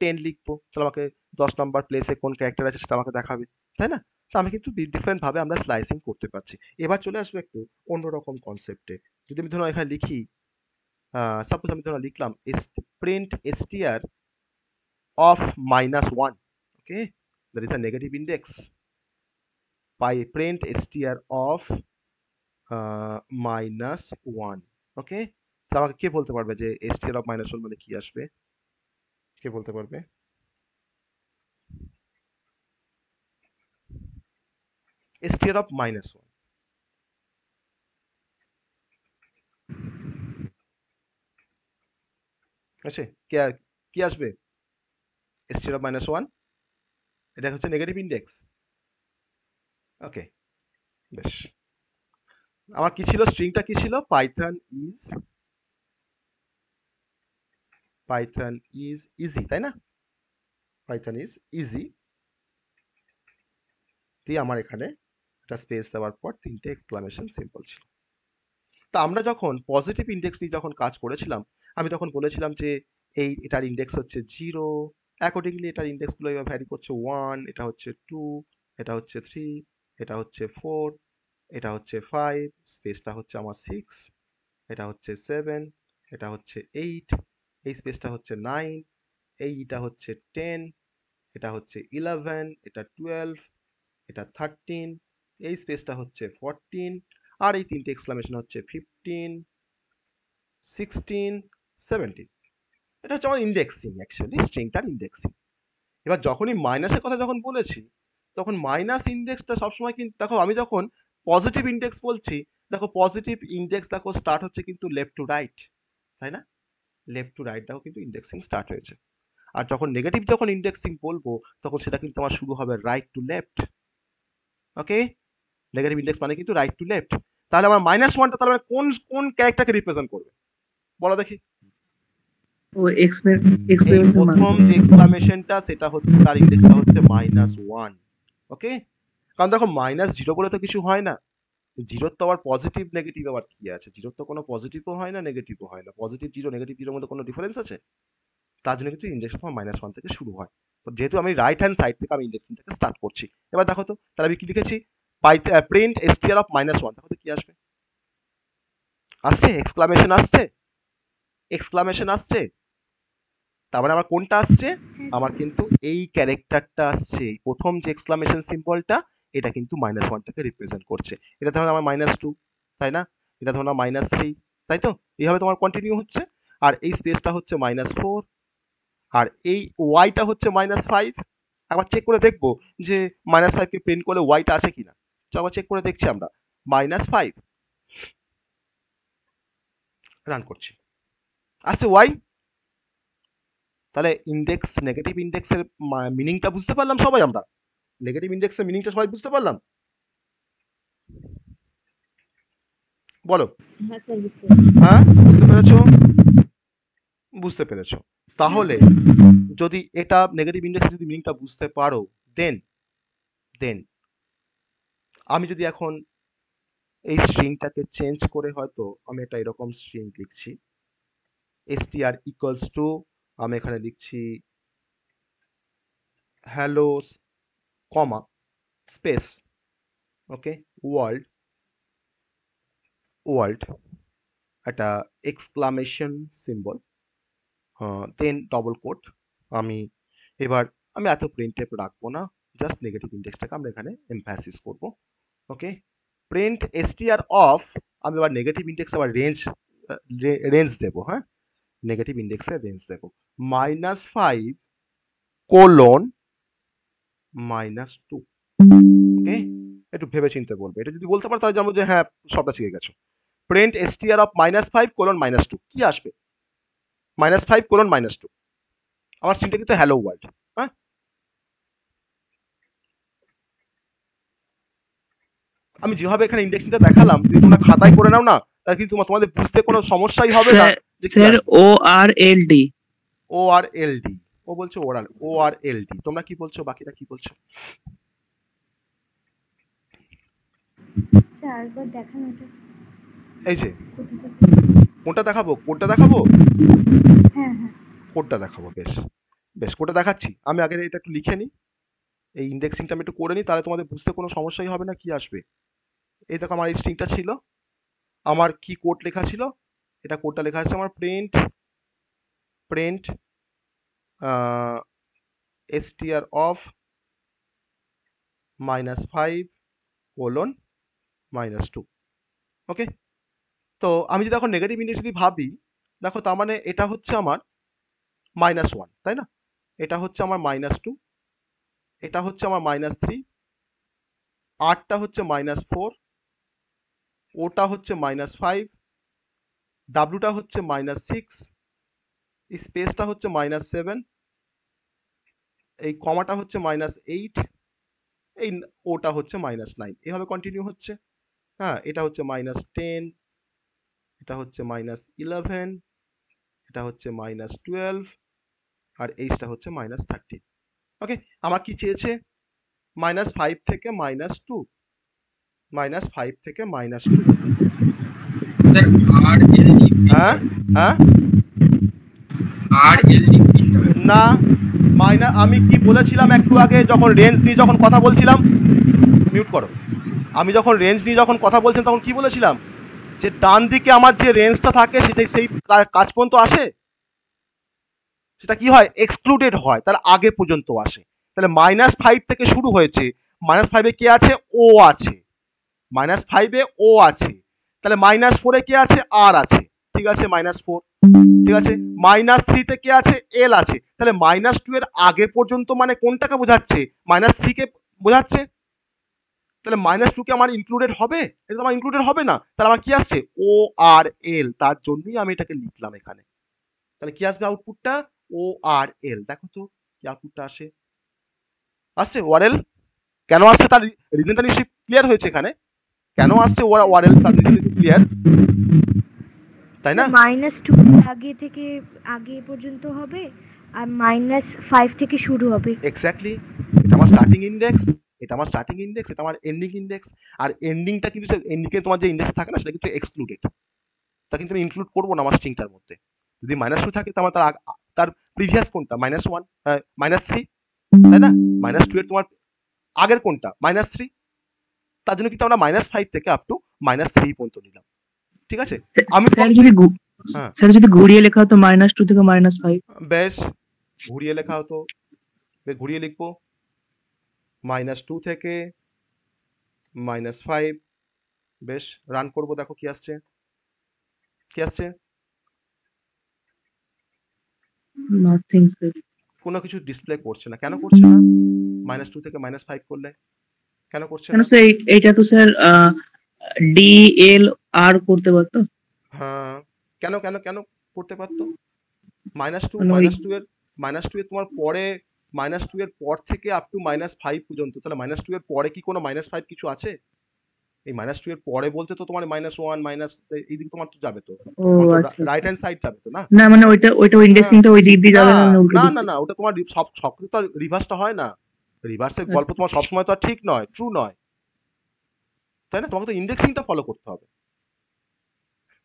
10 লিখবো, তাহলে আমাকে 10 নাম্বার প্লেসে কোন ক্যারেক্টার আছে সেটা আমাকে দেখাবে, তাই না? তো আমি কিন্তু ডিফারেন্ট ভাবে আমরা স্লাইসিং করতে পারছি। এবার চলে আসবো একটু অন্যরকম কনসেপ্টে। যদি আমি ধরো এখানে লিখি, সাপোজ আমি ধরো লিখলাম print str of -1, okay, that is a negative index, by print str of -1, ওকে। তো আমাকে কে বলতে পারবে যে str of -1 মানে কি আসবে? কে বলতে পারবে? str of -1 আছে, কি আসবে? str of -1, এটা হচ্ছে নেগেটিভ ইন্ডেক্স। ওকে, বেশ। আমার কি ছিল, স্ট্রিংটা কি ছিল? পাইথন ইজ ইজি, তাই না? পাইথন ইজ ইজি দিয়ে আমার এখানে একটা স্পেস দেওয়ার পর 3টে এক্সক্লামেশন সিম্বল ছিল। তা আমরা যখন পজিটিভ ইন্ডেক্স নিয়ে যখন কাজ করেছিলাম, আমি তখন বলেছিলাম যে এটার ইন্ডেক্স হচ্ছে 0, অ্যাকর্ডিংলি এটার ইন্ডেক্সগুলো এবার ভ্যারি করছে 1, এটা হচ্ছে 2, এটা হচ্ছে 3, এটা হচ্ছে 4, এটা হচ্ছে 5, স্পেসটা হচ্ছে আমার 6, এটা হচ্ছে 7, এটা হচ্ছে 8, এই স্পেসটা হচ্ছে 9, এইটা হচ্ছে 10, এটা হচ্ছে 11, এটা 12, এটা 13, এই স্পেসটা হচ্ছে 14, আর এই 3টে এক্সক্লামেশন হচ্ছে 15, 16, 17। এটা হচ্ছে আমার ইন্ডেক্সিং, অ্যাকচুয়ালি স্ট্রিংটার ইন্ডেক্সিং। এবার যখনই মাইনাসের কথা যখন বলেছি, তখন মাইনাস ইন্ডেক্সটা সবসময় কিন্তু দেখো, আমি যখন পজিটিভ ইন্ডেক্স বলছি, দেখো পজিটিভ ইন্ডেক্স দেখো স্টার্ট হচ্ছে কিন্তু লেফট টু রাইট, তাই না? লেফট টু রাইট দেখো কিন্তু ইন্ডেক্সিং স্টার্ট হয়েছে। আর যখন নেগেটিভ যখন ইন্ডেক্সিং বলবো, তখন সেটা কিন্তু আমার শুরু হবে right to left, okay. Negative index মানে কিন্তু রাইট টু লেফট। তাহলে আমার -1টা তাহলে কোন কোন ক্যারেক্টারকে রিপ্রেজেন্ট করবে বলো দেখি? ও এই প্রথম যে এক্সক্লামেশনটা সেটা হচ্ছে, তার ইন্ডেক্সটা হচ্ছে -1, ওকে। কারণ দেখো -0 বলে তো কিছু হয় না, 0 তো আবার পজিটিভ নেগেটিভ আবার কি আছে? 0 তো কোনো পজিটিভও হয় না, নেগেটিভও হয় না। পজিটিভ 0 নেগেটিভ 0 এর মধ্যে কোনো ডিফারেন্স আছে? তার জন্য কিন্তু ইন্ডেক্স তোমার -1 থেকে শুরু হয়। যেহেতু আমি রাইট হ্যান্ড সাইড থেকে আমি ইন্ডেক্সিংটাকে স্টার্ট করছি। এবার দেখো তো, তাহলে আমি কি লিখেছি, প্রিন্ট str অফ -1, দেখো তো কি আসবে, আসছে এক্সক্লামেশন, আসছে এক্সক্লামেশন আসছে। তার মানে আমার কোনটা আসছে, আমার কিন্তু এই ক্যারেক্টারটা আসছে, এই প্রথম যে এক্সক্লামেশন সিম্বলটা, এটা কিন্তু -1টাকে রিপ্রেজেন্ট করছে। এটা ধরুন আমার -2, তাই না, এটা ধরুন -3, তাই তো, এইভাবে তোমার কন্টিনিউ হচ্ছে। আর এই স্পেসটা হচ্ছে -4, আর এই ওয়াইটা হচ্ছে -5। একবার চেক করে দেখবো যে -5কে প্রিন্ট করলে ওয়াইটা আসে কিনা। চলো আবার চেক করে দেখছি আমরা, -5 রান করছি, আসছে ওয়াই। তাহলে ইন্ডেক্স, নেগেটিভ ইন্ডেক্সের মিনিংটা বুঝতে পারলাম সবাই আমরা, নেগেটিভ ইন্ডেক্সের মিনিংটা সবাই বুঝতে পারলাম, বলো। হ্যাঁ, বুঝতে পেরেছো, বুঝতে পেরেছো। তাহলে যদি এটা নেগেটিভ ইন্ডেক্সের যদি মিনিংটা বুঝতে পারো, দেন দেন আমি যদি এখন এই স্ট্রিংটাকে চেঞ্জ করে, হয়তো আমি একটা এরকম স্ট্রিং লিখছি, str ইকুয়ালস টু, আমি এখানে লিখছি হ্যালো কমা স্পেস, ওকে, ওয়ার্ল্ড ওয়ার্ল্ড, একটা এক্সক্লামেশন সিম্বল, দেন ডবল কোট। আমি এবার আমি এত প্রিন্টএফ রাখবো না, জাস্ট নেগেটিভ ইন্ডেক্সটাকে আমরা এখানে এমফ্যাসিস করব, ওকে। প্রিন্ট str অফ, আমি এবার নেগেটিভ ইন্ডেক্স আবার রেঞ্জ দেবো, হ্যাঁ, নেগেটিভ ইন্ডেক্সের রেঞ্জ দেবো -5 কোলন -2, ওকে। একটু ভেবে চিন্তে বলবে, এটা যদি বলতে পারো তাহলে জানবো যে হ্যাঁ সবটা শিখে গেছো। প্রিন্ট str অফ -5 কোলন -2, কি আসবে, -5 কোলন -2, আমার স্ট্রিংটা কিন্তু হ্যালো ওয়ার্ল্ড, হ্যাঁ। আমি যেভাবে এখানে ইন্ডেক্সিংটা দেখালাম, যদি তোমরা খাতায় করে নাও না, তাহলে কিন্তু তোমাদের বুঝতে কোনো সমস্যাই হবে না। স্যার ORLD, ORLD, ও বলছে ওরাল, ORLD, তোমরা কি বলছো, বাকিটা কি বলছো? স্যার একবার দেখান এটা, এই যে কোনটা দেখাবো, কোডটা দেখাবো, হ্যাঁ হ্যাঁ কোডটা দেখাবো, বেশ বেশ, কোডটা দেখাচ্ছি। আমি আগে এটা একটু লিখে নিই, এই ইন্ডেক্সিংটা আমি একটু করে নিই, তাহলে তোমাদের বুঝতে কোনো সমস্যাই হবে না কি আসবে। এই দেখো আমার এই স্ট্রিংটা ছিল, আমার কি কোড লেখা ছিল, এটা কোডটা লেখা আছে আমার, প্রিন্ট str অফ -5 কোলন -2, ওকে। তো আমি যদি এখন নেগেটিভ ইন্ডেক্স যদি ভাবি, দেখো তার মানে এটা হচ্ছে আমার -1, তাই না, এটা হচ্ছে আমার -2, এটা হচ্ছে আমার -3, আরটা হচ্ছে -4, ওটা হচ্ছে -5, ডাব্লুটা হচ্ছে -6, স্পেসটা হচ্ছে -7, এই কমাটা হচ্ছে -8, এই ওটা হচ্ছে -9, এভাবে কন্টিনিউ হচ্ছে। হ্যাঁ, এটা হচ্ছে -10, এটা হচ্ছে -11, এটা হচ্ছে -12, আর এইটা হচ্ছে -13, ওকে। আমার কি চেয়েছে, -5 থেকে -2, -5 থেকে -2, স্যার RLD, হ্যাঁ হ্যাঁ, RLD না আমি কি বলেছিলাম একটু আগে যখন রেঞ্জ নিয়ে যখন কথা বলছিলাম, মিউট করো, আমি যখন রেঞ্জ নিয়ে যখন কথা বলছিলাম তখন কি বলেছিলাম, যে ডান দিকে আমার যে রেঞ্জটা থাকে সেটা সেই কাজ পর্যন্ত আসে, সেটা কি হয়, এক্সক্লুডেড হয়, তার আগে পর্যন্ত আসে। তাহলে -5 থেকে শুরু হয়েছে, -5-এ কে আছে, ও আছে, -5-এ ও আছে, তাহলে -4-এ কে আছে, আর আছে, ঠিক আছে, -4, ঠিক আছে, -3-তে কে আছে, এল আছে, তাহলে -2 এর আগে পর্যন্ত মানে কোনটাকে বোঝাচ্ছে, -3-কে বোঝাচ্ছে। তাহলে -2 কে আমার ইনক্লুডেড হবে, এটা তো আমার ইনক্লুডেড হবে না, তাহলে আমার কি আসছে, ও আর এল, তার জন্যই আমি এটাকে লিখলাম এখানে। তাহলে কি আসবে আউটপুটটা, ও আর এল, দেখো তো কি আউটপুটটা আসে, আসছে ওয়ারেল। কেন আসছে তার রিজনটা নিশ্চয়ই ক্লিয়ার হয়েছে এখানে, কেন আসছে ওয়ারেল তার রিজন ক্লিয়ার, তাই না? -2 আগে থেকে আগে পর্যন্ত হবে, আর -5 থেকে শুরু হবে। এক্স্যাক্টলি, এটা আমার স্টার্টিং ইন্ডেক্স, এটা আমার স্টার্টিং ইন্ডেক্স, এটা আমার এন্ডিং ইন্ডেক্স, আর এন্ডিংটা কিন্তু, এন্ডিংয়ে তোমার যে ইন্ডেক্স থাকে না সেটা কিন্তু এক্সক্লুডেড, তা কিন্তু আমি ইনক্লুড করবো না আমার স্ট্রিংটার মধ্যে। যদি -2 থাকে তার প্রিভিয়াস কোনটা, -1, -3, তাই না? -2 এর তোমার আগের কোনটা? -3, তার জন্য কিন্তু আমরা -5 থেকে আপ টু -3 পর্যন্ত নিলাম। ঠিক আছে? আমি স্যার যদি হ্যাঁ স্যার যদি ঘুরিয়ে লেখা হতো -2 থেকে -5। বেশ, ঘুরিয়ে লেখা হতো, ঘুরিয়ে লিখবো -2 থেকে -5। বেশ, রান করব, দেখো কি আসছে, কি আসছে? Nothing sir. কোনো কিছু ডিসপ্লে করছে না। কেন করছে না? -2 থেকে -5 করলে কেন করছে কেন না? স্যার এইটা তো স্যার DLR করতে পারতো। হ্যাঁ, কেন কেন কেন করতে পারতো? -2 মানে ওই -2 এর -2 এর তোমার পরে, -2 এর পর থেকে আপ টু -5 পর্যন্ত, তাহলে -2 এর পরে কি কোনো -5 কিছু আছে? এই -2 এর পরে বলতে তো তোমার -1 মাইনাস এইদিকে তোমার তো যাবে তো, ও তোমার তো আচ্ছা রাইট আচ্ছা। হ্যান্ড সাইড যাবে তো না? না মানে ওইটা হ্যাঁ, ইন্ডেক্সিংটা ওই দিক দিয়ে না যাবে না, মানে উল্টো না দিক না দিয়ে। না, ওটা তোমার সব তো রিভার্সটা হয় না। রিভার্সের আচ্ছা গল্প তোমার সবসময় তো আর ঠিক নয়, ট্রু নয়, তাই না? তোমাকে তো ইন্ডেক্সিংটা ফলো করতে হবে।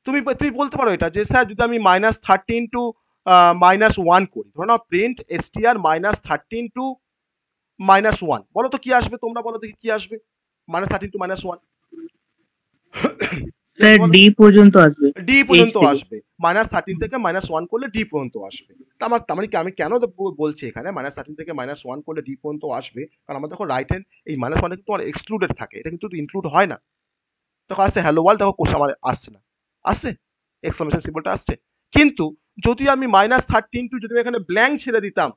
তুমি তুমি বলতে পারো এটা যে স্যার যদি আমি -13 টু -1 করি, ধরো না প্রিন্ট str -13 টু -1, বলো তো কি আসবে, তোমরা বলো দেখি কি আসবে -13 টু -1? স্যার বলো, ডি পর্যন্ত আসবে, ডি এইচ পর্যন্ত থেকে। আসবে। -13 থেকে -1 করলে ডি পর্যন্ত আসবে। তার মানে কি আমি কেন বলছি এখানে -13 থেকে -1 করলে ডি পর্যন্ত আসবে, কারণ আমার দেখো রাইট হ্যান্ড এই -1 কিন্তু তোমার এক্সক্লুডেড থাকে, এটা কিন্তু ইনক্লুড হয় না। দেখো আসছে হ্যালো ওয়ার্ল্ড, দেখো কোশ্চেন আমার আসছে না, আসছে এক্সক্লামেশন সিম্বলটা আসছে। কিন্তু যদি আমি -13 টু যদি আমি এখানে ব্ল্যাঙ্ক ছেড়ে দিতাম,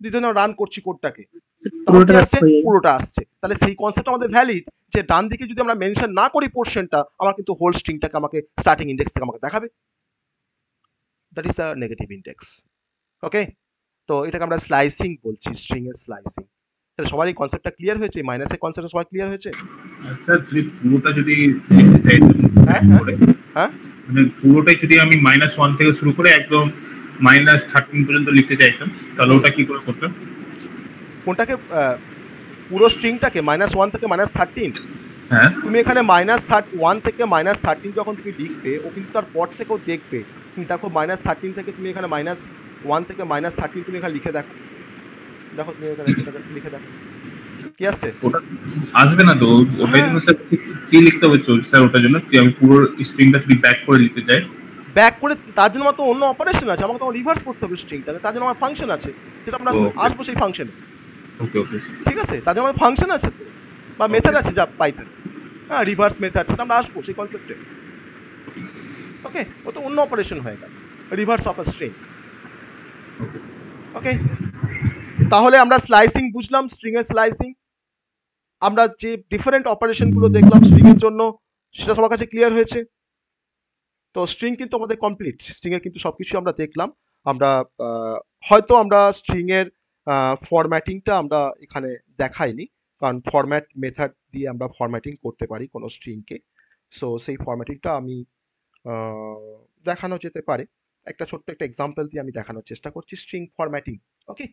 দিতে না রান করছি কোডটাকে, তখন কি পুরোটা আসছে? হয়ে যাবে। পুরোটা আসছে। তাহলে সেই কনসেপ্ট আমাদের ভ্যালিড, যে ডান দিকে যদি আমরা মেনশন না করি পোর্শনটা, আমার কিন্তু হোল স্ট্রিংটাকে আমাকে স্টার্টিং ইন্ডেক্স থেকে আমাকে দেখাবে। That is the negative index. Okay, তো এটাকে আমরা স্লাইসিং বলছি, স্ট্রিং এর স্লাইসিং। তাহলে সবার এই কনসেপ্টটা ক্লিয়ার হয়েছে? মাইনাসের কনসেপ্ট সবাই ক্লিয়ার হয়েছে? স্যার যদি পুরোটা যদি লিখতে চাইতাম হ্যাঁ ব্যাক হ্যাঁ করে, হ্যাঁ, মানে পুরোটাই যদি আমি -1 থেকে শুরু করে একদম -13 পর্যন্ত লিখতে চাইতাম, তাহলে ওটা কি করে করতাম? কোনটাকে? পুরো স্ট্রিংটাকে -1 থেকে -13? হ্যাঁ তুমি এখানে -1 থেকে -13 যখন তুমি লিখবে, ও কিন্তু তার পর থেকেও দেখবে। তুমি দেখো -13 থেকে তুমি এখানে -1 থেকে -13 তুমি এখানে লিখে দেখো, দেখো তুমি এখানে লিখে দেখো কি আসছে। ওটা আসবে না তো, ওটার হ্যাঁ, জন্য স্যার কি লিখতে হবে স্যার? ওটার জন্য কি আমি পুরো স্ট্রিংটা যদি ব্যাক করে লিখতে চাই? ব্যাক করে তার জন্য আমার তো অন্য অপারেশন আছে, আমাকে তখন রিভার্স করতে হবে স্ট্রিংটাকে, তার জন্য আমার ফাংশন আছে, সেটা আমরা ওকে আসবো সেই ফাংশনে। ওকে ওকে ঠিক আছে, তার জন্য আমার ফাংশন আছে তো, বা মেথড আছে যা পাইথন, হ্যাঁ রিভার্স মেথড, সেটা আমরা আসবো সেই কনসেপ্টে। ওকে, ও তো অন্য অপারেশন হয়ে গেল, rivers of a string. Okay, তাহলে আমরা স্লাইসিং বুঝলাম, স্ট্রিং এর স্লাইসিং। আমরা যে ডিফারেন্ট অপারেশন গুলো দেখলাম স্ট্রিং এর জন্য, সেটা সবার কাছে ক্লিয়ার হয়েছে? তো স্ট্রিং কিন্তু আমাদের কমপ্লিট, স্ট্রিং এর কিন্তু সবকিছু আমরা দেখলাম। আমরা হয়তো আমরা স্ট্রিং এর ফরম্যাটিংটা আমরা এখানে দেখাইনি, কারণ ফরম্যাট মেথড দিয়ে আমরা ফরম্যাটিং করতে পারি কোনো স্ট্রিংকে। সো সেই ফরম্যাটিংটা আমি দেখানো যেতে পারে, একটা ছোট্ট একটা এক্সাম্পল দিয়ে আমি দেখানোর চেষ্টা করছি স্ট্রিং ফরম্যাটিং। ওকে,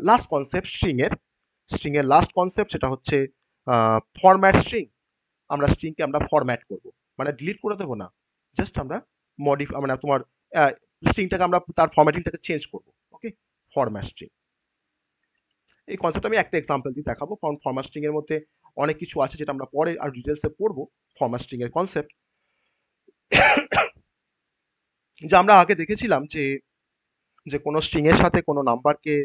লাস্ট কনসেপ্ট স্ট্রিং এর লাস্ট কনসেপ্ট, সেটা হচ্ছে ফরম্যাট স্ট্রিং। আমরা স্ট্রিংকে আমরা ফরম্যাট করব, মানে ডিলিট করে দেবো না, জাস্ট আমরা মানে তোমার স্ট্রিংটাকে আমরা তার ফরম্যাটিংটাকে চেঞ্জ করব। ওকে, ফরম্যাট স্ট্রিং, এই কনসেপ্ট আমি একটা এক্সাম্পল দিয়ে দেখাবো, কারণ ফরম্যাট স্ট্রিং এর মধ্যে অনেক কিছু আছে যেটা আমরা পরে আর ডিটেলসে পড়বো। ফরম্যাট স্ট্রিং এর কনসেপ্ট যা আমরা আগে দেখেছিলাম যে যে কোনো স্ট্রিং এর সাথে কোনো নাম্বারকে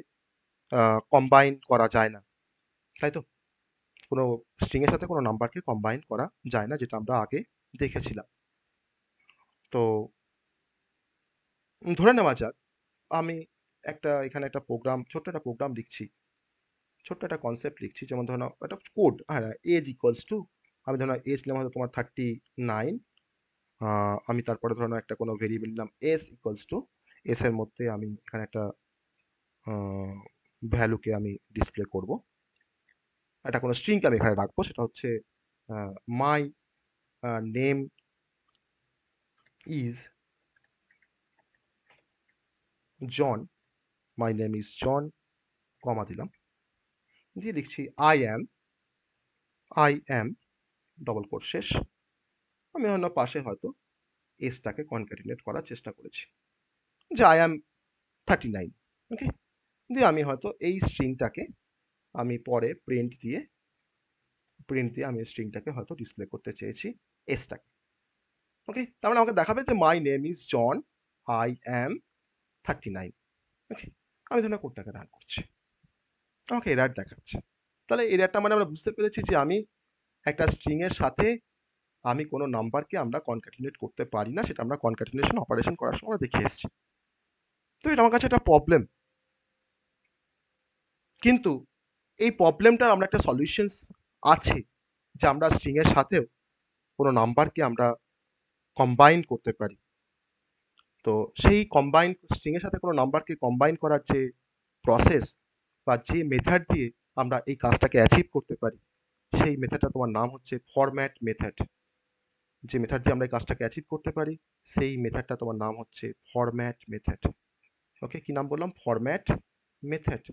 কম্বাইন করা যায় না, তাই তো? কোনো স্ট্রিং এর সাথে কোনো নাম্বারকে কম্বাইন করা যায় না, যেটা আমরা আগে দেখেছিলাম। তো ধরে নেওয়া যাক আমি এখানে একটা প্রোগ্রাম, ছোট্ট একটা প্রোগ্রাম লিখছি, ছোট্ট একটা কনসেপ্ট লিখছি, যেমন ধরো না একটা কোড, হ্যাঁ, এজ ইকুয়ালস টু, আমি ধরো এজ নিলাম হয়তো তোমার 39, আমি তারপরে ধরো না একটা কোনো ভেরিয়েবল নিলাম এস ইকুয়ালস টু, এস এর মধ্যে আমি এখানে একটা ভ্যালুকে আমি ডিসপ্লে করব, একটা কোনো স্ট্রিংকে আমি এখানে রাখবো, সেটা হচ্ছে my name is John, my name is John, comma দিলাম, দিয়ে লিখছি আই অ্যাম ডবল কোট শেষ। আমি অন্য পাশে হয়তো এসটাকে কনক্যাটিনেট করার চেষ্টা করেছি যে আই অ্যাম 39। ওকে, দিয়ে আমি হয়তো এই স্ট্রিংটাকে আমি পরে প্রিন্ট দিয়ে আমি স্ট্রিংটাকে হয়তো ডিসপ্লে করতে চেয়েছি এসটাকে। ওকে, তার মানে আমাকে দেখাবে যে my name is John, I am 39। Okay, আমি ধরুন কোডটাকে রান করছি, আমাকে এরর দেখাচ্ছে। তাহলে এররটা মানে আমরা বুঝতে পেরেছি যে আমি একটা স্ট্রিং এর সাথে আমি কোনো নাম্বারকে আমরা কনক্যাটিনেট করতে পারি না, সেটা আমরা কনক্যাটিনেশন অপারেশন করার সময় দেখে এসেছি। তো এটা আমার কাছে একটা প্রবলেম, কিন্তু এই প্রবলেমটার আমরা একটা সলিউশনস আছে যে আমরা স্ট্রিং এর সাথেও কোনো নাম্বারকে আমরা কম্বাইন করতে পারি। তো সেই কম্বাইন স্ট্রিং এর সাথে কোনো নাম্বারকে কম্বাইন করার যে প্রসেস বা যে মেথড দিয়ে আমরা এই কাজটাকে অ্যাচিভ করতে পারি, সেই মেথডটা তোমার নাম হচ্ছে ফরম্যাট মেথড। যে মেথড দিয়ে আমরা এই কাজটাকে অ্যাচিভ করতে পারি সেই মেথডটা তোমার নাম হচ্ছে ফরম্যাট মেথড। ওকে, কি নাম বললাম? Format method.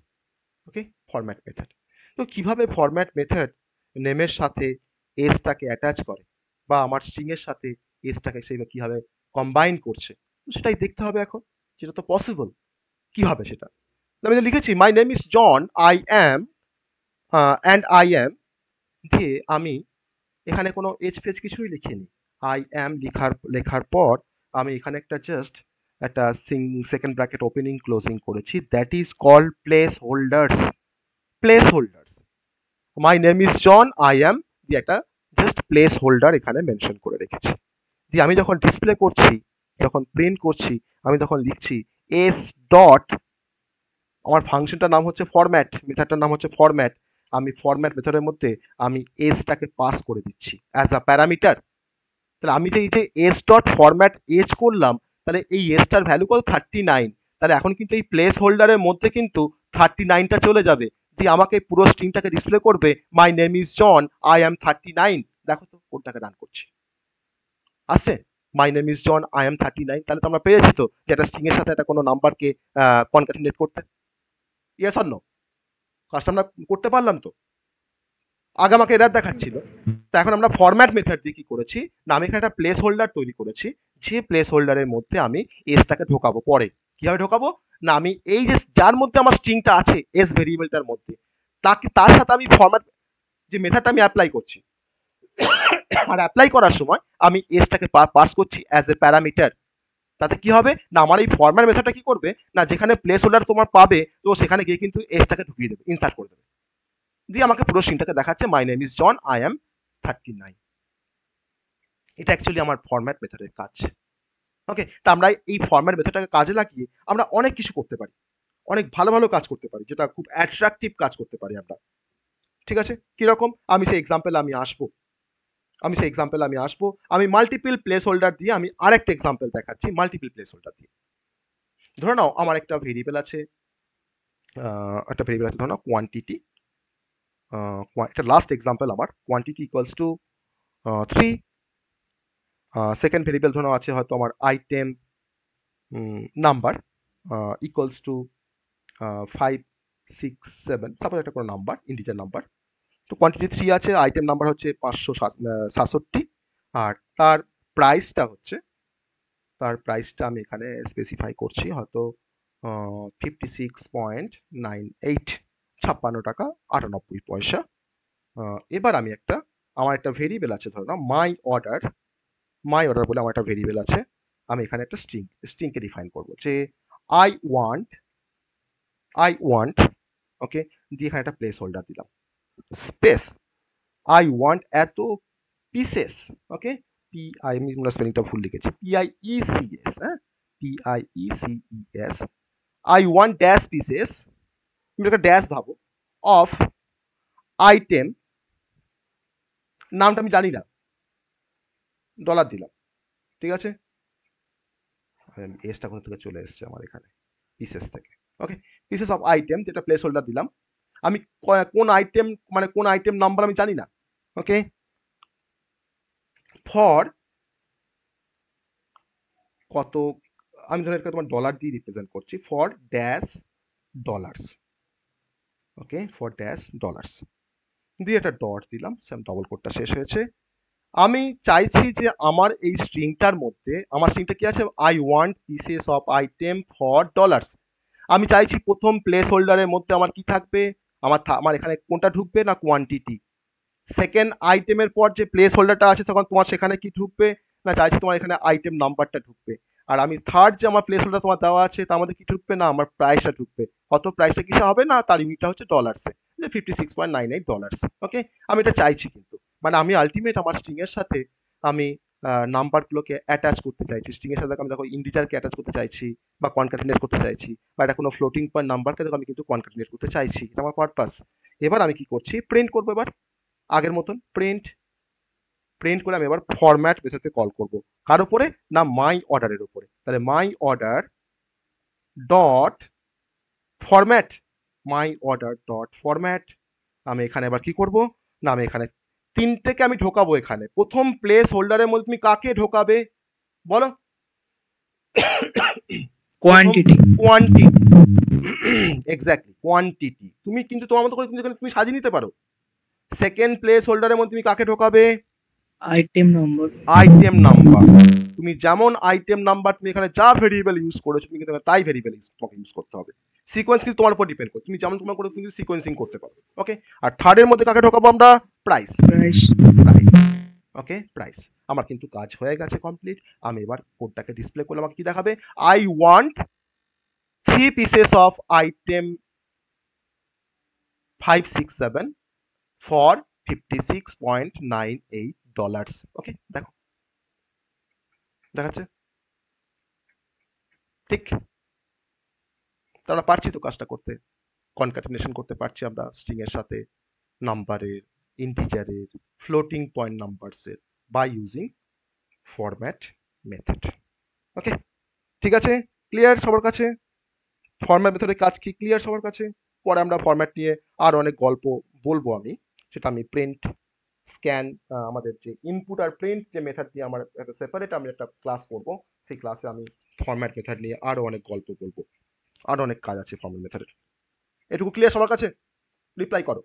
Okay, format method. তো কিভাবে ফরম্যাট মেথড নেমের সাথে এসটাকে অ্যাটাচ করে বা আমার স্ট্রিং এর সাথে এসটাকে সেইভাবে কিভাবে কম্বাইন করছে সেটাই দেখতে হবে এখন। সেটা তো পসিবল, কি হবে সেটা? আমি তো লিখেছি my name is John, I am and I am দিয়ে আমি এখানে কোনো এজ ফেজ কিছুই লিখিনি। আই অ্যাম লেখার পর আমি এখানে একটা জাস্ট একটা সেকেন্ড ব্র্যাকেট ওপেনিং ক্লোজিং করেছি, that is called placeholders. Placeholders, my name is John, I am দিয়ে একটা জাস্ট প্লেস হোল্ডার এখানে মেনশন করে রেখেছি। দিয়ে আমি যখন ডিসপ্লে করছি, যখন প্রিন্ট করছি, আমি তখন লিখছি এস ডট, আমার ফাংশনটার নাম হচ্ছে ফরম্যাট, মেথডটার নাম হচ্ছে ফরম্যাট। আমি ফরম্যাট মেথডের মধ্যে আমি এজটাকে পাস করে দিচ্ছি অ্যাজ আ প্যারামিটার। তাহলে আমি যে এই যে এস ডট ফরম্যাট এজ করলাম, তাহলে এই এজটার ভ্যালু কত? 39। তাহলে এখন কিন্তু এই প্লেস হোল্ডারের মধ্যে কিন্তু 39টা চলে যাবে, দিয়ে আমাকে পুরো স্ট্রিংটাকে ডিসপ্লে করবে my name is John, I am 39। দেখো তো কোডটাকে রান করছি, আসছে my name is John, I am 39। তাহলে তো আমরা পেরেছি তো যে একটা স্ট্রিং এর সাথে একটা কোনো নাম্বারকে কনক্যাটিনেট করতে। Yes or no? কাজটা আমরা করতে পারলাম তো? আগে আমাকে এরর দেখাচ্ছিল, তো এখন আমরা ফরম্যাট মেথড দিয়ে কি করেছি না, আমি এখানে একটা প্লেস হোল্ডার তৈরি করেছি, যে প্লেস হোল্ডারের মধ্যে আমি এসটাকে ঢোকাবো। পরে কিভাবে ঢোকাবো না, আমি এই যে যার মধ্যে আমার স্ট্রিংটা আছে এস ভেরিয়েবলটার মধ্যে, তার সাথে আমি ফরম্যাট যে মেথডটা আমি অ্যাপ্লাই করছি, আর অ্যাপ্লাই করার সময় আমি এসটাকে পাস করছি অ্যাজ এ প্যারামিটার। তাতে কি হবে না, আমার এই ফরম্যাট মেথডটা কি করবে না, যেখানে প্লেস হোল্ডার তোমার পাবে তো সেখানে গিয়ে কিন্তু এসটাকে ঢুকিয়ে দেবে, ইনসার্ট করে দেবে, দিয়ে আমাকে পুরো স্ট্রিংটাকে দেখাচ্ছে my name is John, I am 39। এটা অ্যাকচুয়ালি আমার ফরম্যাট মেথডের কাজ। ওকে, তা আমরা এই ফরম্যাট মেথডটাকে কাজে লাগিয়ে আমরা অনেক কিছু করতে পারি, অনেক ভালো ভালো কাজ করতে পারি, যেটা খুব অ্যাট্রাকটিভ কাজ করতে পারি আমরা। ঠিক আছে, কিরকম? আমি সেই এক্সাম্পল আমি আসবো। আমি মাল্টিপল প্লেস হোল্ডার দিয়ে আমি আরেকটা এক্সাম্পল দেখাচ্ছি মাল্টিপল প্লেস হোল্ডার দিয়ে। ধরে নাও আমার একটা ভেরিয়েবল আছে, ধরে নাও কোয়ান্টিটি, এটা লাস্ট এক্সাম্পল আমার, quantity equals to 3। Second variable ধরে নাও আছে হয়তো আমার item number equals to 5, 6, 7, suppose একটা কোনো নাম্বার, ইন্টিজার নাম্বার। তো কোয়ান্টিটি 3 আছে, আইটেম নাম্বার হচ্ছে 567, আর তার প্রাইসটা আমি এখানে স্পেসিফাই করছি হয়তো 56.98, 56 টাকা 98 পয়সা। এবার আমি আমার একটা ভেরিয়েবল আছে, ধরো না মাই অর্ডার বলে আমার একটা ভেরিয়েবল আছে, আমি এখানে একটা স্ট্রিংকে ডিফাইন করব যে আই ওয়ান্ট ওকে, দিয়ে এখানে একটা প্লেস হোল্ডার দিলাম, স্পেস আই ওয়ান্ট এত পিসেস। ওকে, আমি স্পেলিংটা ভুল লিখেছি, PIECS, হ্যাঁ, PIECES, I want dash pieces, তুমি একটা ড্যাশ ভাবো, অফ আইটেম, নামটা আমি জানি না, ডলার দিলাম। ঠিক আছে, এসটা কোথা থেকে চলে এসছে আমার এখানে, পিসেস থেকে। ওকে, পিসেস অফ আইটেম, যেটা প্লেস হোল্ডার দিলাম। আমি কোন আইটেম মানে কোন আইটেম নাম্বার আমি জানি না। ওকে, ফর কত, আমি ধরে তোমার ডলার দিয়ে রিপ্রেজেন্ট করছি, for dash dollars. Okay, for dash dollars দিয়ে একটা ডট দিলাম, ডবল কোটটা শেষ হয়েছে। আমি চাইছি যে আমার এই স্ট্রিংটার মধ্যে, আমার স্ট্রিংটা কি আছে, I want pieces of item for dollars. আমি চাইছি প্রথম প্লেস হোল্ডারের মধ্যে আমার কি থাকবে, আমার এখানে কোনটা ঢুকবে না কোয়ান্টিটি। সেকেন্ড আইটেমের পর যে প্লেস হোল্ডারটা আছে তখন তোমার সেখানে কি ঢুকবে না চাইছি তোমার এখানে আইটেম নাম্বারটা ঢুকবে। আর আমি থার্ড যে আমার প্লেস হোল্ডার তোমার দেওয়া আছে তার মধ্যে কি ঢুকবে না আমার প্রাইসটা ঢুকবে। কত প্রাইসটা কিসে হবে না তার ইউনিটটা হচ্ছে ডলার্সে, যে $56.98। ওকে, আমি এটা চাইছি কিন্তু মানে আমি আলটিমেট আমার স্ট্রিং এর সাথে আমি নাম্বারগুলোকে অ্যাটাচ করতে চাইছি। স্ট্রিং এর সাথে আমি দেখো ইন্টিজারকে অ্যাটাচ করতে চাইছি বা কনক্যাটিনেট করতে চাইছি, বা এটা কোনো ফ্লোটিং পয়েন্ট নাম্বারকে দেখো আমি কিন্তু কনক্যাটিনেট করতে চাইছি, এটা আমার পারপাস। এবার আমি কি করছি, প্রিন্ট করবো এবার আগের মতন প্রিন্ট করে আমি এবার ফরম্যাট মেথডকে কল করব। কার উপরে না মাই অর্ডারের উপরে। তাহলে my order dot format, my order dot format. আমি এখানে এবার কি করব না আমি এখানে তিনটেকে আমি ঢোকাবো। এখানে প্রথম প্লেস হোল্ডারের মধ্যে তুমি কাকে ঢোকাবে বলো? কোয়ান্টিটি। Quantity, exactly quantity. তুমি কিন্তু তোমার মতো করে তুমি সাজিয়ে নিতে পারো। সেকেন্ড প্লেস হোল্ডারের মধ্যে তুমি কাকে ঢোকাবে? Item number. Item number. তুমি যেমন আইটেম নাম্বার তুমি এখানে যা ভেরিয়েবল ইউজ করেছো তুমি কিন্তু তাই ভেরিয়েবল তোমাকে ইউজ করতে হবে। সিকোয়েন্স কিন্তু তোমার উপর ডিপেন্ড করে, তুমি যেমন তোমার করে কিন্তু সিকোয়েন্সিং করতে পারো। ওকে, আর থার্ডের মধ্যে কাকে ঢোকাবো আমরা? প্রাইস। ওকে, প্রাইস। আমার কিন্তু কাজ হয়ে গেছে কমপ্লিট। আমি এবার কোডটাকে ডিসপ্লে করলে আমাকে কি দেখাবে? I want 3 pieces of item 567 for $56.98। ওকে, দেখো দেখাচ্ছে ঠিক। আমরা পারছি তো কাজটা করতে, কনক্যাটিনেশন করতে পারছি আমরা স্ট্রিং এর সাথে নাম্বারের, ইন্টিজারের, ফ্লোটিং পয়েন্ট নাম্বারসের by using format method. Okay, ঠিক আছে, ক্লিয়ার সবার কাছে? ফরম্যাট মেথডের কাজ কি ক্লিয়ার সবার কাছে? পরে আমরা ফরম্যাট নিয়ে আর অনেক গল্প বলবো আমি, সেটা আমি প্রিন্ট স্ক্যান আমাদের যে ইনপুট আর প্রিন্ট যে মেথড দিয়ে আমার একটা সেপারেট আমি একটা ক্লাস করব, সেই ক্লাসে আমি ফরম্যাট মেথড নিয়ে আরো অনেক গল্প বলবো, আরো অনেক কাজ আছে ফরম্যাট মেথডের। এটুকু ক্লিয়ার সবার কাছে? রিপ্লাই করো।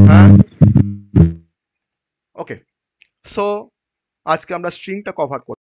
হ্যাঁ, ওকে। সো আজকে আমরা স্ট্রিংটা কভার করব।